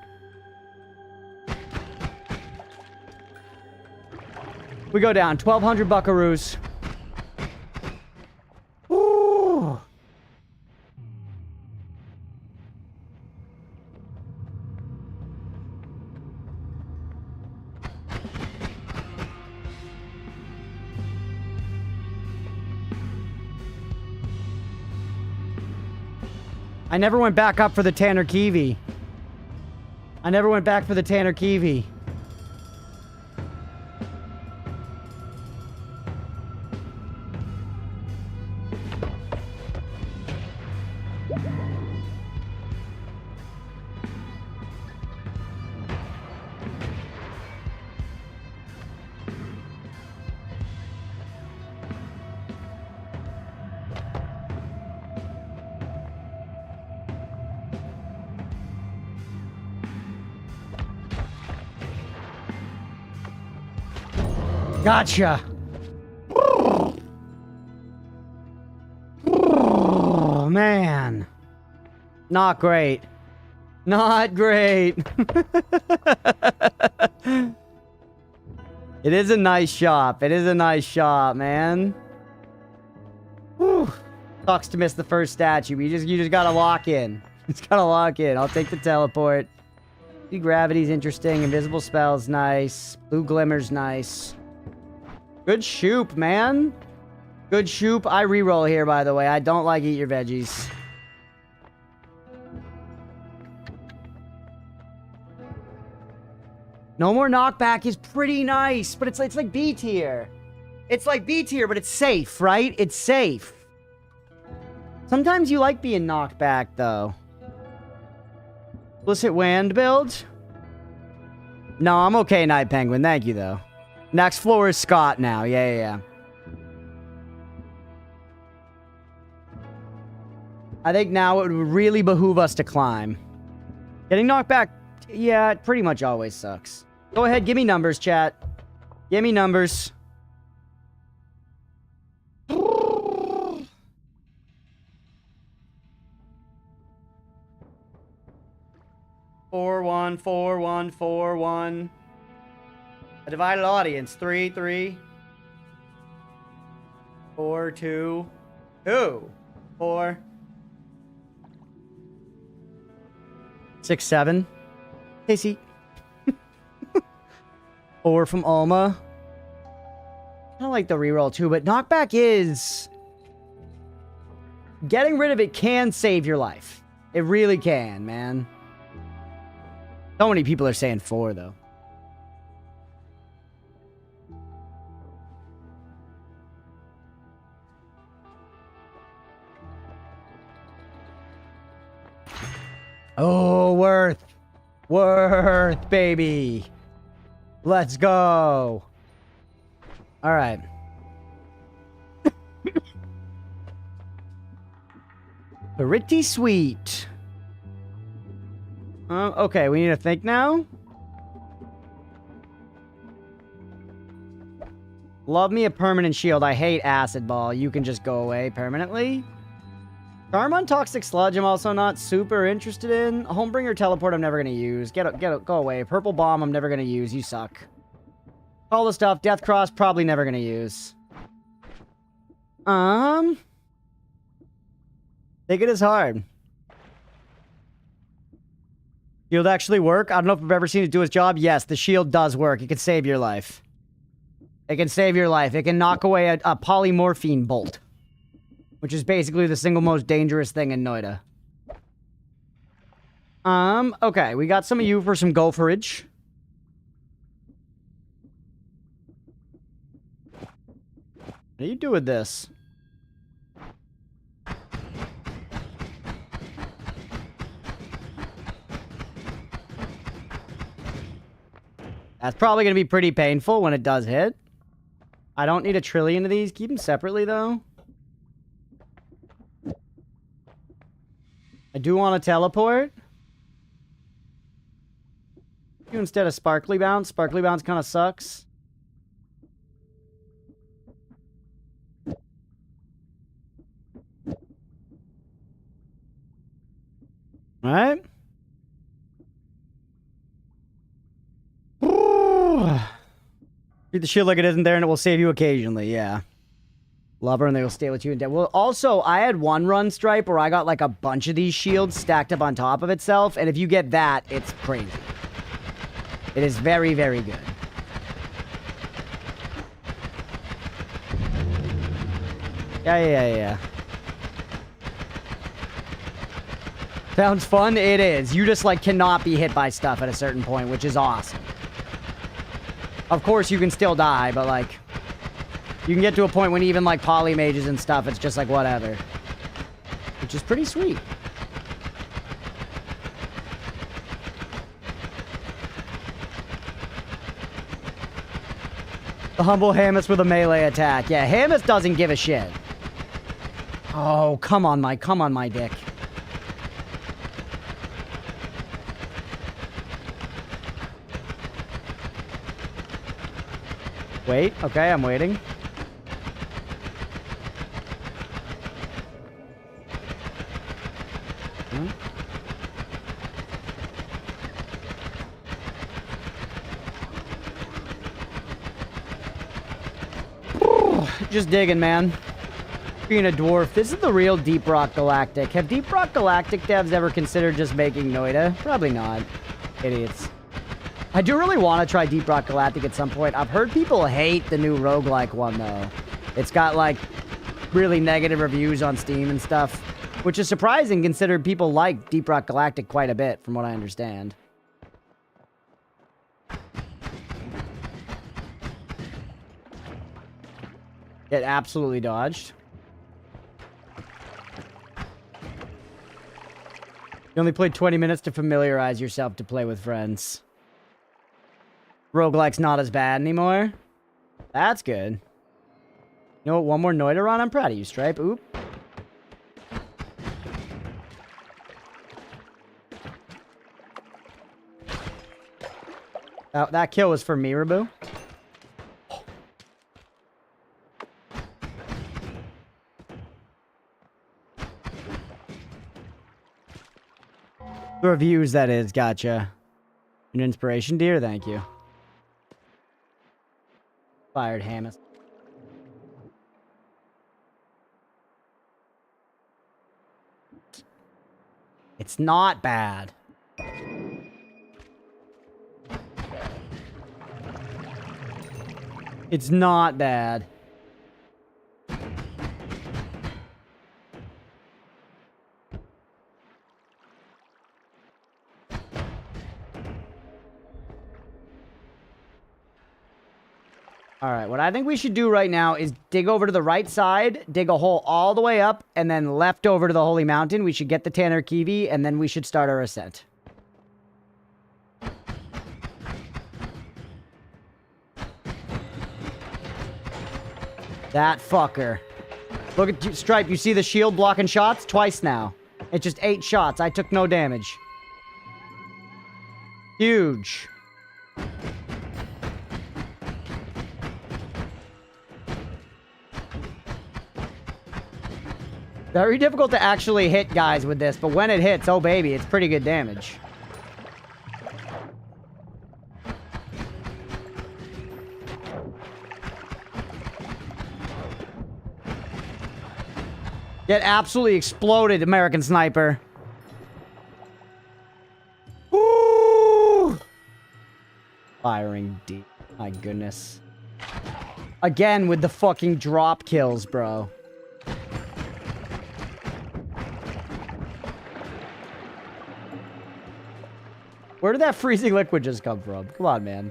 We go down 1,200 buckaroos. Ooh. I never went back up for the Tanner Kiwi. I never went back for the Tanner Kiwi. Gotcha. Oh, man. Not great. Not great. It is a nice shop. It is a nice shop, man. Whew. Sucks to miss the first statue. You just gotta lock in. Just gotta lock in. I'll take the teleport. See, gravity's interesting. Invisible spell's nice. Blue glimmer's nice. Good shoop, man. Good shoop. I reroll here, by the way. I don't like eat your veggies. No more knockback is pretty nice, but it's like B tier. It's like B tier, but it's safe, right? It's safe. Sometimes you like being knocked back, though. Explicit Wand build? No, I'm okay, Night Penguin. Thank you, though. Next floor is Scott now. Yeah. I think now it would really behoove us to climb. Getting knocked back, yeah, it pretty much always sucks. Go ahead, give me numbers, chat. Give me numbers. 4-1-4-1-4-1. A divided audience. 3-3. 4-2. 2. 4. 6-7. Casey. 4 from Alma. I don't like the reroll too, but knockback is... Getting rid of it can save your life. It really can, man. So many people are saying 4, though. Oh, Worth. Worth, baby. Let's go. All right. Pretty sweet. Okay, we need to think now. Love me a permanent shield. I hate Acid Ball. You can just go away permanently. Charm on Toxic Sludge, I'm also not super interested in. Homebringer Teleport, I'm never going to use. Go away. Purple Bomb, I'm never going to use. You suck. All the stuff. Death Cross, probably never going to use. Take it as hard. Shield actually work? I don't know if I've ever seen it do its job. Yes, the shield does work. It can save your life. It can save your life. It can knock away a polymorphine bolt. Which is basically the single most dangerous thing in Noita. Okay. We got some of you for some gopherage. What do you do with this? That's probably going to be pretty painful when it does hit. I don't need 1 trillion of these. Keep them separately, though. I do want to teleport. Do instead of Sparkly Bounce. Sparkly Bounce kind of sucks. Alright. Treat the shield like it isn't there and it will save you occasionally, yeah. Love her and they will stay with you in death. Well, also, I had one run stripe where I got like a bunch of these shields stacked up on top of itself, and if you get that, it's crazy. It is very, very good. Yeah. Sounds fun? It is. You just, like, cannot be hit by stuff at a certain point, which is awesome. Of course, you can still die, but, like... You can get to a point when even, like, polymages and stuff, it's just like, whatever. Which is pretty sweet. The humble Hamus with a melee attack. Yeah, Hamus doesn't give a shit. Oh, come on, my dick. Wait, okay, I'm waiting. Just digging, man. Being a dwarf. This is the real Deep Rock Galactic. Have Deep Rock Galactic devs ever considered just making Noita? Probably not. Idiots. I do really want to try Deep Rock Galactic at some point. I've heard people hate the new roguelike one, though. It's got, like, really negative reviews on Steam and stuff, which is surprising considering people like Deep Rock Galactic quite a bit, from what I understand. It absolutely dodged. You only played 20 minutes to familiarize yourself to play with friends. Roguelike's not as bad anymore. That's good. You know what? One more Noita run? I'm proud of you, Stripe. Oop. That kill was for me, Rabu. The reviews, that is. Gotcha. An inspiration, dear? Thank you. Fired Hamas. It's not bad. It's not bad. Alright, what I think we should do right now is dig over to the right side, dig a hole all the way up, and then left over to the Holy Mountain. We should get the Tanner Kiwi, and then we should start our ascent. That fucker. Look at you, Stripe, you see the shield blocking shots? Twice now. It's just 8 shots. I took no damage. Huge. Very difficult to actually hit guys with this, but when it hits, oh baby, it's pretty good damage. Get absolutely exploded, American Sniper. Woo! Firing deep. My goodness. Again with the fucking drop kills, bro. Where did that freezing liquid just come from? Come on, man.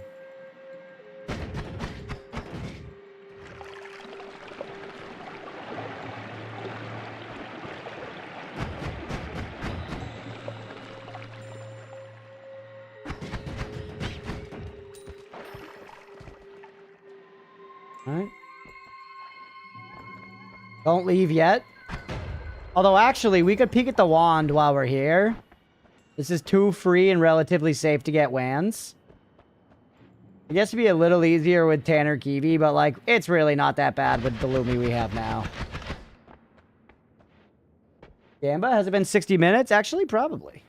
Alright. Don't leave yet. Although, actually, we could peek at the wand while we're here. This is too free and relatively safe to get wands. I guess it'd be a little easier with Tanner Kiwi, but, like, it's really not that bad with the Lumi we have now. Gamba, has it been 60 minutes? Actually, probably.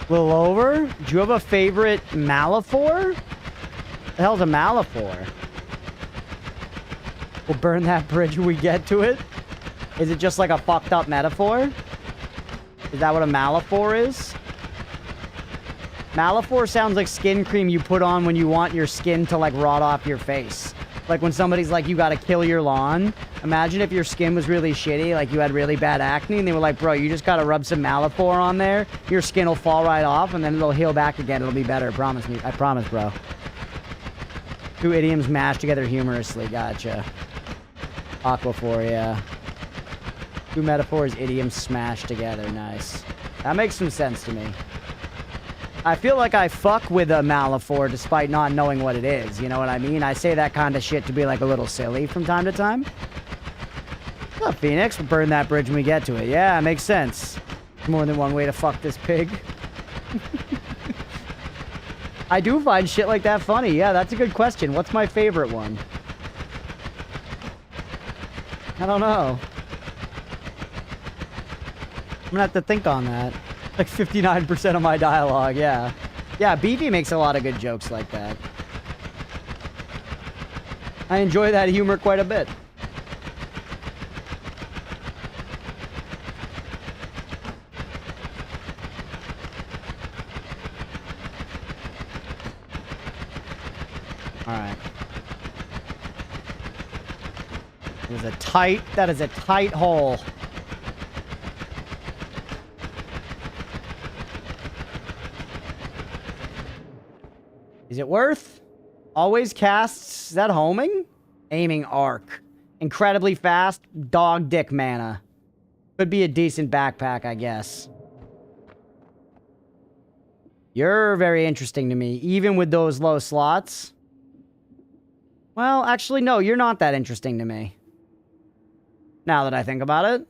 A little over? Do you have a favorite Malafor? The hell's a Malafor? We'll burn that bridge when we get to it. Is it just like a fucked up metaphor? Is that what a Malafor is? Malafor sounds like skin cream you put on when you want your skin to like rot off your face. Like when somebody's like, you gotta kill your lawn. Imagine if your skin was really shitty, like you had really bad acne, and they were like, bro, you just gotta rub some Malafor on there, your skin will fall right off, and then it'll heal back again, it'll be better, promise me. I promise, bro. Two idioms mashed together humorously, gotcha. Aquaphoria. Two metaphors, idioms smashed together, nice. That makes some sense to me. I feel like I fuck with a Malifor despite not knowing what it is, you know what I mean? I say that kind of shit to be like a little silly from time to time. What's up, Phoenix? We'll burn that bridge when we get to it. Yeah, makes sense. More than one way to fuck this pig. I do find shit like that funny. Yeah, that's a good question. What's my favorite one? I don't know. I'm gonna have to think on that. Like 59% of my dialogue, yeah. Yeah, Beefy makes a lot of good jokes like that. I enjoy that humor quite a bit. Alright. That is a tight hole. Is it worth? Always casts, is that homing? Aiming arc. Incredibly fast, dog dick mana. Could be a decent backpack, I guess. You're very interesting to me, even with those low slots. Well, actually, no, you're not that interesting to me. Now that I think about it.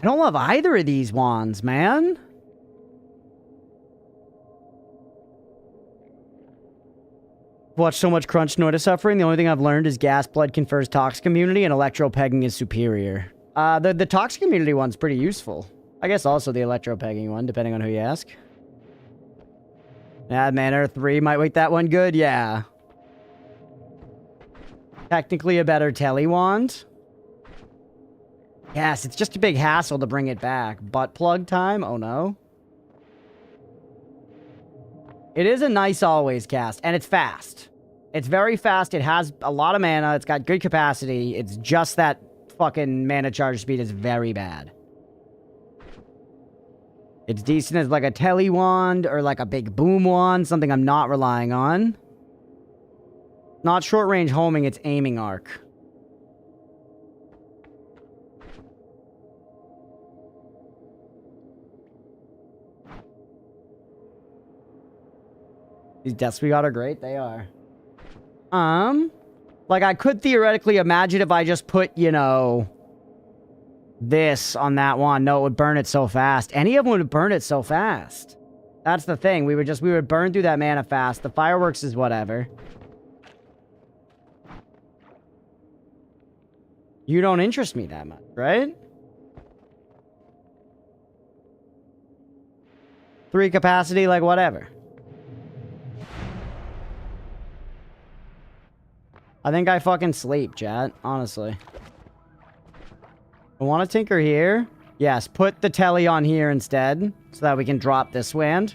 I don't love either of these wands, man. Watched so much Crunch Noita suffering. The only thing I've learned is gas blood confers toxic immunity and electro pegging is superior. The toxic immunity one's pretty useful. I guess also the electro pegging one, depending on who you ask. Yeah, Manor 3 might make that one good, yeah. Technically a better telly wand. Yes, it's just a big hassle to bring it back. Butt plug time? Oh no. It is a nice always cast, and it's fast. It's very fast, it has a lot of mana, it's got good capacity, it's just that fucking mana charge speed is very bad. It's decent as like a telly wand, or like a big boom wand, something I'm not relying on. Not short range homing, it's aiming arc. These deaths we got are great. They are. Like, I could theoretically imagine if I just put, you know, this on that one. No, it would burn it so fast. Any of them would burn it so fast. That's the thing. We would burn through that mana fast. The fireworks is whatever. You don't interest me that much, right? 3 capacity, like, whatever. I think I fucking sleep, chat. Honestly. I want to tinker here. Yes, put the telly on here instead. So that we can drop this wand.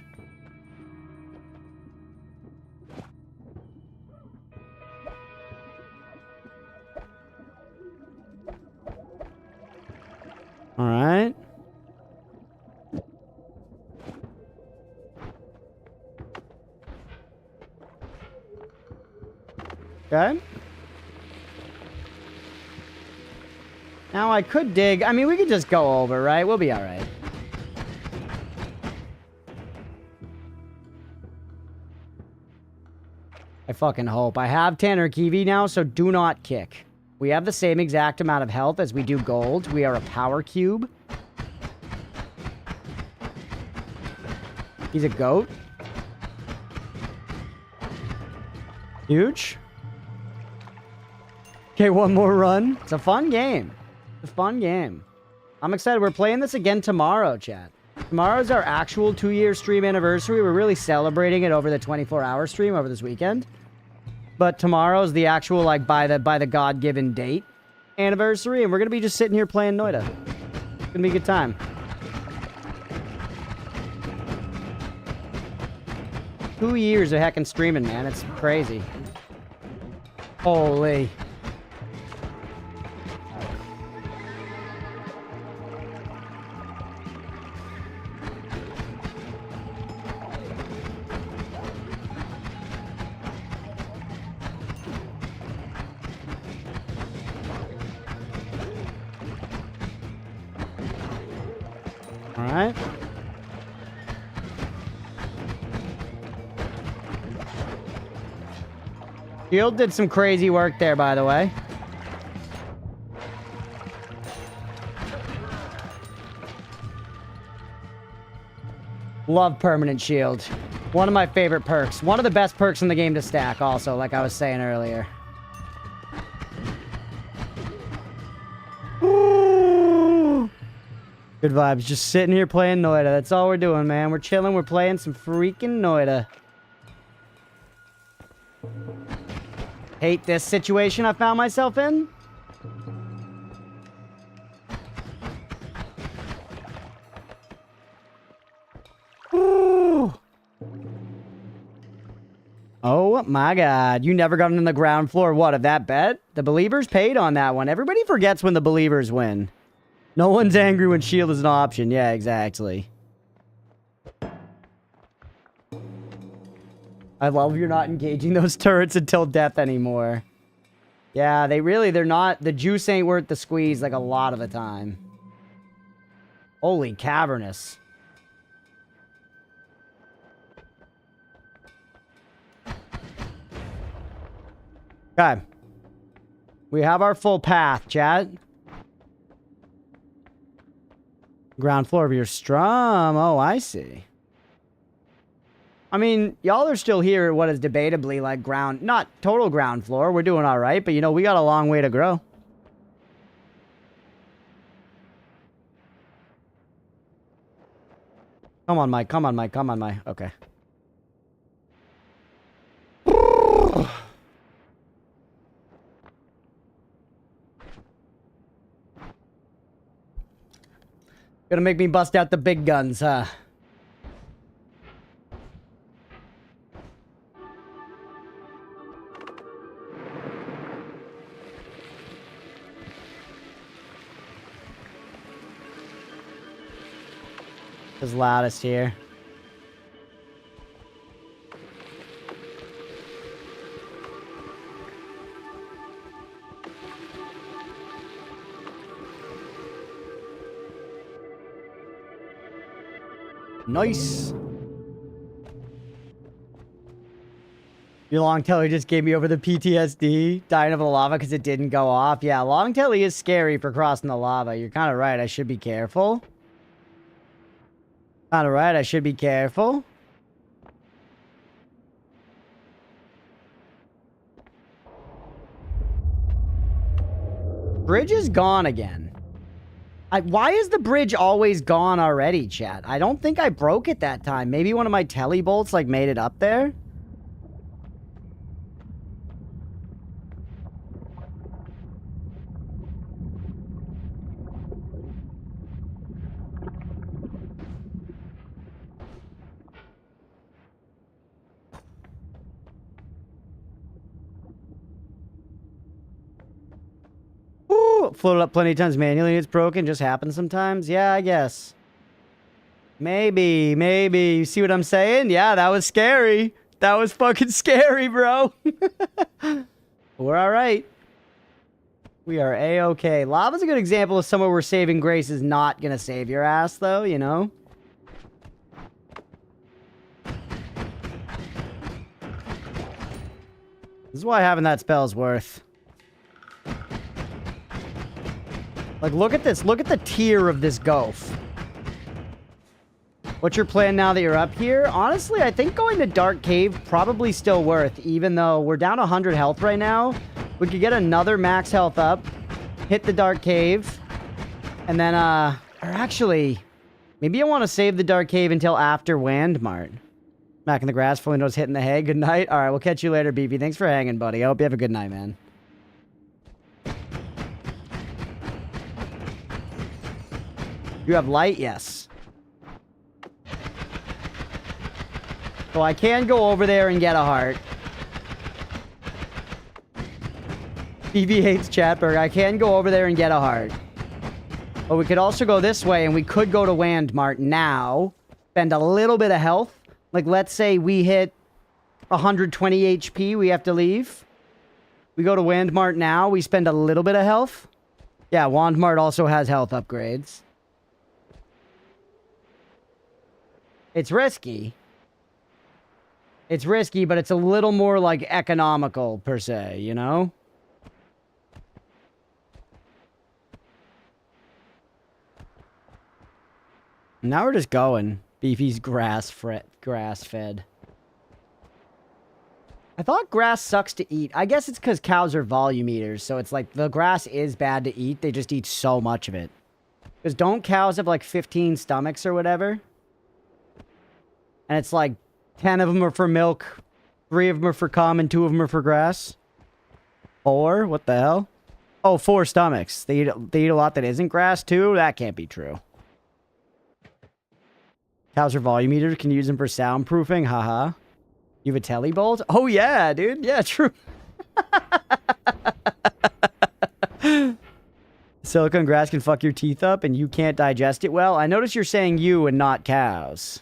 Alright. Okay. Now I could dig. I mean, we could just go over, right? We'll be alright. I fucking hope. I have Tanner Kiwi now, so do not kick. We have the same exact amount of health as we do gold. We are a power cube. He's a goat. Huge. Okay, one more run. It's a fun game. It's a fun game. I'm excited. We're playing this again tomorrow, chat. Tomorrow's our actual 2-year stream anniversary. We're really celebrating it over the 24-hour stream over this weekend. But tomorrow's the actual, like, by the God-given date anniversary, and we're gonna be just sitting here playing Noita. It's gonna be a good time. Two years of heckin' streaming, man. It's crazy. Holy. Alright. Shield did some crazy work there, by the way. Love permanent shield. One of my favorite perks. One of the best perks in the game to stack also, like I was saying earlier. Ooh. Good vibes. Just sitting here playing Noita. That's all we're doing, man. We're chilling. We're playing some freaking Noita. Hate this situation I found myself in. Ooh. Oh my god. You never got on the ground floor. What, of that bet? The believers paid on that one. Everybody forgets when the believers win. No one's angry when shield is an option. Yeah, exactly. I love you're not engaging those turrets until death anymore. Yeah, they're not. The juice ain't worth the squeeze like a lot of the time. Holy cavernous. Okay. We have our full path, chat. Ground floor of your strum. Oh, I see. I mean, y'all are still here at what is debatably like ground, not total ground floor. We're doing all right, but you know, we got a long way to grow. Come on, Mike. Come on, Mike. Come on, Mike. Okay. Gonna make me bust out the big guns, huh? Is loudest here. Nice. Your long telly just gave me over the PTSD, dying of the lava because it didn't go off. Yeah, long telly is scary for crossing the lava. You're kind of right. I should be careful. Kind of right. I should be careful. Bridge is gone again. Why is the bridge always gone already, chat? I don't think I broke it that time. Maybe one of my telly bolts, like, made it up there? Floated up plenty of times manually. It's broken. Just happens sometimes. Yeah, I guess. Maybe. You see what I'm saying? Yeah, that was scary. That was fucking scary, bro. We're all right. We are A-okay. Lava's a good example of somewhere where saving grace is not gonna save your ass, though, you know? This is why having that spell is worth. Like, look at this. Look at the tier of this gulf. What's your plan now that you're up here? Honestly, I think going to Dark Cave probably still worth, even though we're down 100 health right now. We could get another max health up, hit the Dark Cave, and then, or actually, maybe I want to save the Dark Cave until after Wandmart. Back in the grass, fully knows hitting the hay. Good night. All right, we'll catch you later, BB. Thanks for hanging, buddy. I hope you have a good night, man. You have light? Yes. So I can go over there and get a heart. BB hates Chatberg. I can go over there and get a heart. But we could also go this way, and we could go to Wandmart now. Spend a little bit of health. Like, let's say we hit 120 HP. We have to leave. We go to Wandmart now. We spend a little bit of health. Yeah, Wandmart also has health upgrades. It's risky. It's risky, but it's a little more, like, economical, per se, you know? Now we're just going. Beefy's grass-fed. I thought grass sucks to eat. I guess it's because cows are volume eaters, so it's like the grass is bad to eat. They just eat so much of it. Because don't cows have like 15 stomachs or whatever? And it's like 10 of them are for milk, 3 of them are for cum, and 2 of them are for grass? 4? What the hell? Oh, 4 stomachs. They eat a lot that isn't grass too? That can't be true. Cows are volume eaters. Can you use them for soundproofing? Haha. You have a telly bolt? Oh, yeah, dude. Yeah, true. Silicone grass can fuck your teeth up and you can't digest it well. I notice you're saying you and not cows.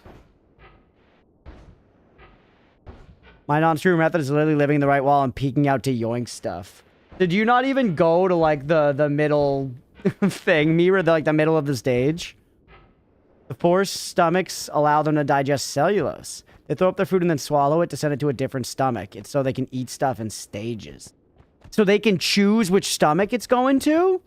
My non-true method is literally living in the right wall and peeking out to yoink stuff. Did you not even go to, like, the middle thing, Mira? Like, the middle of the stage? The 4 stomachs allow them to digest cellulose. They throw up their food and then swallow it to send it to a different stomach. It's so they can eat stuff in stages. So they can choose which stomach it's going to?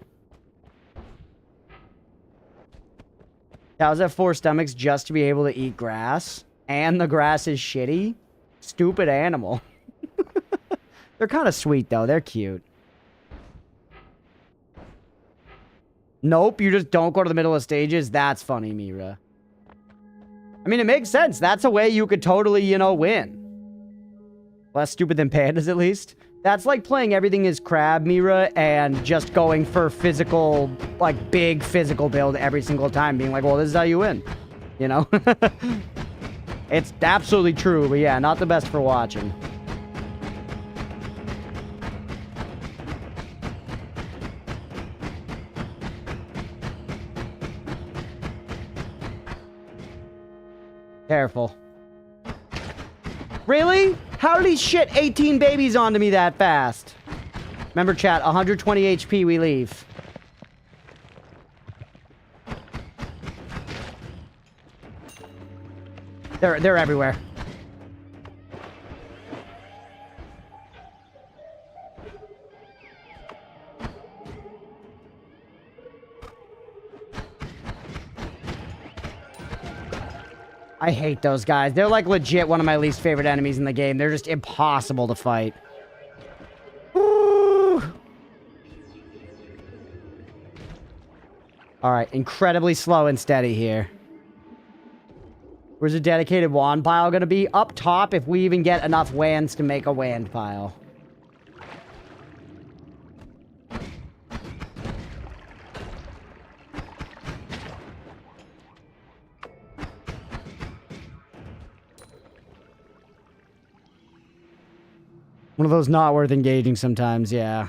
Cows have 4 stomachs just to be able to eat grass. And the grass is shitty. Stupid animal. They're kind of sweet, though. They're cute. Nope, you just don't go to the middle of stages. That's funny, Mira. I mean, it makes sense. That's a way you could totally, you know, win. Less stupid than pandas, at least. That's like playing everything is crab, Mira, and just going for physical, like, big physical build every single time. Being like, well, this is how you win. You know? It's absolutely true, but yeah, not the best for watching. Careful. Really? How did he shit 18 babies onto me that fast? Remember, chat, 120 HP, we leave. They're everywhere. I hate those guys. They're like legit one of my least favorite enemies in the game. They're just impossible to fight. Ooh. All right, incredibly slow and steady here. Where's a dedicated wand pile gonna be? Up top if we even get enough wands to make a wand pile. One of those not worth engaging sometimes, yeah.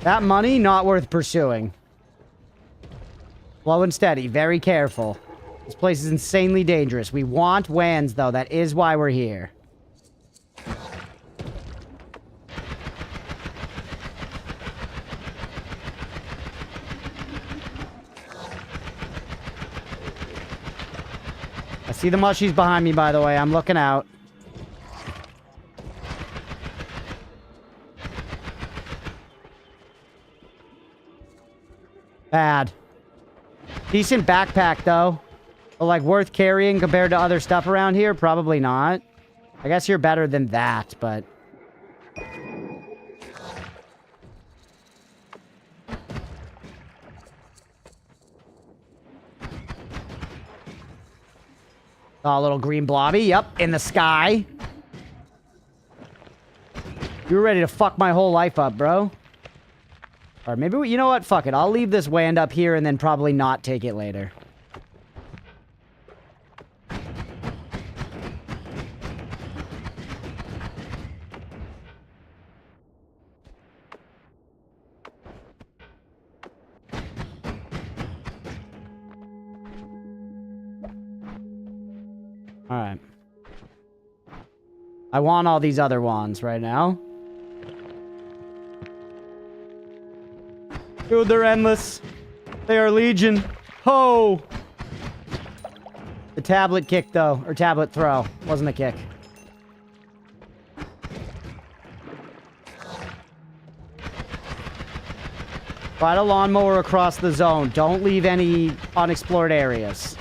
That money, not worth pursuing. Slow and steady, very careful. This place is insanely dangerous. We want wands, though. That is why we're here. I see the mushies behind me, by the way. I'm looking out. Bad. Decent backpack, though. But, like, worth carrying compared to other stuff around here? Probably not. I guess you're better than that, but... Oh, a little green blobby. Yep, in the sky. You were ready to fuck my whole life up, bro. Or maybe, you know what? Fuck it. I'll leave this wand up here and then probably not take it later. Alright. I want all these other wands right now. Dude, they're endless. They are legion. Ho! The tablet kick, though. Or tablet throw. Wasn't a kick. Ride a lawnmower across the zone. Don't leave any unexplored areas.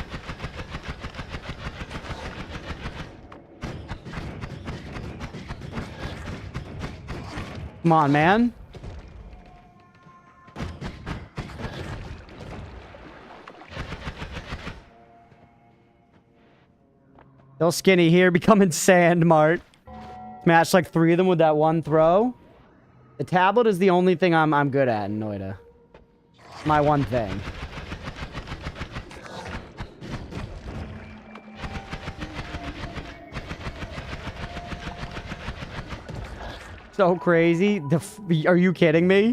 Come on, man. Still skinny here, becoming sand mart. Smashed like 3 of them with that one throw. The tablet is the only thing I'm good at in Noita. My one thing. So crazy. Are you kidding me?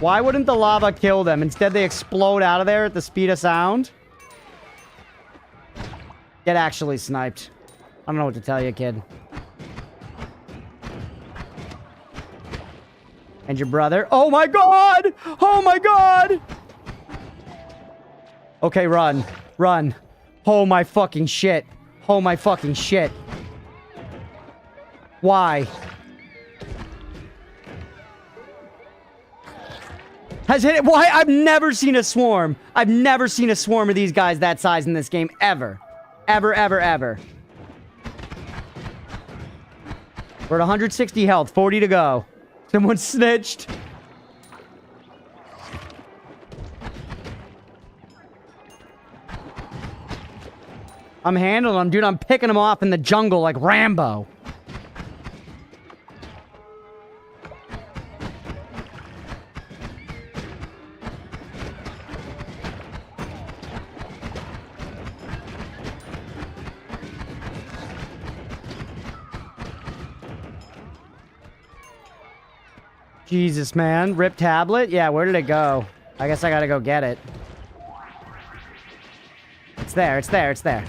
Why wouldn't the lava kill them? Instead, they explode out of there at the speed of sound. Get actually sniped. I don't know what to tell you, kid. And your brother. Oh my god! Oh my god! Okay, run. Run. Oh my fucking shit. Oh my fucking shit. Why? Has hit it. Why? I've never seen a swarm. I've never seen a swarm of these guys that size in this game. Ever. Ever, ever, ever. We're at 160 health. 40 to go. Someone snitched. I'm handling them, dude. I'm picking them off in the jungle like Rambo. Jesus, man. Rip tablet? Yeah, where did it go? I guess I gotta go get it. It's there, it's there, it's there.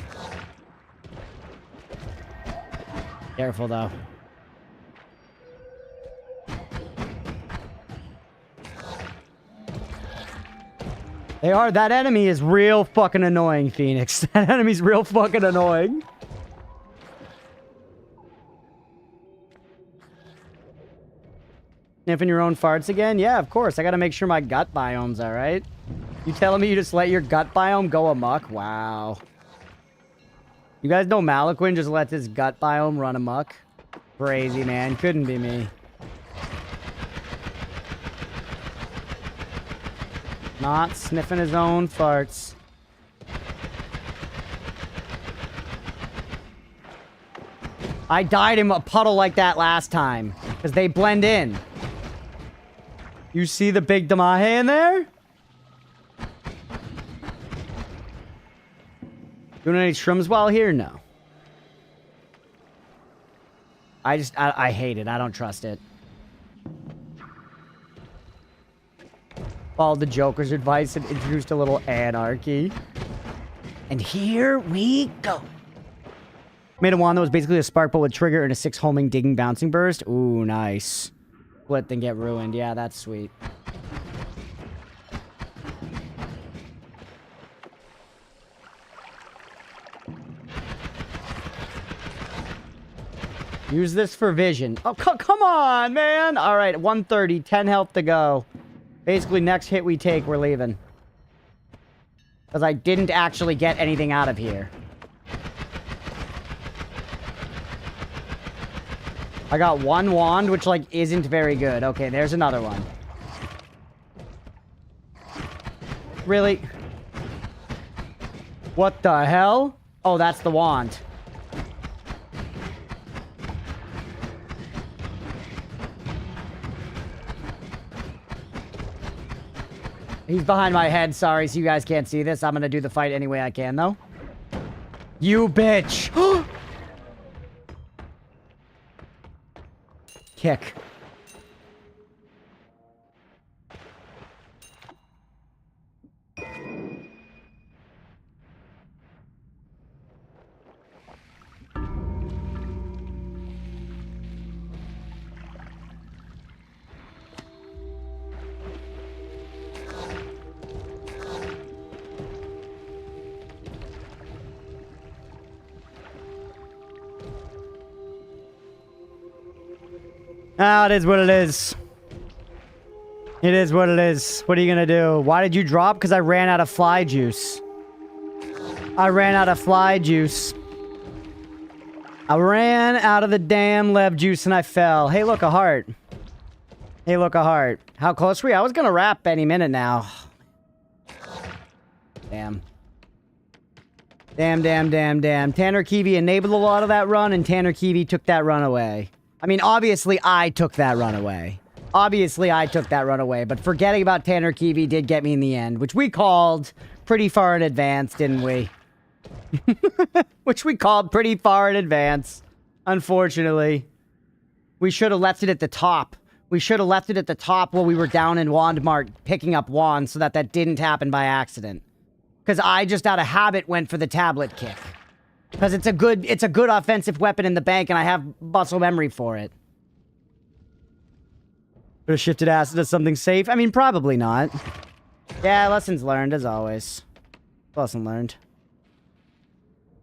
Careful, though. They are. That enemy is real fucking annoying, Phoenix. That enemy's real fucking annoying. Sniffing your own farts again? Yeah, of course. I gotta make sure my gut biome's alright. You telling me you just let your gut biome go amok? Wow. You guys know Malaquin just lets his gut biome run amok? Crazy, man. Couldn't be me. Not sniffing his own farts. I died in a puddle like that last time. Because they blend in. You see the big Damahe in there? Doing any shrooms while here? No. I hate it. I don't trust it. Followed the Joker's advice and introduced a little anarchy. And here we go. Made a wand that was basically a spark bolt with trigger and a 6 homing, digging, bouncing burst. Ooh, nice. Split then get ruined. Yeah, that's sweet. Use this for vision. Oh, come on, man. All right, 130, 10 health to go. Basically, next hit we take, we're leaving. Because I didn't actually get anything out of here. I got one wand, which, like, isn't very good. Okay, there's another one. Really? What the hell? Oh, that's the wand. He's behind my head, sorry, so you guys can't see this. I'm gonna do the fight any way I can, though. You bitch! Kick. Ah, it is what it is. It is what it is. What are you gonna do? Why did you drop? Because I ran out of fly juice. I ran out of fly juice. I ran out of the damn lev juice and I fell. Hey, look, a heart. Hey, look, a heart. How close were we? I was gonna wrap any minute now. Damn. Damn. Tanner Kiwi enabled a lot of that run, and Tanner Kiwi took that run away. I mean, obviously, I took that run away. Obviously, I took that run away, but forgetting about Tanner Kiwi did get me in the end, which we called pretty far in advance, didn't we? Which we called pretty far in advance, unfortunately. We should have left it at the top. We should have left it at the top while we were down in Wand Mart picking up wands so that that didn't happen by accident. Because I just out of habit went for the tablet kick. Because it's a good offensive weapon in the bank and I have muscle memory for it. Could have shifted acid to something safe? I mean, probably not. Yeah, lessons learned as always. Lesson learned.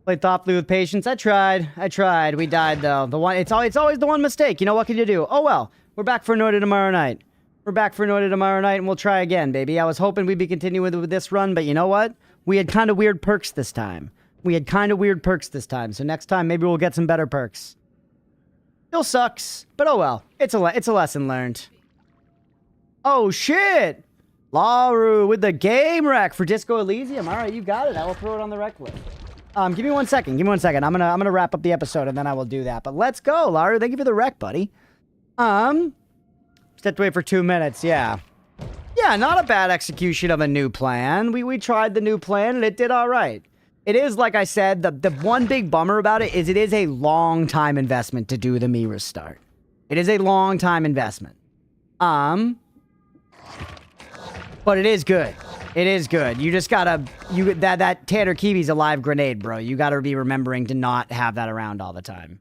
Played thoughtfully with patience. I tried. We died though. It's always the one mistake. You know, what can you do? Oh well. We're back for Noita tomorrow night. And we'll try again, baby. I was hoping we'd be continuing with this run, but you know what? We had kind of weird perks this time. So next time, maybe we'll get some better perks. Still sucks, but oh well. It's a lesson learned. Oh shit! Laru with the game wreck for Disco Elysium. All right, you got it. I will throw it on the rec list. Give me 1 second. I'm gonna wrap up the episode and then I will do that. But let's go, Laru. Thank you for the rec, buddy. Stepped away for 2 minutes. Yeah, not a bad execution of a new plan. We tried the new plan and it did all right. It is, like I said, the one big bummer about it is a long time investment to do the me restart. It is a long time investment. But it is good. You just gotta, that Tanner Kiwi's a live grenade, bro. You gotta be remembering to not have that around all the time.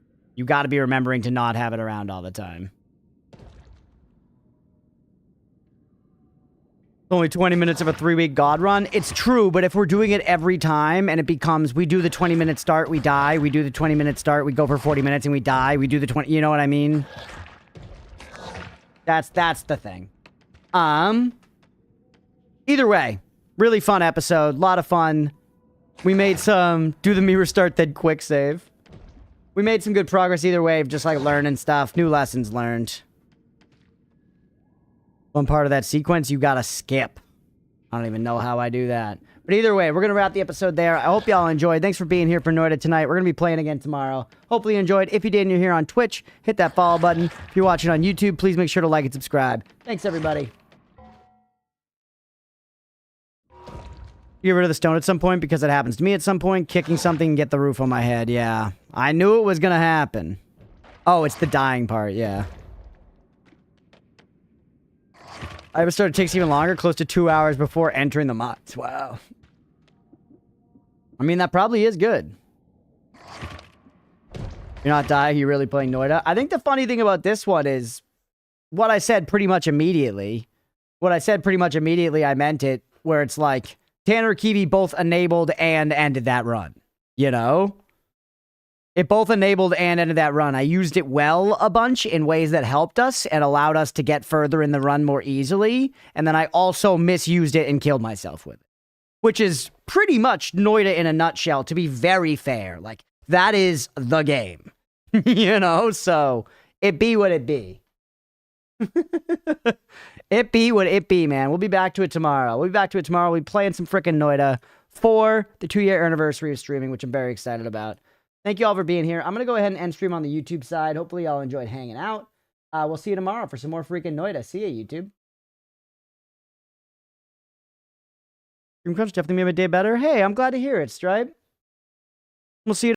Only 20 minutes of a 3-week God run. It's true, but if we're doing it every time and it becomes, we do the 20-minute start, we die. We do the 20-minute start, we go for 40 minutes and we die. We do the 20, you know what I mean? That's the thing. Either way, really fun episode. Lot of fun. We made some do the me restart then quick save. We made some good progress either way, just like learning stuff, new lessons learned. One part of that sequence you gotta skip. I don't even know how I do that. But either way, we're gonna wrap the episode there. I hope y'all enjoyed. Thanks for being here for Noita tonight. We're gonna be playing again tomorrow. Hopefully you enjoyed. If you did and you're here on Twitch, hit that follow button. If you're watching on YouTube, please make sure to like and subscribe. Thanks, everybody. You get rid of the stone at some point because it happens to me at some point. Kicking something and get the roof on my head. Yeah. I knew it was gonna happen. Oh, it's the dying part. Yeah. I ever started takes even longer, close to 2 hours before entering the mods. Wow. I mean, that probably is good. You're not dying, you're really playing Noita. I think the funny thing about this one is what I said pretty much immediately. I meant it, where it's like, Tanner Kiwi both enabled and ended that run. You know? It both enabled and ended that run. I used it well a bunch in ways that helped us and allowed us to get further in the run more easily. And then I also misused it and killed myself with it. Which is pretty much Noita in a nutshell, to be very fair. Like, that is the game. You know? So, it be what it be. It be what it be, man. We'll be back to it tomorrow. We'll be playing some frickin' Noita for the 2-year anniversary of streaming, which I'm very excited about. Thank you all for being here. I'm going to go ahead and end stream on the YouTube side. Hopefully y'all enjoyed hanging out. We'll see you tomorrow for some more freaking Noita. See ya, YouTube. Dream Crunch definitely made my day better. Hey, I'm glad to hear it, Stripe. We'll see you